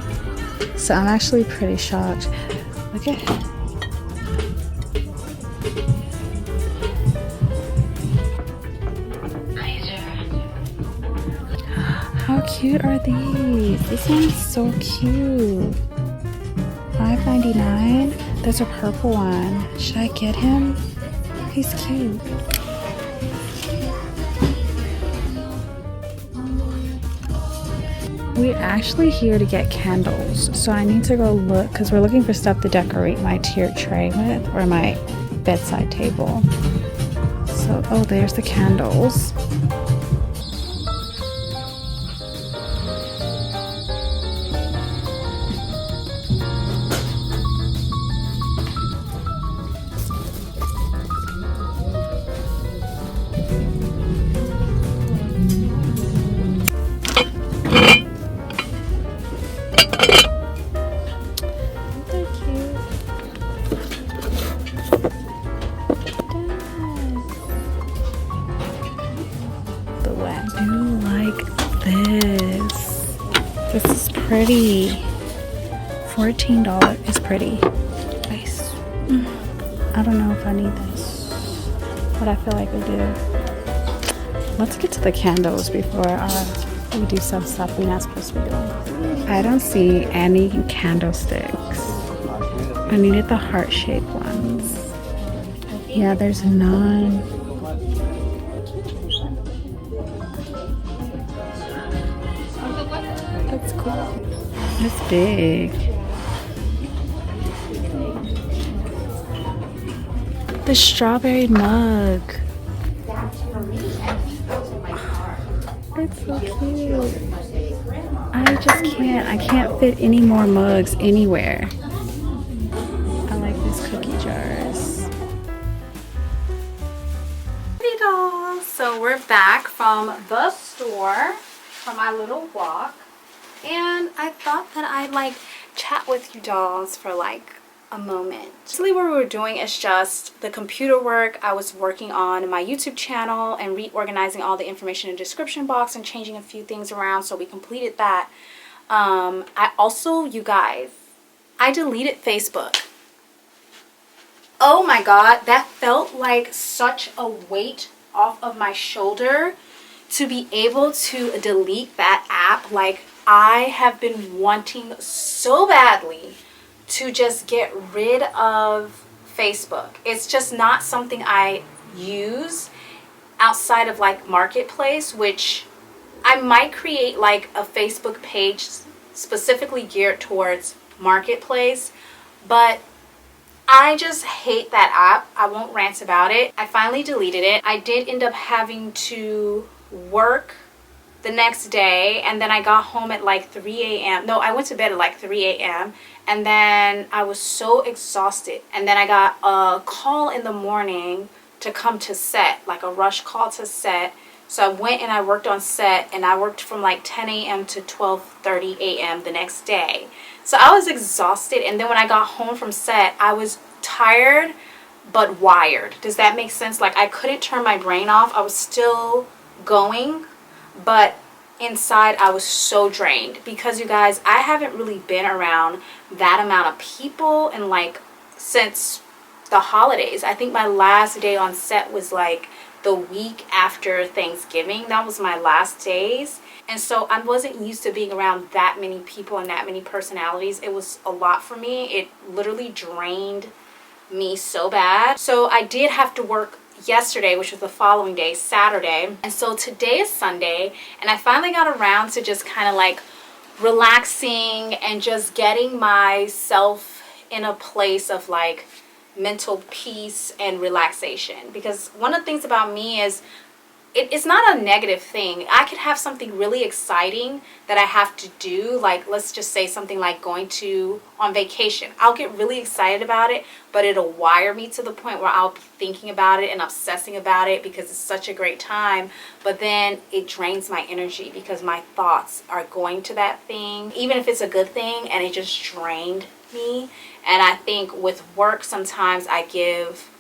so I'm actually pretty shocked. Look at how cute are these? This one's so cute. $5.99. There's a purple one. Should I get him? He's cute. We're actually here to get candles, so I need to go look because we're looking for stuff to decorate my tiered tray with, or my bedside table. So, oh, there's the candles. This is pretty. $14 is pretty. Nice. I don't know if I need this, but I feel like I do. Let's get to the candles before we do some stuff we're not supposed to be doing. I don't see any candlesticks. I needed the heart-shaped ones. Yeah, there's none. That's cool. It's big. The strawberry mug. It's so cute. I just can't. I can't fit any more mugs anywhere. I like these cookie jars. BabyDolls. So we're back from the store. from my little walk, and I thought that I'd like chat with you dolls for like a moment. Basically what we were doing is just the computer work. I was working on my YouTube channel and reorganizing all the information in the description box and changing a few things around, so we completed that. I also, you guys, I deleted Facebook. Oh my god, that felt like such a weight off of my shoulder to be able to delete that app. Like, I have been wanting so badly to just get rid of Facebook. It's just not something I use outside of like Marketplace, which I might create like a Facebook page specifically geared towards Marketplace, but I just hate that app. I won't rant about it. I finally deleted it. I did end up having to work the next day, and then I got home at like 3 a.m. No, I went to bed at like 3 a.m. and then I was so exhausted. And then I got a call in the morning to come to set, like a rush call to set. So I went and I worked on set, and I worked from like 10 a.m. to 12:30 a.m. the next day. So I was exhausted, and then when I got home from set, I was tired but wired. Does that make sense? Like, I couldn't turn my brain off. I was still going, but inside I was so drained, because you guys, I haven't really been around that amount of people and like since the holidays. I think my last day on set was like the week after Thanksgiving. That was my last days. And so I wasn't used to being around that many people and that many personalities. It was a lot for me. It literally drained me so bad. So I did have to work yesterday, which was the following day, Saturday. And so today is Sunday, and I finally got around to just kind of like relaxing and just getting myself in a place of like mental peace and relaxation. Because one of the things about me is it's not a negative thing. I could have something really exciting that I have to do, like let's just say something like going on vacation. I'll get really excited about it, but it'll wire me to the point where I'll be thinking about it and obsessing about it because it's such a great time. But then it drains my energy because my thoughts are going to that thing, even if it's a good thing, and it just drained me. And I think with work, sometimes I give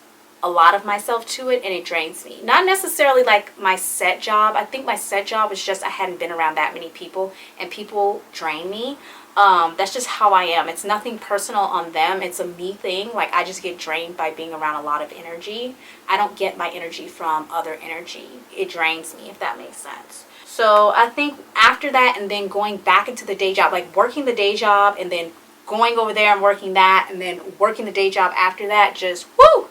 a lot of myself to it and it drains me. Not necessarily like my set job. I think my set job is just I hadn't been around that many people, and people drain me. That's just how I am. It's nothing personal on them. It's a me thing. Like, I just get drained by being around a lot of energy. I don't get my energy from other energy. It drains me, if that makes sense. So I think after that, and then going back into the day job, like working the day job and then going over there and working that, and then working the day job after that, just whoo!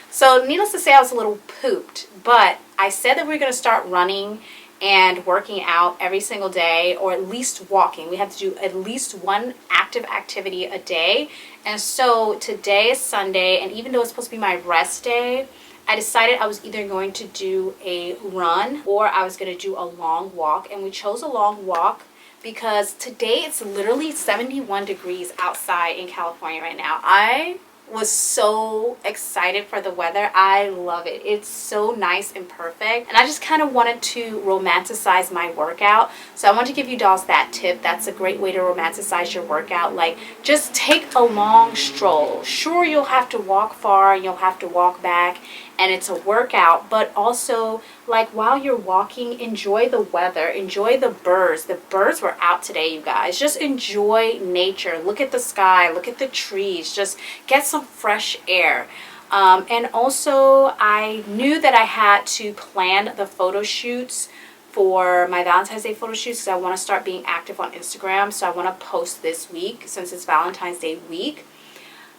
So needless to say, I was a little pooped, but I said that we were going to start running and working out every single day, or at least walking. We have to do at least one active activity a day. And so today is Sunday, and even though it's supposed to be my rest day, I decided I was either going to do a run or I was going to do a long walk. And we chose a long walk because today it's literally 71 degrees outside in California right now. I was so excited for the weather. I love it. It's so nice and perfect. And I just kind of wanted to romanticize my workout. So I want to give you dolls that tip. That's a great way to romanticize your workout. Like, just take a long stroll. Sure, you'll have to walk far and you'll have to walk back, and it's a workout, but also like while you're walking, enjoy the weather, enjoy the birds. The birds were out today, you guys. Just enjoy nature. Look at the sky, look at the trees, just get some fresh air. And also I knew that I had to plan the photo shoots for my Valentine's Day photo shoots because I want to start being active on Instagram. So I want to post this week since it's Valentine's Day week.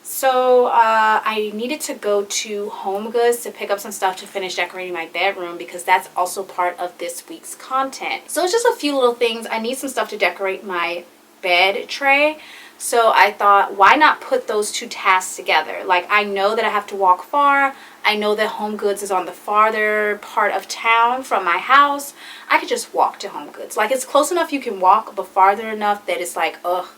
So I needed to go to Home Goods to pick up some stuff to finish decorating my bedroom because that's also part of this week's content. So it's just a few little things. I need some stuff to decorate my bed tray. So I thought, why not put those two tasks together? Like, I know that I have to walk far. I know that Home Goods is on the farther part of town from my house. I could just walk to Home Goods. Like, it's close enough you can walk, but farther enough that it's like, ugh,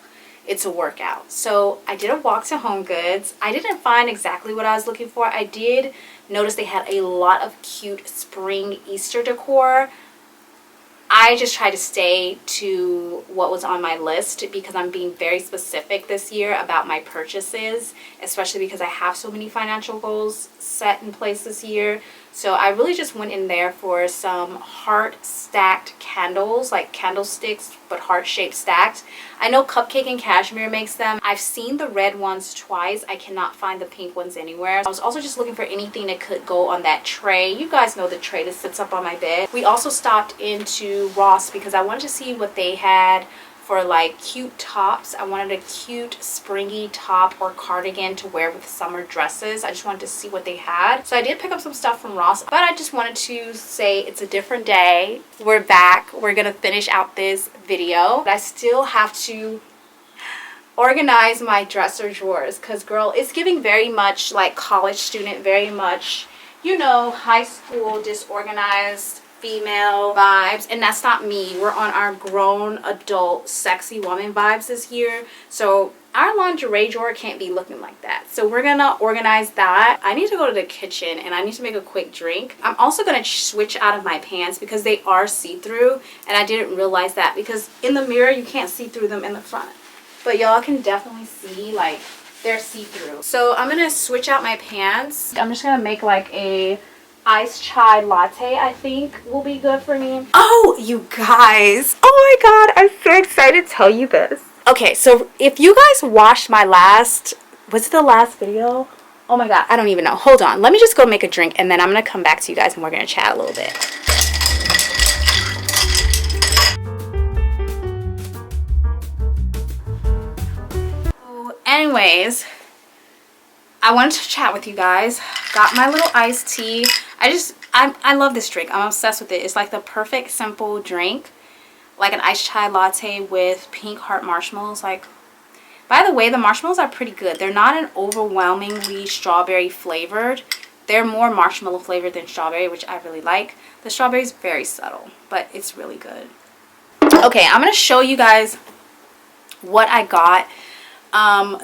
it's a workout. So I did a walk to Home Goods. I didn't find exactly what I was looking for. I did notice they had a lot of cute spring Easter decor. I just try to stay to what was on my list because I'm being very specific this year about my purchases, especially because I have so many financial goals set in place this year. So I really just went in there for some heart stacked candles, like candlesticks, but heart shaped stacked. I know Cupcake and Cashmere makes them. I've seen the red ones twice. I cannot find the pink ones anywhere. I was also just looking for anything that could go on that tray. You guys know the tray that sits up on my bed. We also stopped into Ross because I wanted to see what they had for like cute tops. I wanted a cute springy top or cardigan to wear with summer dresses. I just wanted to see what they had. So I did pick up some stuff from Ross, but I just wanted to say it's a different day. We're back. We're gonna finish out this video. But I still have to organize my dresser drawers because girl, it's giving very much like college student, very much, you know, high school disorganized female vibes, and that's not me. We're on our grown adult sexy woman vibes this year, so our lingerie drawer can't be looking like that. So we're gonna organize that. I need to go to the kitchen and I need to make a quick drink. I'm also gonna switch out of my pants because they are see-through, and I didn't realize that because in the mirror you can't see through them in the front, but y'all can definitely see like they're see-through. So I'm gonna switch out my pants. I'm just gonna make like a iced chai latte. I think will be good for me. Oh, you guys, oh my god, I'm so excited to tell you this. Okay, so if you guys watched my last, was it the last video? Oh my god, I don't even know. Hold on, let me just go make a drink and then I'm gonna come back to you guys and we're gonna chat a little bit. So anyways, I wanted to chat with you guys. Got my little iced tea. I love this drink. I'm obsessed with it. It's like the perfect simple drink, like an iced chai latte with pink heart marshmallows. Like, by the way, the marshmallows are pretty good. They're not an overwhelmingly strawberry flavored. They're more marshmallow flavored than strawberry, which I really like. The strawberry is very subtle, but it's really good. Okay, I'm gonna show you guys what I got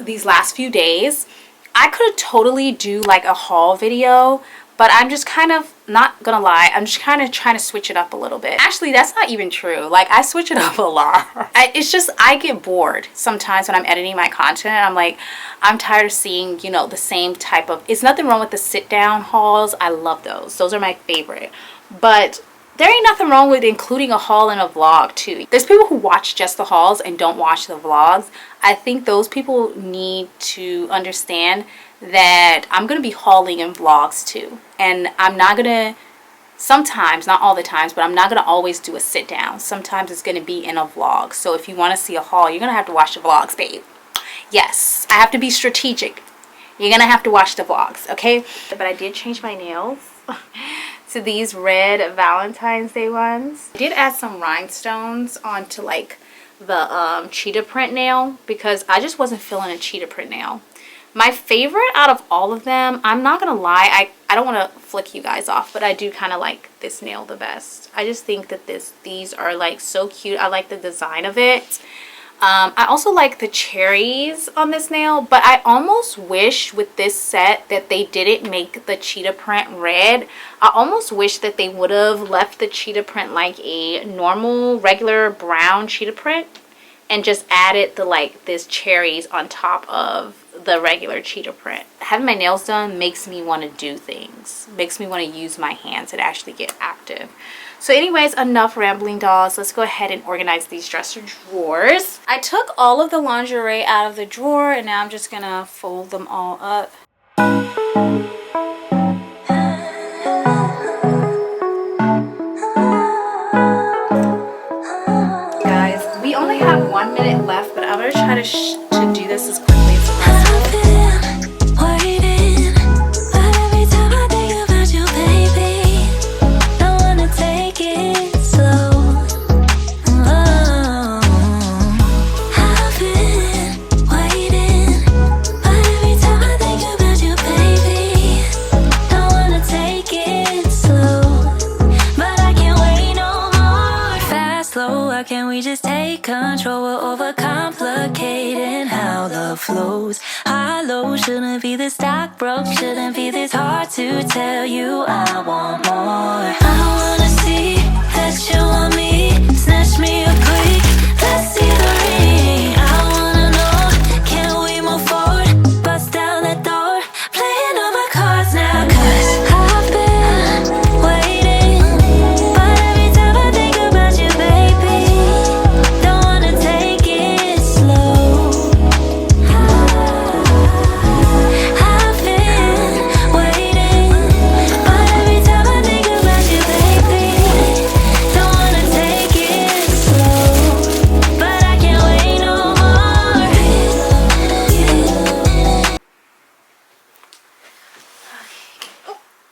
these last few days. I could totally do like a haul video, but I'm just kind of, not gonna lie, I'm just kind of trying to switch it up a little bit. Actually, that's not even true. Like, I switch it up a lot. It's just, I get bored sometimes when I'm editing my content. I'm like, I'm tired of seeing, you know, the same type of, it's nothing wrong with the sit down hauls. I love those. Those are my favorite. But there ain't nothing wrong with including a haul in a vlog too. There's people who watch just the hauls and don't watch the vlogs. I think those people need to understand that I'm going to be hauling in vlogs too. And I'm not going to, sometimes, not all the times, but I'm not going to always do a sit down. Sometimes it's going to be in a vlog. So if you want to see a haul, you're going to have to watch the vlogs, babe. Yes, I have to be strategic. You're going to have to watch the vlogs, okay? But I did change my nails to these red Valentine's Day ones. I did add some rhinestones onto like the cheetah print nail because I just wasn't feeling a cheetah print nail. My favorite out of all of them, I'm not gonna lie, I don't want to flick you guys off, but I do kind of like this nail the best. I just think that these are like so cute. I like the design of it. I also like the cherries on this nail, but I almost wish with this set that they didn't make the cheetah print red. I almost wish that they would have left the cheetah print like a normal regular brown cheetah print and just added the like this cherries on top of the regular cheetah print. Having my nails done makes me want to do things, makes me want to use my hands and actually get active. So anyways, enough rambling, dolls. Let's go ahead and organize these dresser drawers. I took all of the lingerie out of the drawer and now I'm just gonna fold them all up. Guys, we only have 1 minute left, but I'm gonna try to do this as quickly as possible. Can we just take control? We're overcomplicating how love flows. I low, shouldn't be this stock broke, shouldn't be this hard to tell you I want more. I wanna see that you want me, snatch me up quick, let's see the ring. I wanna know, can we move forward, bust down that door, playing all my cards now, 'cause I've been waiting, but every time I think about you, baby, don't wanna take it slow. I've been waiting, but every time I think about you, baby, don't wanna take it slow, but I can't wait no more.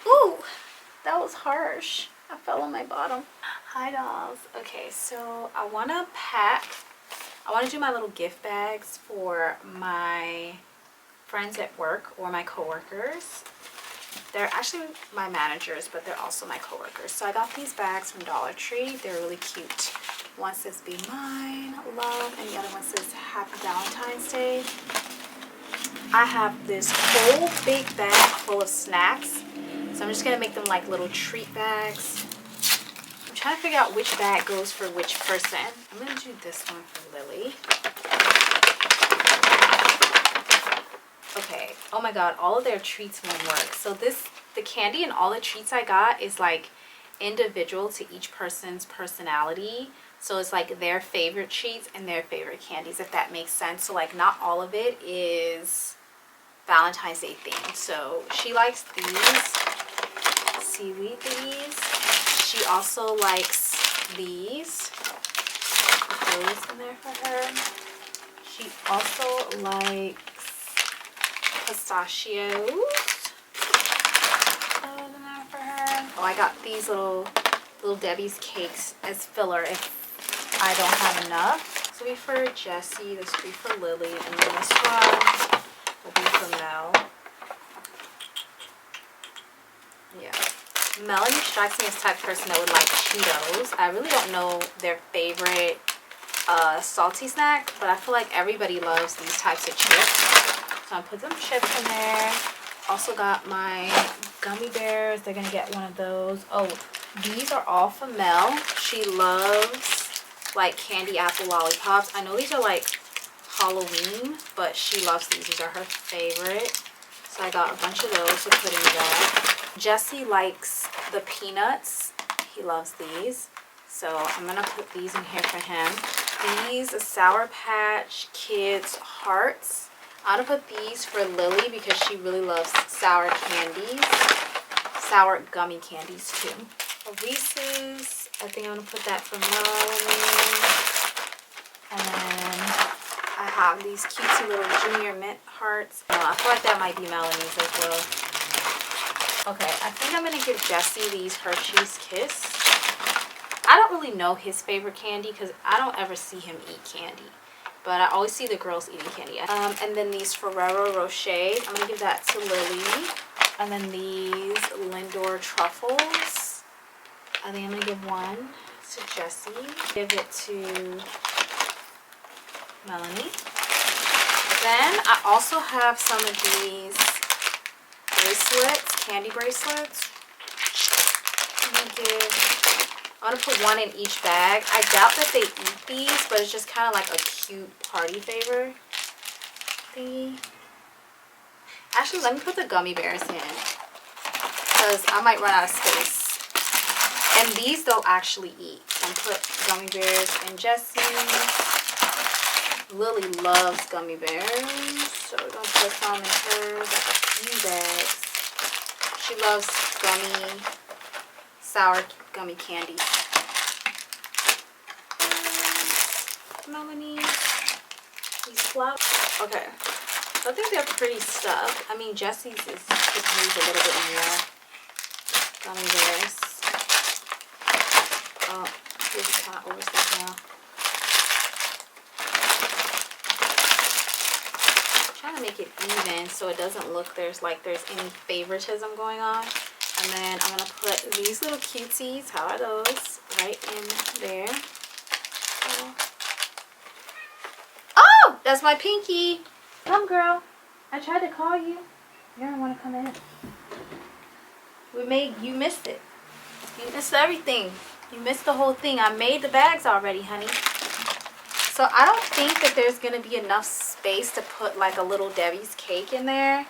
Ooh, that was harsh. I fell on my bottom. Hi dolls. Okay, so I want to do my little gift bags for my friends at work or my coworkers. They're actually my managers, but they're also my coworkers. So I got these bags from Dollar Tree. They're really cute. One says "Be Mine, Love," and the other one says "Happy Valentine's Day." I have this whole big bag full of snacks, so I'm just gonna make them like little treat bags. I'm trying to figure out which bag goes for which person. I'm gonna do this one for Lily. Okay, oh my god, all of their treats won't work. So the candy and all the treats I got is like individual to each person's personality. So it's like their favorite treats and their favorite candies, if that makes sense. So like not all of it is Valentine's Day themed. So she likes these seaweed these. She also likes these. Put those in there for her. She also likes pistachios. Put those in there for her. Oh, I got these little Debbie's cakes as filler if I don't have enough. This will be for Jessie, this will be for Lily, and then this one will be for Mel. Yeah. Melanie strikes me as the type of person that would like Cheetos. I really don't know their favorite salty snack, but I feel like everybody loves these types of chips. So I put some chips in there. Also got my gummy bears. They're gonna get one of those. Oh, these are all for Mel. She loves like candy apple lollipops. I know these are like Halloween, but she loves these. These are her favorite. So I got a bunch of those to put in there. Jesse likes the peanuts. He loves these. So I'm gonna put these in here for him. These are Sour Patch Kids hearts. I'm gonna put these for Lily because she really loves sour candies. Sour gummy candies too. Reese's, I think I'm gonna put that for Melanie. And then I have these cutesy little junior mint hearts. I feel like that might be Melanie's as well. Okay, I think I'm gonna give Jesse these Hershey's Kiss. I don't really know his favorite candy because I don't ever see him eat candy. But I always see the girls eating candy. And then these Ferrero Rocher. I'm gonna give that to Lily. And then these Lindor truffles. I think I'm gonna give one to Jessie. Give it to Melanie. Then I also have some of these bracelets, candy bracelets. I'm gonna put one in each bag. I doubt that they eat these, but it's just kind of like a cute party favor thingy. Actually, let me put the gummy bears in because I might run out of space. And these they'll actually eat. So I'm gonna put gummy bears in Jessie. Lily loves gummy bears, so we're gonna put some in hers, like a few bags. She loves sour gummy candy. Melanie, these flowers. Okay, so I think they're pretty stuffed. I mean, Jessie's could use a little bit more gummy bears. Oh, this is kind of overstuffed now. Trying to make it even so it doesn't look there's any favoritism going on. And then I'm gonna put these little cuties, how are those, right in there. Oh, that's my pinky. Come girl, I tried to call you. You don't want to come in. You missed it. You missed everything. You missed the whole thing. I made the bags already, honey. So I don't think that there's going to be enough space to put like a little Debbie's cake in there.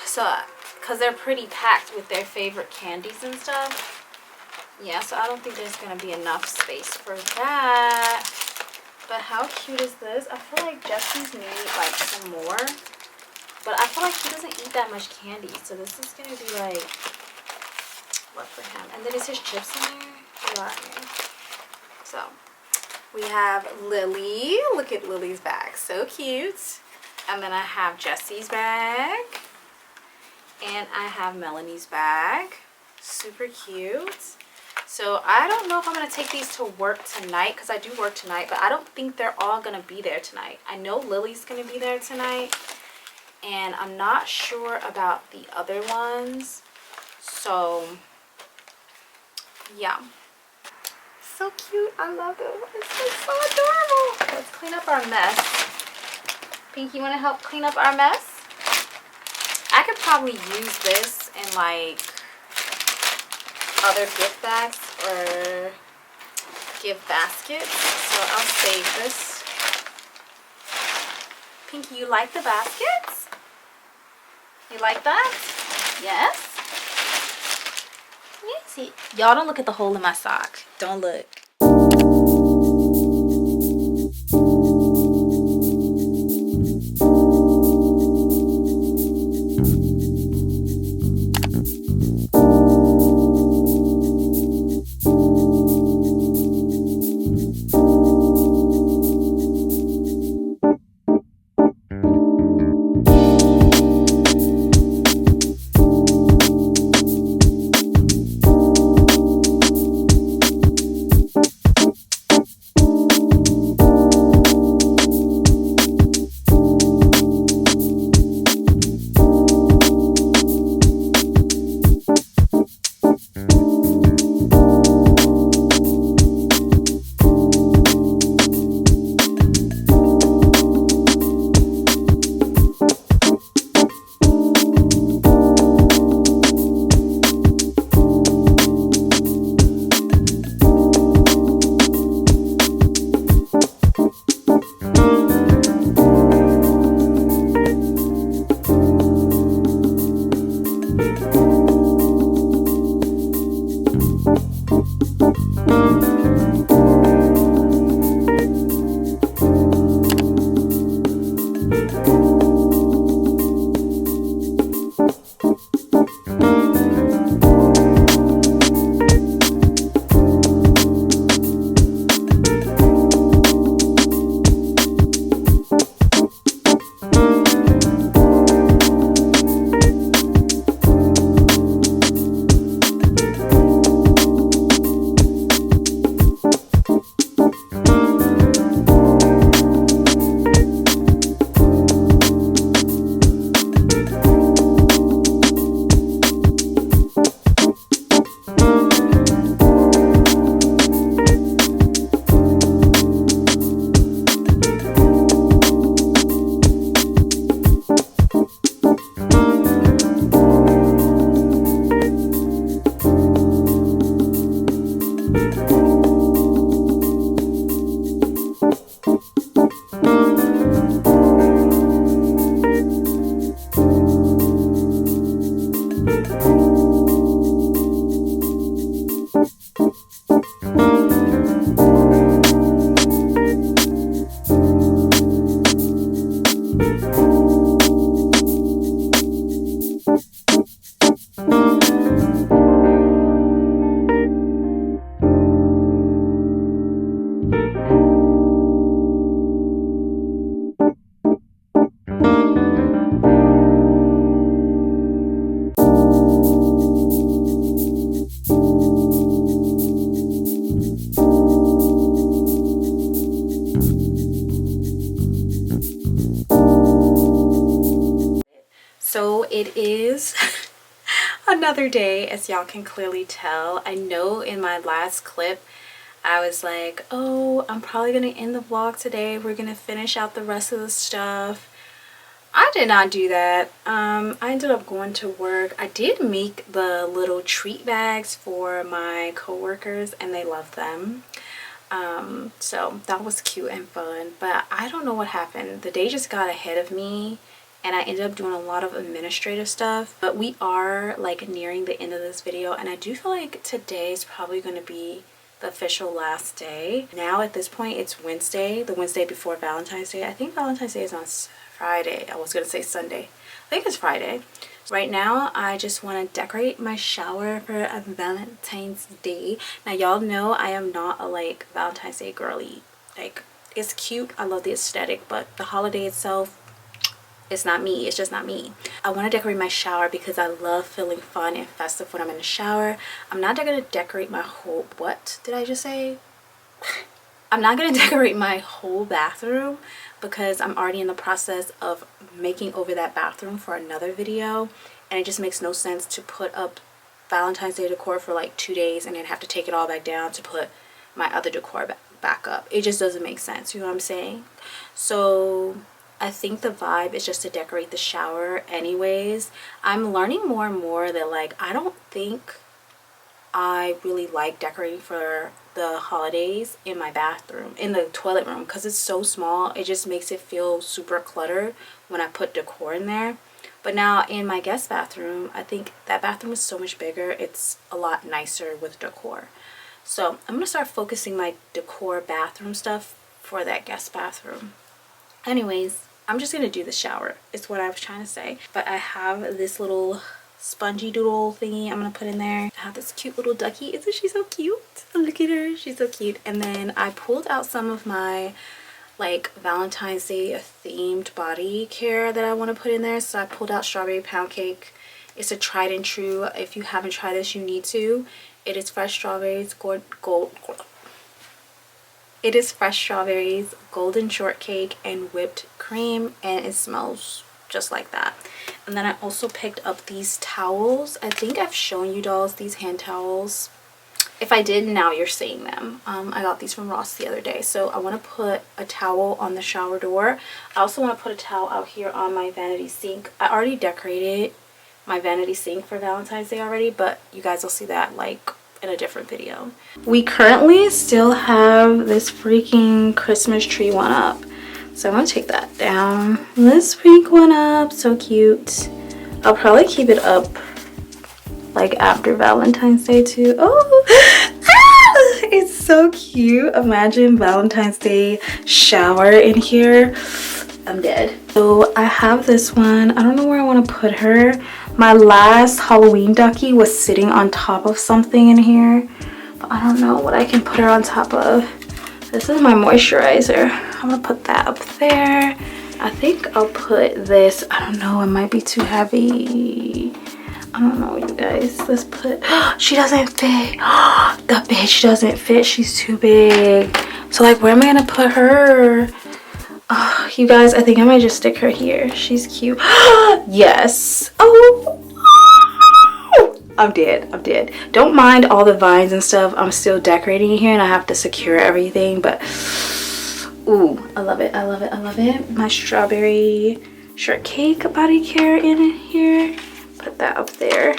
So, because they're pretty packed with their favorite candies and stuff. Yeah, so I don't think there's going to be enough space for that. But how cute is this? I feel like Jesse's need like some more. But I feel like he doesn't eat that much candy. So this is going to be like, what for him? And then is his chips in there? They are in there. So we have Lily. Look at Lily's bag. So cute. And then I have Jesse's bag. And I have Melanie's bag. Super cute. So I don't know if I'm going to take these to work tonight, because I do work tonight, but I don't think they're all going to be there tonight. I know Lily's going to be there tonight, and I'm not sure about the other ones. So yeah. So cute. I love them. It's so adorable. Let's clean up our mess. Pinky, you want to help clean up our mess? I could probably use this in like other gift bags or gift baskets, so I'll save this. Pinky, you like the baskets? You like that? Yes? Yes. Y'all don't look at the hole in my sock. Don't look. So it is another day, as y'all can clearly tell. I know in my last clip I was like, oh, I'm probably gonna end the vlog today. We're gonna finish out the rest of the stuff. I did not do that. I ended up going to work. I did make the little treat bags for my coworkers and they loved them. So that was cute and fun, but I don't know what happened. The day just got ahead of me and I ended up doing a lot of administrative stuff. But we are like nearing the end of this video and I do feel like today is probably going to be the official last day. Now at this point it's Wednesday, the Wednesday before Valentine's Day. I think Valentine's Day is on Friday. I was gonna say Sunday. I think it's Friday. Right now I just want to decorate my shower for a Valentine's Day. Now y'all know I am not a like Valentine's Day girly. Like, it's cute, I love the aesthetic, but the holiday itself, it's not me. It's just not me. I want to decorate my shower because I love feeling fun and festive when I'm in the shower. I'm not gonna decorate my whole, what did I just say? I'm not gonna decorate my whole bathroom because I'm already in the process of making over that bathroom for another video, and it just makes no sense to put up Valentine's Day decor for like 2 days and then have to take it all back down to put my other decor back up. It just doesn't make sense, you know what I'm saying? So I think the vibe is just to decorate the shower anyways. I'm learning more and more that like I don't think I really like decorating for the holidays in my bathroom, in the toilet room, because it's so small. It just makes it feel super cluttered when I put decor in there. But now in my guest bathroom, I think that bathroom is so much bigger. It's a lot nicer with decor. So I'm gonna start focusing my decor bathroom stuff for that guest bathroom. Anyways, I'm just gonna do the shower is what I was trying to say. But I have this little spongy doodle thingy I'm gonna put in there. I have this cute little ducky. Isn't she so cute? Look at her, she's so cute. And then I pulled out some of my like Valentine's Day themed body care that I want to put in there. So I pulled out strawberry pound cake. It's a tried and true. If you haven't tried this, you need to. It is fresh strawberries, it is fresh strawberries, golden shortcake, and whipped cream, and it smells just like that. And then I also picked up these towels. I think I've shown you dolls these hand towels. If I did, now you're seeing them. I got these from Ross the other day. So I want to put a towel on the shower door. I also want to put a towel out here on my vanity sink. I already decorated my vanity sink for Valentine's Day already, but you guys will see that like in a different video. We currently still have this freaking Christmas tree one up. So I'm gonna take that down. Let's freak one up, so cute. I'll probably keep it up like after Valentine's Day too. Oh, it's so cute. Imagine Valentine's Day shower in here. I'm dead. So I have this one. I don't know where I want to put her. My last Halloween ducky was sitting on top of something in here, but I don't know what I can put her on top of. This is my moisturizer. I'm gonna put that up there. I think I'll put this, I don't know, it might be too heavy. I don't know, you guys. Let's put, she doesn't fit. The bitch doesn't fit, she's too big. So like, where am I gonna put her? Oh, you guys, I think I might just stick her here. She's cute. Yes. Oh, I'm dead. I'm dead. Don't mind all the vines and stuff. I'm still decorating here and I have to secure everything, but ooh, I love it. I love it. I love it. My strawberry shortcake body care in here. Put that up there.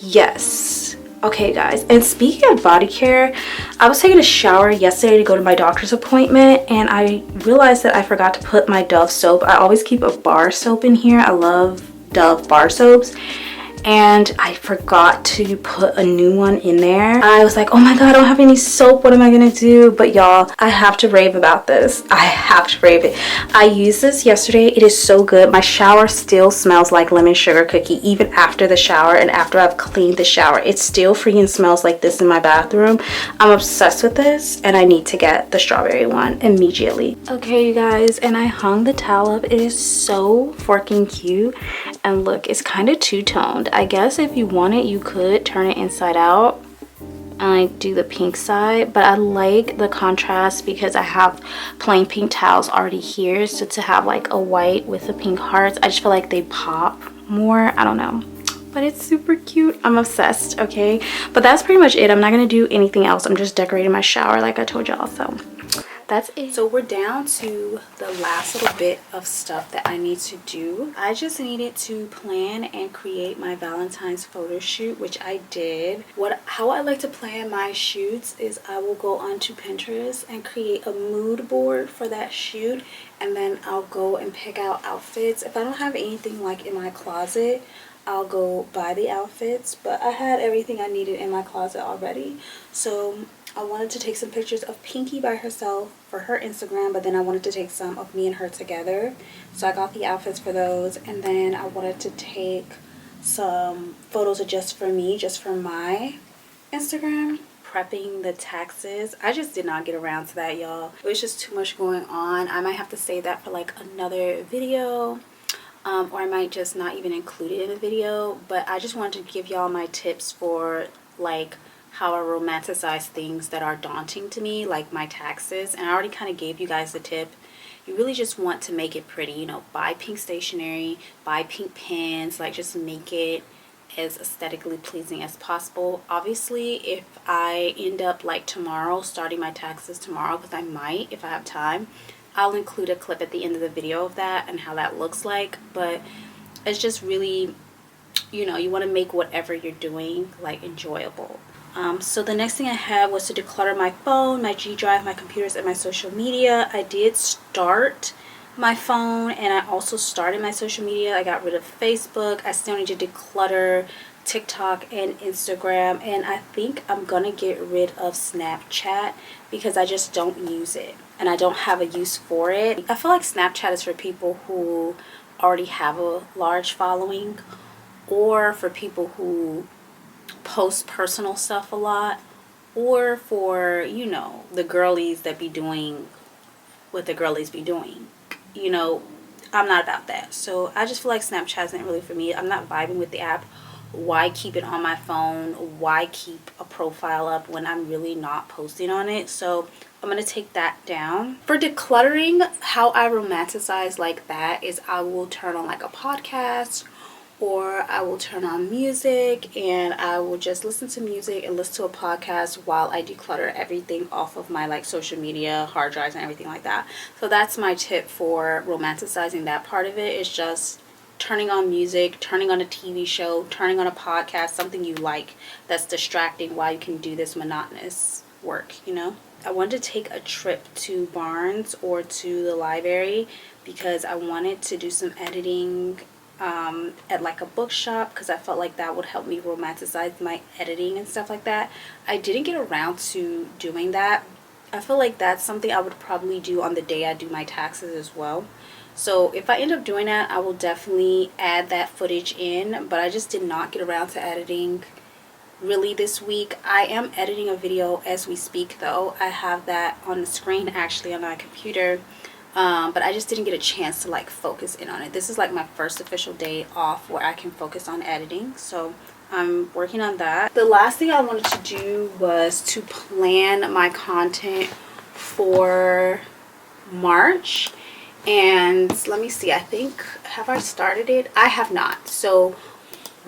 Yes. Okay, guys. And speaking of body care, I was taking a shower yesterday to go to my doctor's appointment and I realized that I forgot to put my Dove soap. I always keep a bar soap in here. I love Dove bar soaps. And I forgot to put a new one in there. I was like, oh my god, I don't have any soap, what am I gonna do? But y'all, I have to rave about this. I have to rave it. I used this yesterday. It is so good. My shower still smells like lemon sugar cookie even after the shower and after I've cleaned the shower. It still freaking smells like this in my bathroom. I'm obsessed with this and I need to get the strawberry one immediately. Okay, you guys, and I hung the towel up. It is so freaking cute. And look, it's kind of two-toned. I guess if you want it, you could turn it inside out and like do the pink side, but I like the contrast because I have plain pink towels already here, so to have like a white with the pink hearts, I just feel like they pop more. I don't know, but it's super cute. I'm obsessed. Okay, but that's pretty much it. I'm not gonna do anything else. I'm just decorating my shower like I told y'all. So that's it. So we're down to the last little bit of stuff that I need to do. I just needed to plan and create my Valentine's photo shoot, which I did. How I like to plan my shoots is I will go onto Pinterest and create a mood board for that shoot, and then I'll go and pick out outfits. If I don't have anything like in my closet, I'll go buy the outfits, but I had everything I needed in my closet already. So I wanted to take some pictures of Pinky by herself for her Instagram, but then I wanted to take some of me and her together. So I got the outfits for those, and then I wanted to take some photos of just for me, just for my Instagram. Prepping the taxes. I just did not get around to that, y'all. It was just too much going on. I might have to save that for like another video. Or I might just not even include it in the video, but I just wanted to give y'all my tips for like how I romanticize things that are daunting to me, like my taxes. And I already kind of gave you guys the tip. You really just want to make it pretty, you know, buy pink stationery, buy pink pens, like just make it as aesthetically pleasing as possible. Obviously, if I end up like tomorrow, starting my taxes tomorrow, because I might if I have time, I'll include a clip at the end of the video of that and how that looks like. But it's just really, you know, you want to make whatever you're doing like enjoyable. So the next thing I had was to declutter my phone, my G Drive, my computers, and my social media. I did start my phone, and I also started my social media. I got rid of Facebook. I still need to declutter TikTok and Instagram, and I think I'm gonna get rid of Snapchat because I just don't use it and I don't have a use for it. I feel like Snapchat is for people who already have a large following, or for people who post personal stuff a lot, or for, you know, the girlies that be doing what the girlies be doing. You know, I'm not about that. So I just feel like Snapchat isn't really for me. I'm not vibing with the app. Why keep it on my phone? Why keep a profile up when I'm really not posting on it? So I'm going to take that down. For decluttering, how I romanticize like that is I will turn on like a podcast, or I will turn on music and I will just listen to music and listen to a podcast while I declutter everything off of my like social media, hard drives, and everything like that. So that's my tip for romanticizing that part of it, is just turning on music, turning on a TV show, turning on a podcast, something you like that's distracting while you can do this monotonous work, you know? I wanted to take a trip to Barnes or to the library because I wanted to do some editing at like a bookshop, because I felt like that would help me romanticize my editing and stuff like that. I didn't get around to doing that. I feel like that's something I would probably do on the day I do my taxes as well. So if I end up doing that, I will definitely add that footage in, but I just did not get around to editing really this week. I am editing a video as we speak though. I have that on the screen actually on my computer. But I just didn't get a chance to like focus in on it. This is like my first official day off where I can focus on editing, so I'm working on that. The last thing I wanted to do was to plan my content for March, and let me see, I think, have I started it? I have not. So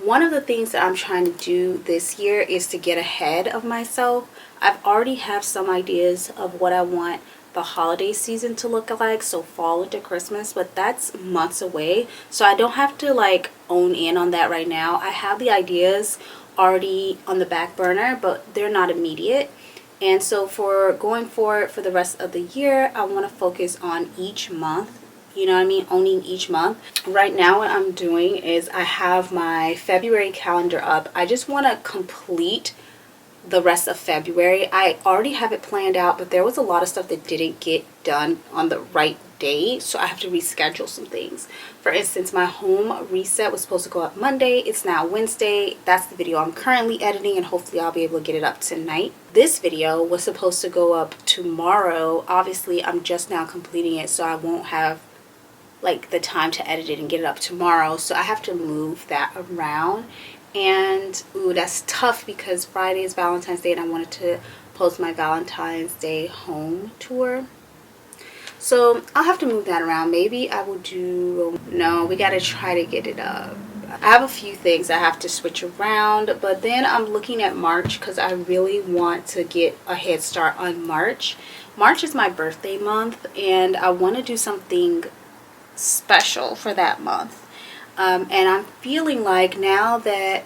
one of the things that I'm trying to do this year is to get ahead of myself. I've already have some ideas of what I want the holiday season to look like, so fall into Christmas, but that's months away, so I don't have to like own in on that right now. I have the ideas already on the back burner, but they're not immediate. And so for going forward for the rest of the year, I want to focus on each month, you know what I mean, owning each month. Right now what I'm doing is I have my February calendar up. I just want to complete the rest of February. I already have it planned out, but there was a lot of stuff that didn't get done on the right day, so I have to reschedule some things. For instance, my home reset was supposed to go up Monday. It's now Wednesday. That's the video I'm currently editing, and hopefully I'll be able to get it up tonight. This video was supposed to go up tomorrow. Obviously I'm just now completing it, so I won't have like the time to edit it and get it up tomorrow, so I have to move that around. And ooh, that's tough because Friday is Valentine's Day and I wanted to post my Valentine's Day home tour. So I'll have to move that around. Maybe I will do, no, we gotta try to get it up. I have a few things I have to switch around, but then I'm looking at March because I really want to get a head start on March. March is my birthday month, and I want to do something special for that month. And I'm feeling like now that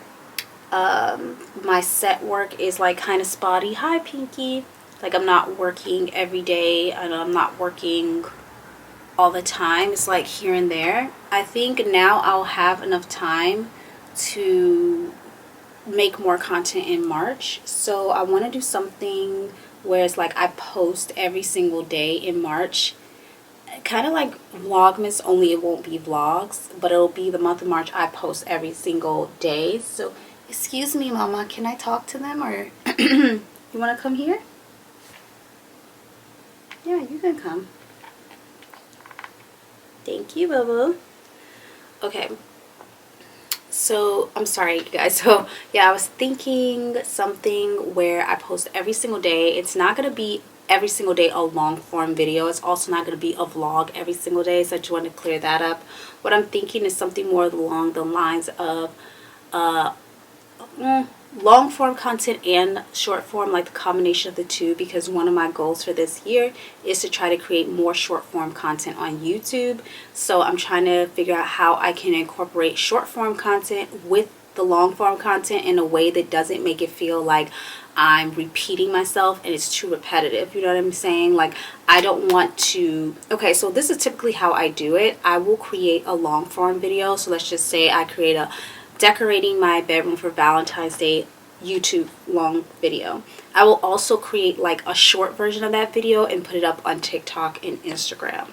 my set work is like kind of spotty. Hi, Pinky. Like, I'm not working every day, and I'm not working all the time. It's like here and there. I think now I'll have enough time to make more content in March. So I want to do something where it's like I post every single day in March. Kind of like Vlogmas, only it won't be vlogs, but it'll be the month of March. I post every single day. So excuse me, Mama, can I talk to them, or you want to come here? Yeah, you can come. Thank you, boo-boo. Okay. So, I'm sorry, you guys. So, yeah, I was thinking something where I post every single day. It's not going to be every single day a long form video. It's also not going to be a vlog every single day. So, I just want to clear that up. What I'm thinking is something more along the lines of long form content and short form, like the combination of the two, because one of my goals for this year is to try to create more short form content on YouTube. So I'm trying to figure out how I can incorporate short form content with the long form content in a way that doesn't make it feel like I'm repeating myself and it's too repetitive. You know what I'm saying? Like, I don't want to... Okay, so this is typically how I do it. I will create a long form video. So let's just say I create a decorating my bedroom for Valentine's Day YouTube long video. I will also create like a short version of that video and put it up on TikTok and Instagram.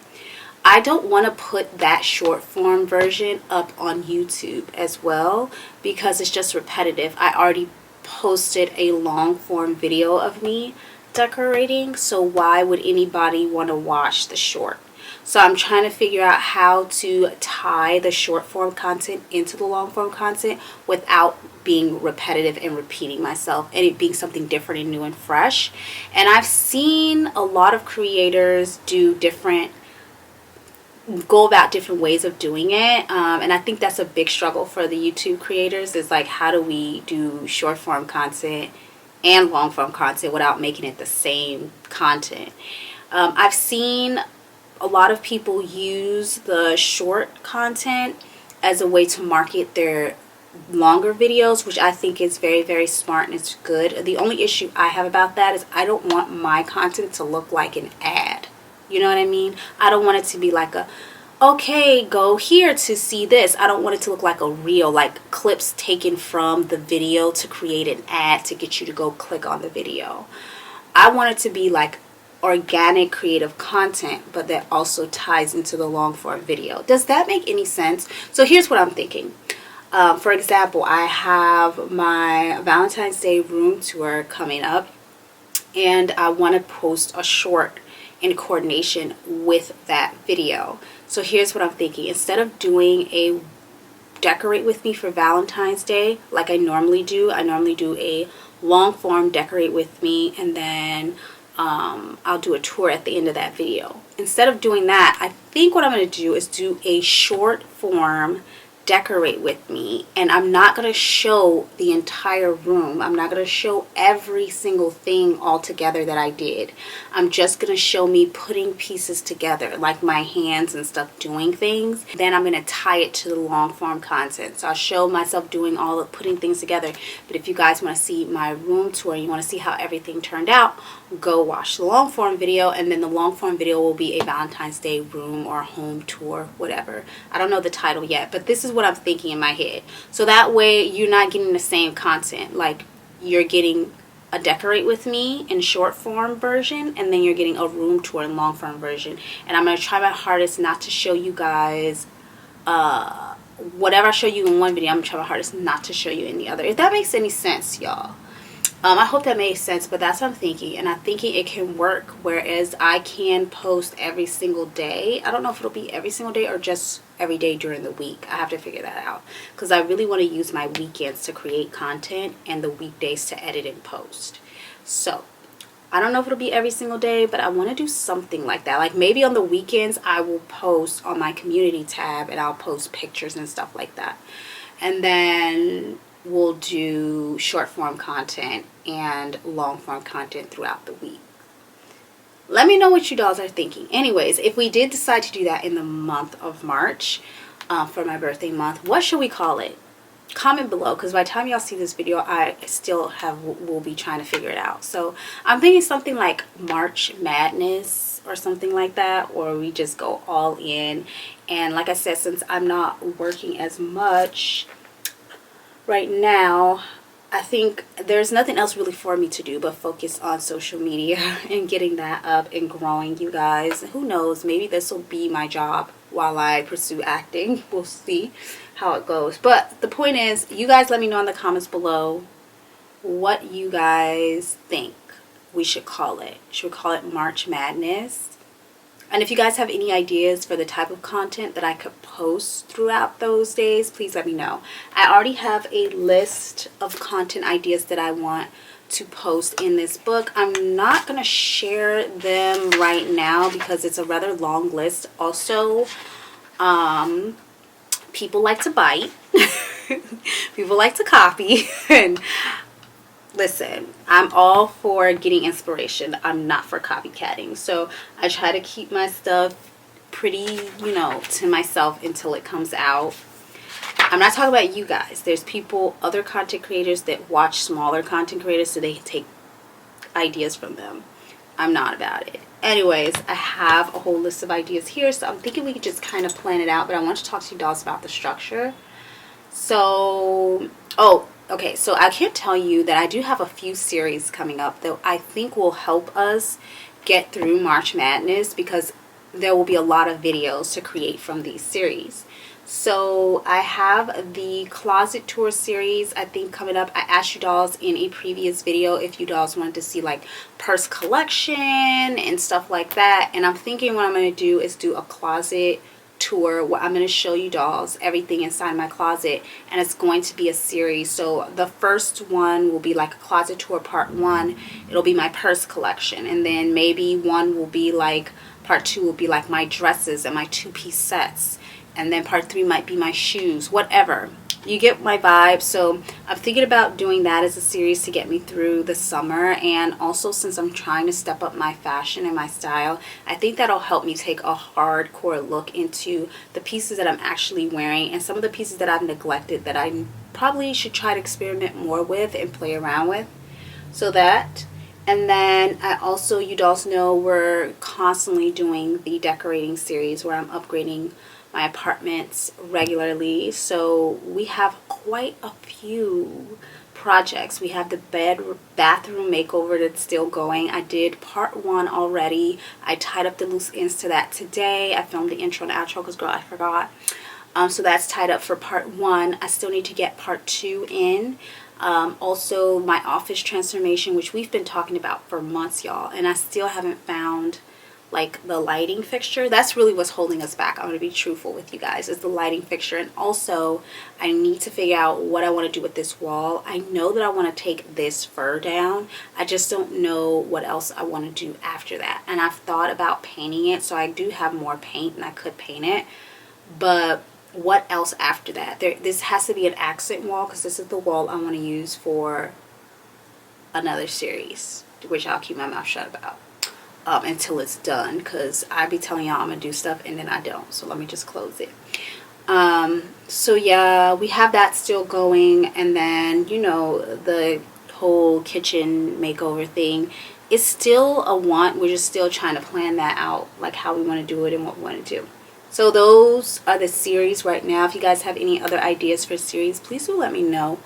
I don't want to put that short form version up on YouTube as well because it's just repetitive. I already posted a long form video of me decorating, so why would anybody want to watch the short? So I'm trying to figure out how to tie the short form content into the long form content without being repetitive and repeating myself, and it being something different and new and fresh. And I've seen a lot of creators go about different ways of doing it, and I think that's a big struggle for the YouTube creators, is like, how do we do short form content and long form content without making it the same content? I've seen a lot of people use the short content as a way to market their longer videos, which I think is very, very smart and it's good. The only issue I have about that is I don't want my content to look like an ad. You know what I mean? I don't want it to be like a, okay, go here to see this. I don't want it to look like a reel, like clips taken from the video to create an ad to get you to go click on the video. I want it to be like organic creative content, but that also ties into the long form video. Does that make any sense? So here's what I'm thinking. For example, I have my Valentine's Day room tour coming up, and I want to post a short in coordination with that video. So here's what I'm thinking. Instead of doing a decorate with me for Valentine's Day like I normally do a long form decorate with me, and then I'll do a tour at the end of that video. Instead of doing that, I think what I'm going to do is do a short form decorate with me, and I'm not going to show the entire room. I'm not going to show every single thing all together that I did. I'm just going to show me putting pieces together, like my hands and stuff doing things. Then I'm going to tie it to the long form content. So I'll show myself doing all the putting things together. But if you guys want to see my room tour and you want to see how everything turned out, go watch the long form video, and then the long form video will be a Valentine's Day room or home tour, whatever. I don't know the title yet, but this is what I'm thinking in my head. So that way you're not getting the same content. Like, you're getting a decorate with me in short form version, and then you're getting a room tour in long form version. And I'm going to try my hardest not to show you guys whatever I show you in one video. I'm going to try my hardest not to show you in the other, if that makes any sense, y'all. I hope that made sense, but that's what I'm thinking, and I'm thinking it can work, whereas I can post every single day. I don't know if it'll be every single day or just every day during the week. I have to figure that out, because I really want to use my weekends to create content and the weekdays to edit and post. So I don't know if it'll be every single day, but I want to do something like that. Like, maybe on the weekends I will post on my community tab, and I'll post pictures and stuff like that. And then we'll do short form content and long form content throughout the week. Let me know what you dolls are thinking. Anyways, if we did decide to do that in the month of March, for my birthday month, what should we call it? Comment below, because by the time y'all see this video, I still will be trying to figure it out. So I'm thinking something like March Madness or something like that, or we just go all in. And like I said, since I'm not working as much right now, I think there's nothing else really for me to do but focus on social media and getting that up and growing, you guys. Who knows, maybe this will be my job while I pursue acting. We'll see how it goes. But the point is, you guys let me know in the comments below what you guys think we should call it. Should we call it March Madness? And if you guys have any ideas for the type of content that I could post throughout those days, please let me know. I already have a list of content ideas that I want to post in this book. I'm not going to share them right now because it's a rather long list. Also, people like to bite. People like to copy. And listen, I'm all for getting inspiration. I'm not for copycatting. So I try to keep my stuff pretty, to myself until it comes out. I'm not talking about you guys. There's people, other content creators that watch smaller content creators, so they take ideas from them. I'm not about it. Anyways, I have a whole list of ideas here, so I'm thinking we could just kind of plan it out, but I want to talk to you dolls about the structure. So, okay, so I can't tell you that I do have a few series coming up that I think will help us get through March Madness, because there will be a lot of videos to create from these series. So I have the closet tour series, I think, coming up. I asked you dolls in a previous video if you dolls wanted to see like purse collection and stuff like that. And I'm thinking what I'm going to do is do a closet tour where I'm going to show you dolls everything inside my closet, and it's going to be a series. So the first one will be like a closet tour part 1. It'll be my purse collection, and then maybe one will be like part 2 will be like my dresses and my 2-piece sets, and then part 3 might be my shoes, whatever. You get my vibe. So I'm thinking about doing that as a series to get me through the summer. And also, since I'm trying to step up my fashion and my style, I think that'll help me take a hardcore look into the pieces that I'm actually wearing and some of the pieces that I've neglected that I probably should try to experiment more with and play around with. So that. And then I also, you dolls know, we're constantly doing the decorating series where I'm upgrading my apartments regularly. So we have quite a few projects. We have the bathroom makeover that's still going. I did part 1 already. I tied up the loose ends to that today. I filmed the intro and outro because, girl, I forgot. So that's tied up for part 1. I still need to get part 2 in. Also, my office transformation, which we've been talking about for months, y'all, and I still haven't found like the lighting fixture. That's really what's holding us back. I'm going to be truthful with you guys, is the lighting fixture. And also, I need to figure out what I want to do with this wall. I know that I want to take this fur down. I just don't know what else I want to do after that. And I've thought about painting it, so I do have more paint and I could paint it. But what else after that? This has to be an accent wall, because this is the wall I want to use for another series, which I'll keep my mouth shut about. Until it's done, because I be telling y'all I'm gonna do stuff and then I don't. So let me just close it. So yeah, we have that still going. And then, the whole kitchen makeover thing is still a want. We're just still trying to plan that out, like how we want to do it and what we want to do. So those are the series right now. If you guys have any other ideas for series, please do let me know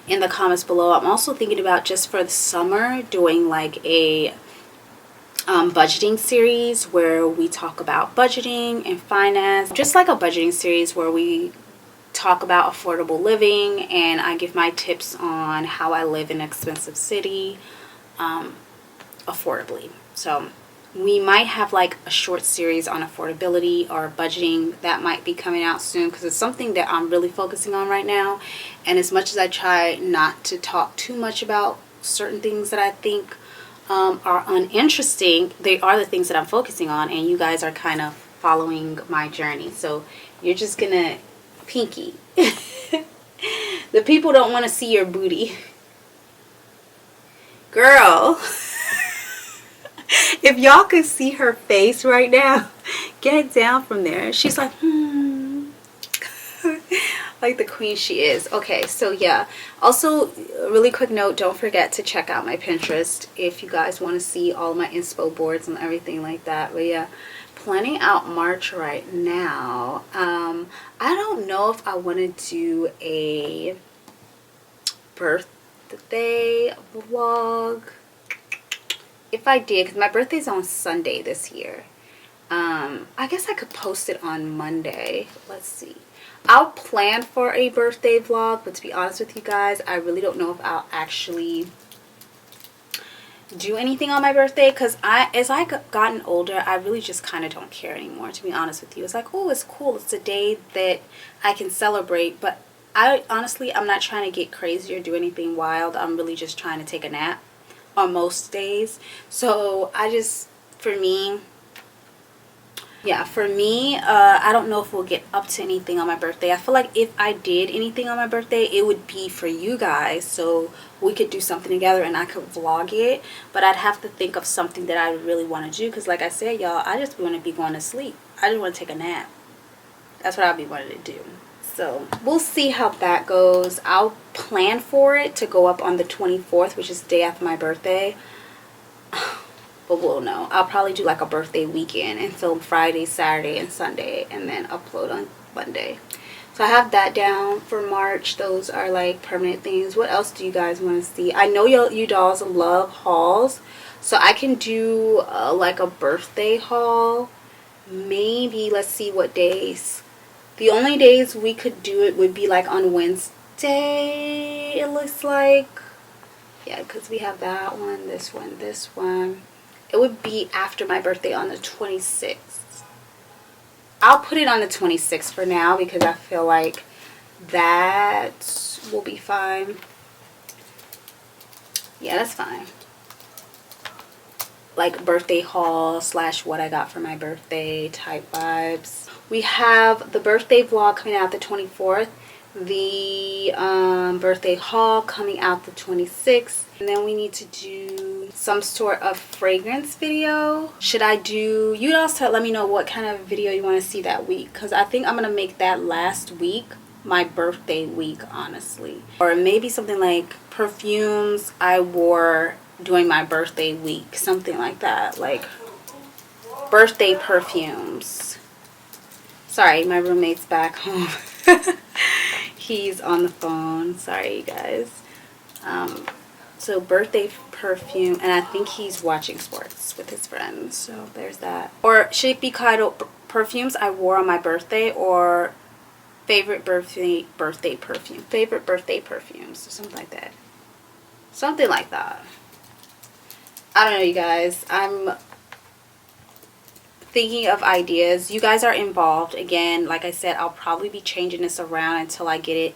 in the comments below. I'm also thinking about, just for the summer, doing like a budgeting series where we talk about budgeting and finance, just like a budgeting series where we talk about affordable living and I give my tips on how I live in an expensive city affordably. So we might have like a short series on affordability or budgeting that might be coming out soon, because it's something that I'm really focusing on right now. And as much as I try not to talk too much about certain things that I think are uninteresting, they are the things that I'm focusing on, and you guys are kind of following my journey. So you're just gonna pinky The people don't want to see your booty. Girl. If y'all could see her face right now, get down from there. She's like, like the queen she is. Okay, so yeah. Also, a really quick note, don't forget to check out my Pinterest if you guys want to see all my inspo boards and everything like that. But yeah, planning out March right now. I don't know if I want to do a birthday vlog. If I did, because my birthday's on Sunday this year. I guess I could post it on Monday. Let's see. I'll plan for a birthday vlog, but to be honest with you guys, I really don't know if I'll actually do anything on my birthday, because as I gotten older, I really just kind of don't care anymore, to be honest with you. It's like, oh, it's cool, it's a day that I can celebrate, but honestly, I'm not trying to get crazy or do anything wild. I'm really just trying to take a nap on most days. So I don't know if we'll get up to anything on my birthday. I feel like if I did anything on my birthday, it would be for you guys, so we could do something together and I could vlog it. But I'd have to think of something that I really want to do, because like I said, y'all, I just want to be going to sleep. I just want to take a nap. That's what I'll be wanting to do. So we'll see how that goes. I'll plan for it to go up on the 24th, which is the day after my birthday. But we'll know. I'll probably do like a birthday weekend and film Friday, Saturday, and Sunday, and then upload on Monday. So I have that down for March. Those are like permanent things. What else do you guys want to see? I know you dolls love hauls, so I can do like a birthday haul. Maybe, let's see what days. The only days we could do it would be like on Wednesday, it looks like. Yeah, because we have that one, this one, this one. It would be after my birthday on the 26th. I'll put it on the 26th for now, because I feel like that will be fine. Yeah, that's fine. Like birthday haul / what I got for my birthday type vibes. We have the birthday vlog coming out the 24th. The birthday haul coming out the 26th. And then we need to do some sort of fragrance video. Should I do, you also let me know what kind of video you want to see that week, because I think I'm going to make that last week my birthday week, honestly. Or maybe something like perfumes I wore during my birthday week, something like that, like birthday perfumes. Sorry, my roommate's back home. He's on the phone. Sorry, you guys. So birthday perfume, and I think he's watching sports with his friends, so there's that. Or should it be titled perfumes I wore on my birthday, or favorite birthday perfume, favorite birthday perfumes, or something like that. Something like that. I don't know, you guys. I'm thinking of ideas. You guys are involved. Again, like I said, I'll probably be changing this around until I get it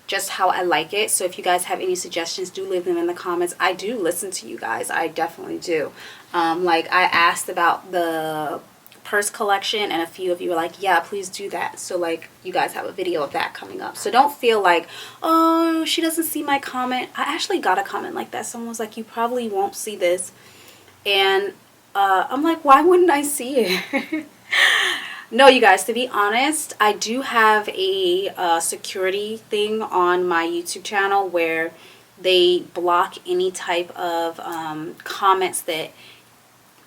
just how I like it. So if you guys have any suggestions, do leave them in the comments. I do listen to you guys. I definitely do. Like I asked about the purse collection, and a few of you were like, yeah, please do that. So like you guys have a video of that coming up. So don't feel like, oh, she doesn't see my comment. I actually got a comment like that. Someone was like, you probably won't see this. And I'm like, why wouldn't I see it? No, you guys, to be honest, I do have a security thing on my YouTube channel where they block any type of comments that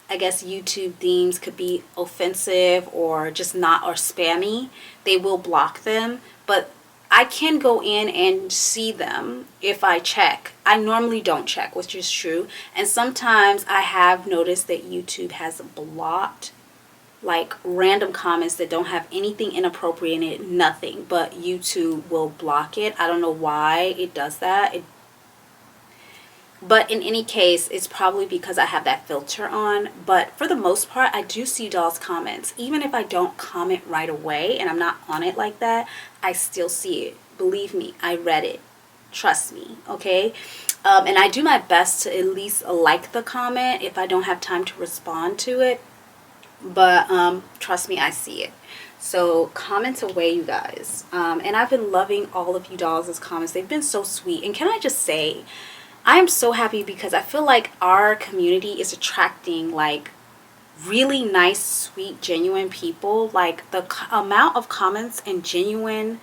I guess YouTube deems could be offensive or just not, or spammy. They will block them, but I can go in and see them if I check. I normally don't check, which is true. And sometimes I have noticed that YouTube has blocked like random comments that don't have anything inappropriate in it, nothing, but YouTube will block it. I don't know why it does that. But in any case, it's probably because I have that filter on. But for the most part, I do see dolls' comments. Even if I don't comment right away and I'm not on it like that, I still see it. Believe me, I read it. Trust me, okay? And I do my best to at least like the comment if I don't have time to respond to it. But trust me, I see it. So comment away, you guys. And I've been loving all of you dolls' comments. They've been so sweet. And can I just say, I am so happy because I feel like our community is attracting like really nice, sweet, genuine people. Like the amount of comments and genuineness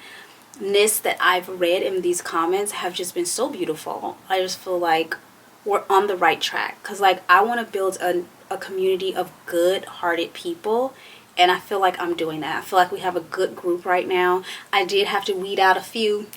that I've read in these comments have just been so beautiful. I just feel like we're on the right track, because like I want to build a community of good-hearted people, and I feel like I'm doing that. I feel like we have a good group right now. I did have to weed out a few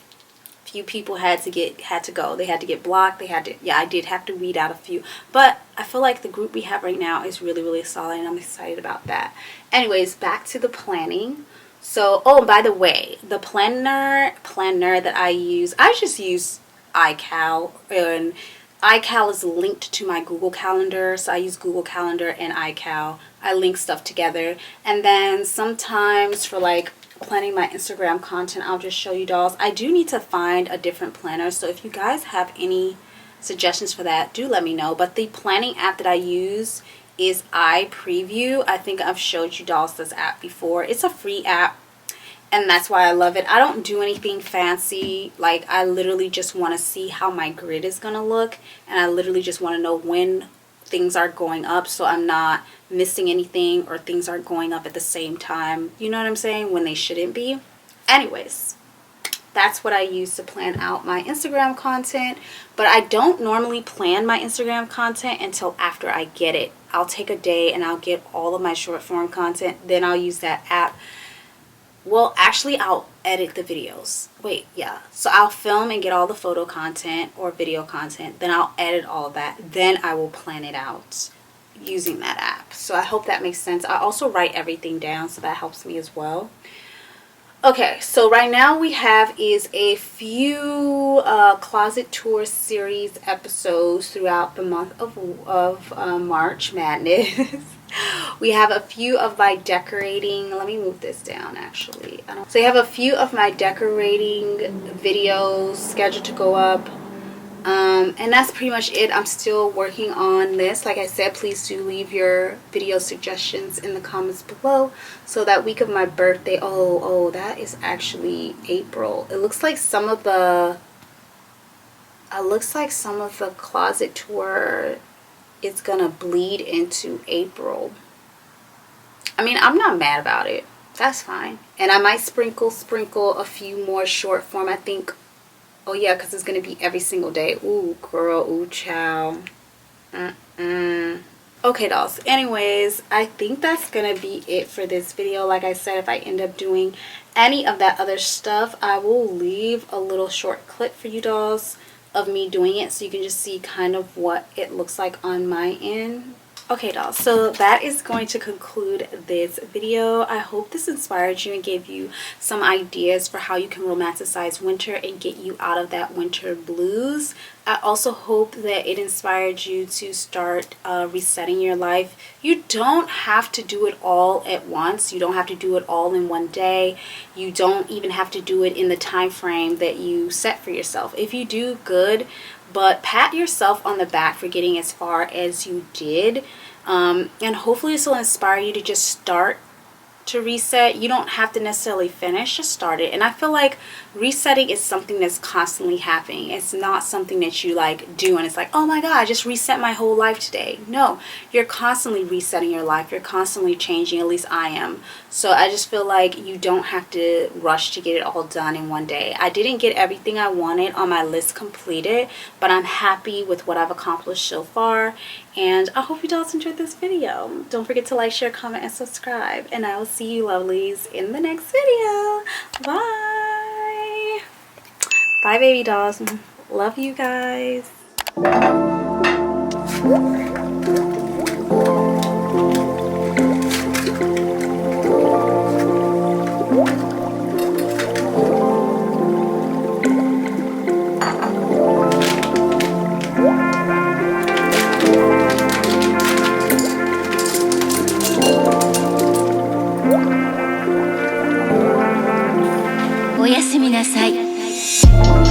people had to go. They had to get blocked. I did have to weed out a few, but I feel like the group we have right now is really, really solid, and I'm excited about that. Anyways, back to the planning. So, oh, by the way, the planner that I use, I just use iCal, and iCal is linked to my Google Calendar, so I use Google Calendar and iCal. I link stuff together, and then sometimes for like planning my Instagram content, I'll just show you dolls. I do need to find a different planner, so if you guys have any suggestions for that, do let me know. But the planning app that I use is iPreview. I think I've showed you dolls this app before. It's a free app, and that's why I love it. I don't do anything fancy. Like, I literally just want to see how my grid is gonna look, and I literally just want to know when things are going up, so I'm not missing anything, or things aren't going up at the same time, you know what I'm saying, when they shouldn't be. Anyways, that's what I use to plan out my Instagram content. But I don't normally plan my Instagram content until after I get it. I'll take a day and I'll get all of my short form content, then I'll use that app. Well, actually, I'll edit the videos. So I'll film and get all the photo content or video content, then I'll edit all of that, then I will plan it out using that app. So I hope that makes sense. I also write everything down, so that helps me as well. Okay, so right now we have is a few closet tour series episodes throughout the month of March Madness. We have a few of my decorating. Let me move this down actually. So you have a few of my decorating videos scheduled to go up. And that's pretty much it. I'm still working on this. Like I said, please do leave your video suggestions in the comments below. So that week of my birthday, oh, that is actually April. It looks like some of the closet tour is gonna bleed into April. I mean, I'm not mad about it. That's fine. And I might sprinkle a few more short form, I think. Oh yeah, because it's going to be every single day. Ooh, girl. Ooh, child. Okay, dolls. Anyways, I think that's going to be it for this video. Like I said, if I end up doing any of that other stuff, I will leave a little short clip for you dolls of me doing it, so you can just see kind of what it looks like on my end. Okay, dolls, so that is going to conclude this video. I hope this inspired you and gave you some ideas for how you can romanticize winter and get you out of that winter blues. I also hope that it inspired you to start resetting your life. You don't have to do it all at once. You don't have to do it all in one day. You don't even have to do it in the time frame that you set for yourself. If you do, good. But pat yourself on the back for getting as far as you did. And hopefully this will inspire you to just start to reset. You don't have to necessarily finish, just start it. And I feel like resetting is something that's constantly happening. It's not something that you like do and it's like, oh my god, I just reset my whole life today. No, you're constantly resetting your life. You're constantly changing. At least I am. So I just feel like you don't have to rush to get it all done in one day. I didn't get everything I wanted on my list completed, but I'm happy with what I've accomplished so far. And I hope you guys enjoyed this video. Don't forget to like, share, comment, and subscribe. And I will see you lovelies in the next video. Bye. Bye, baby dolls. Love you guys. Oやすみなさい。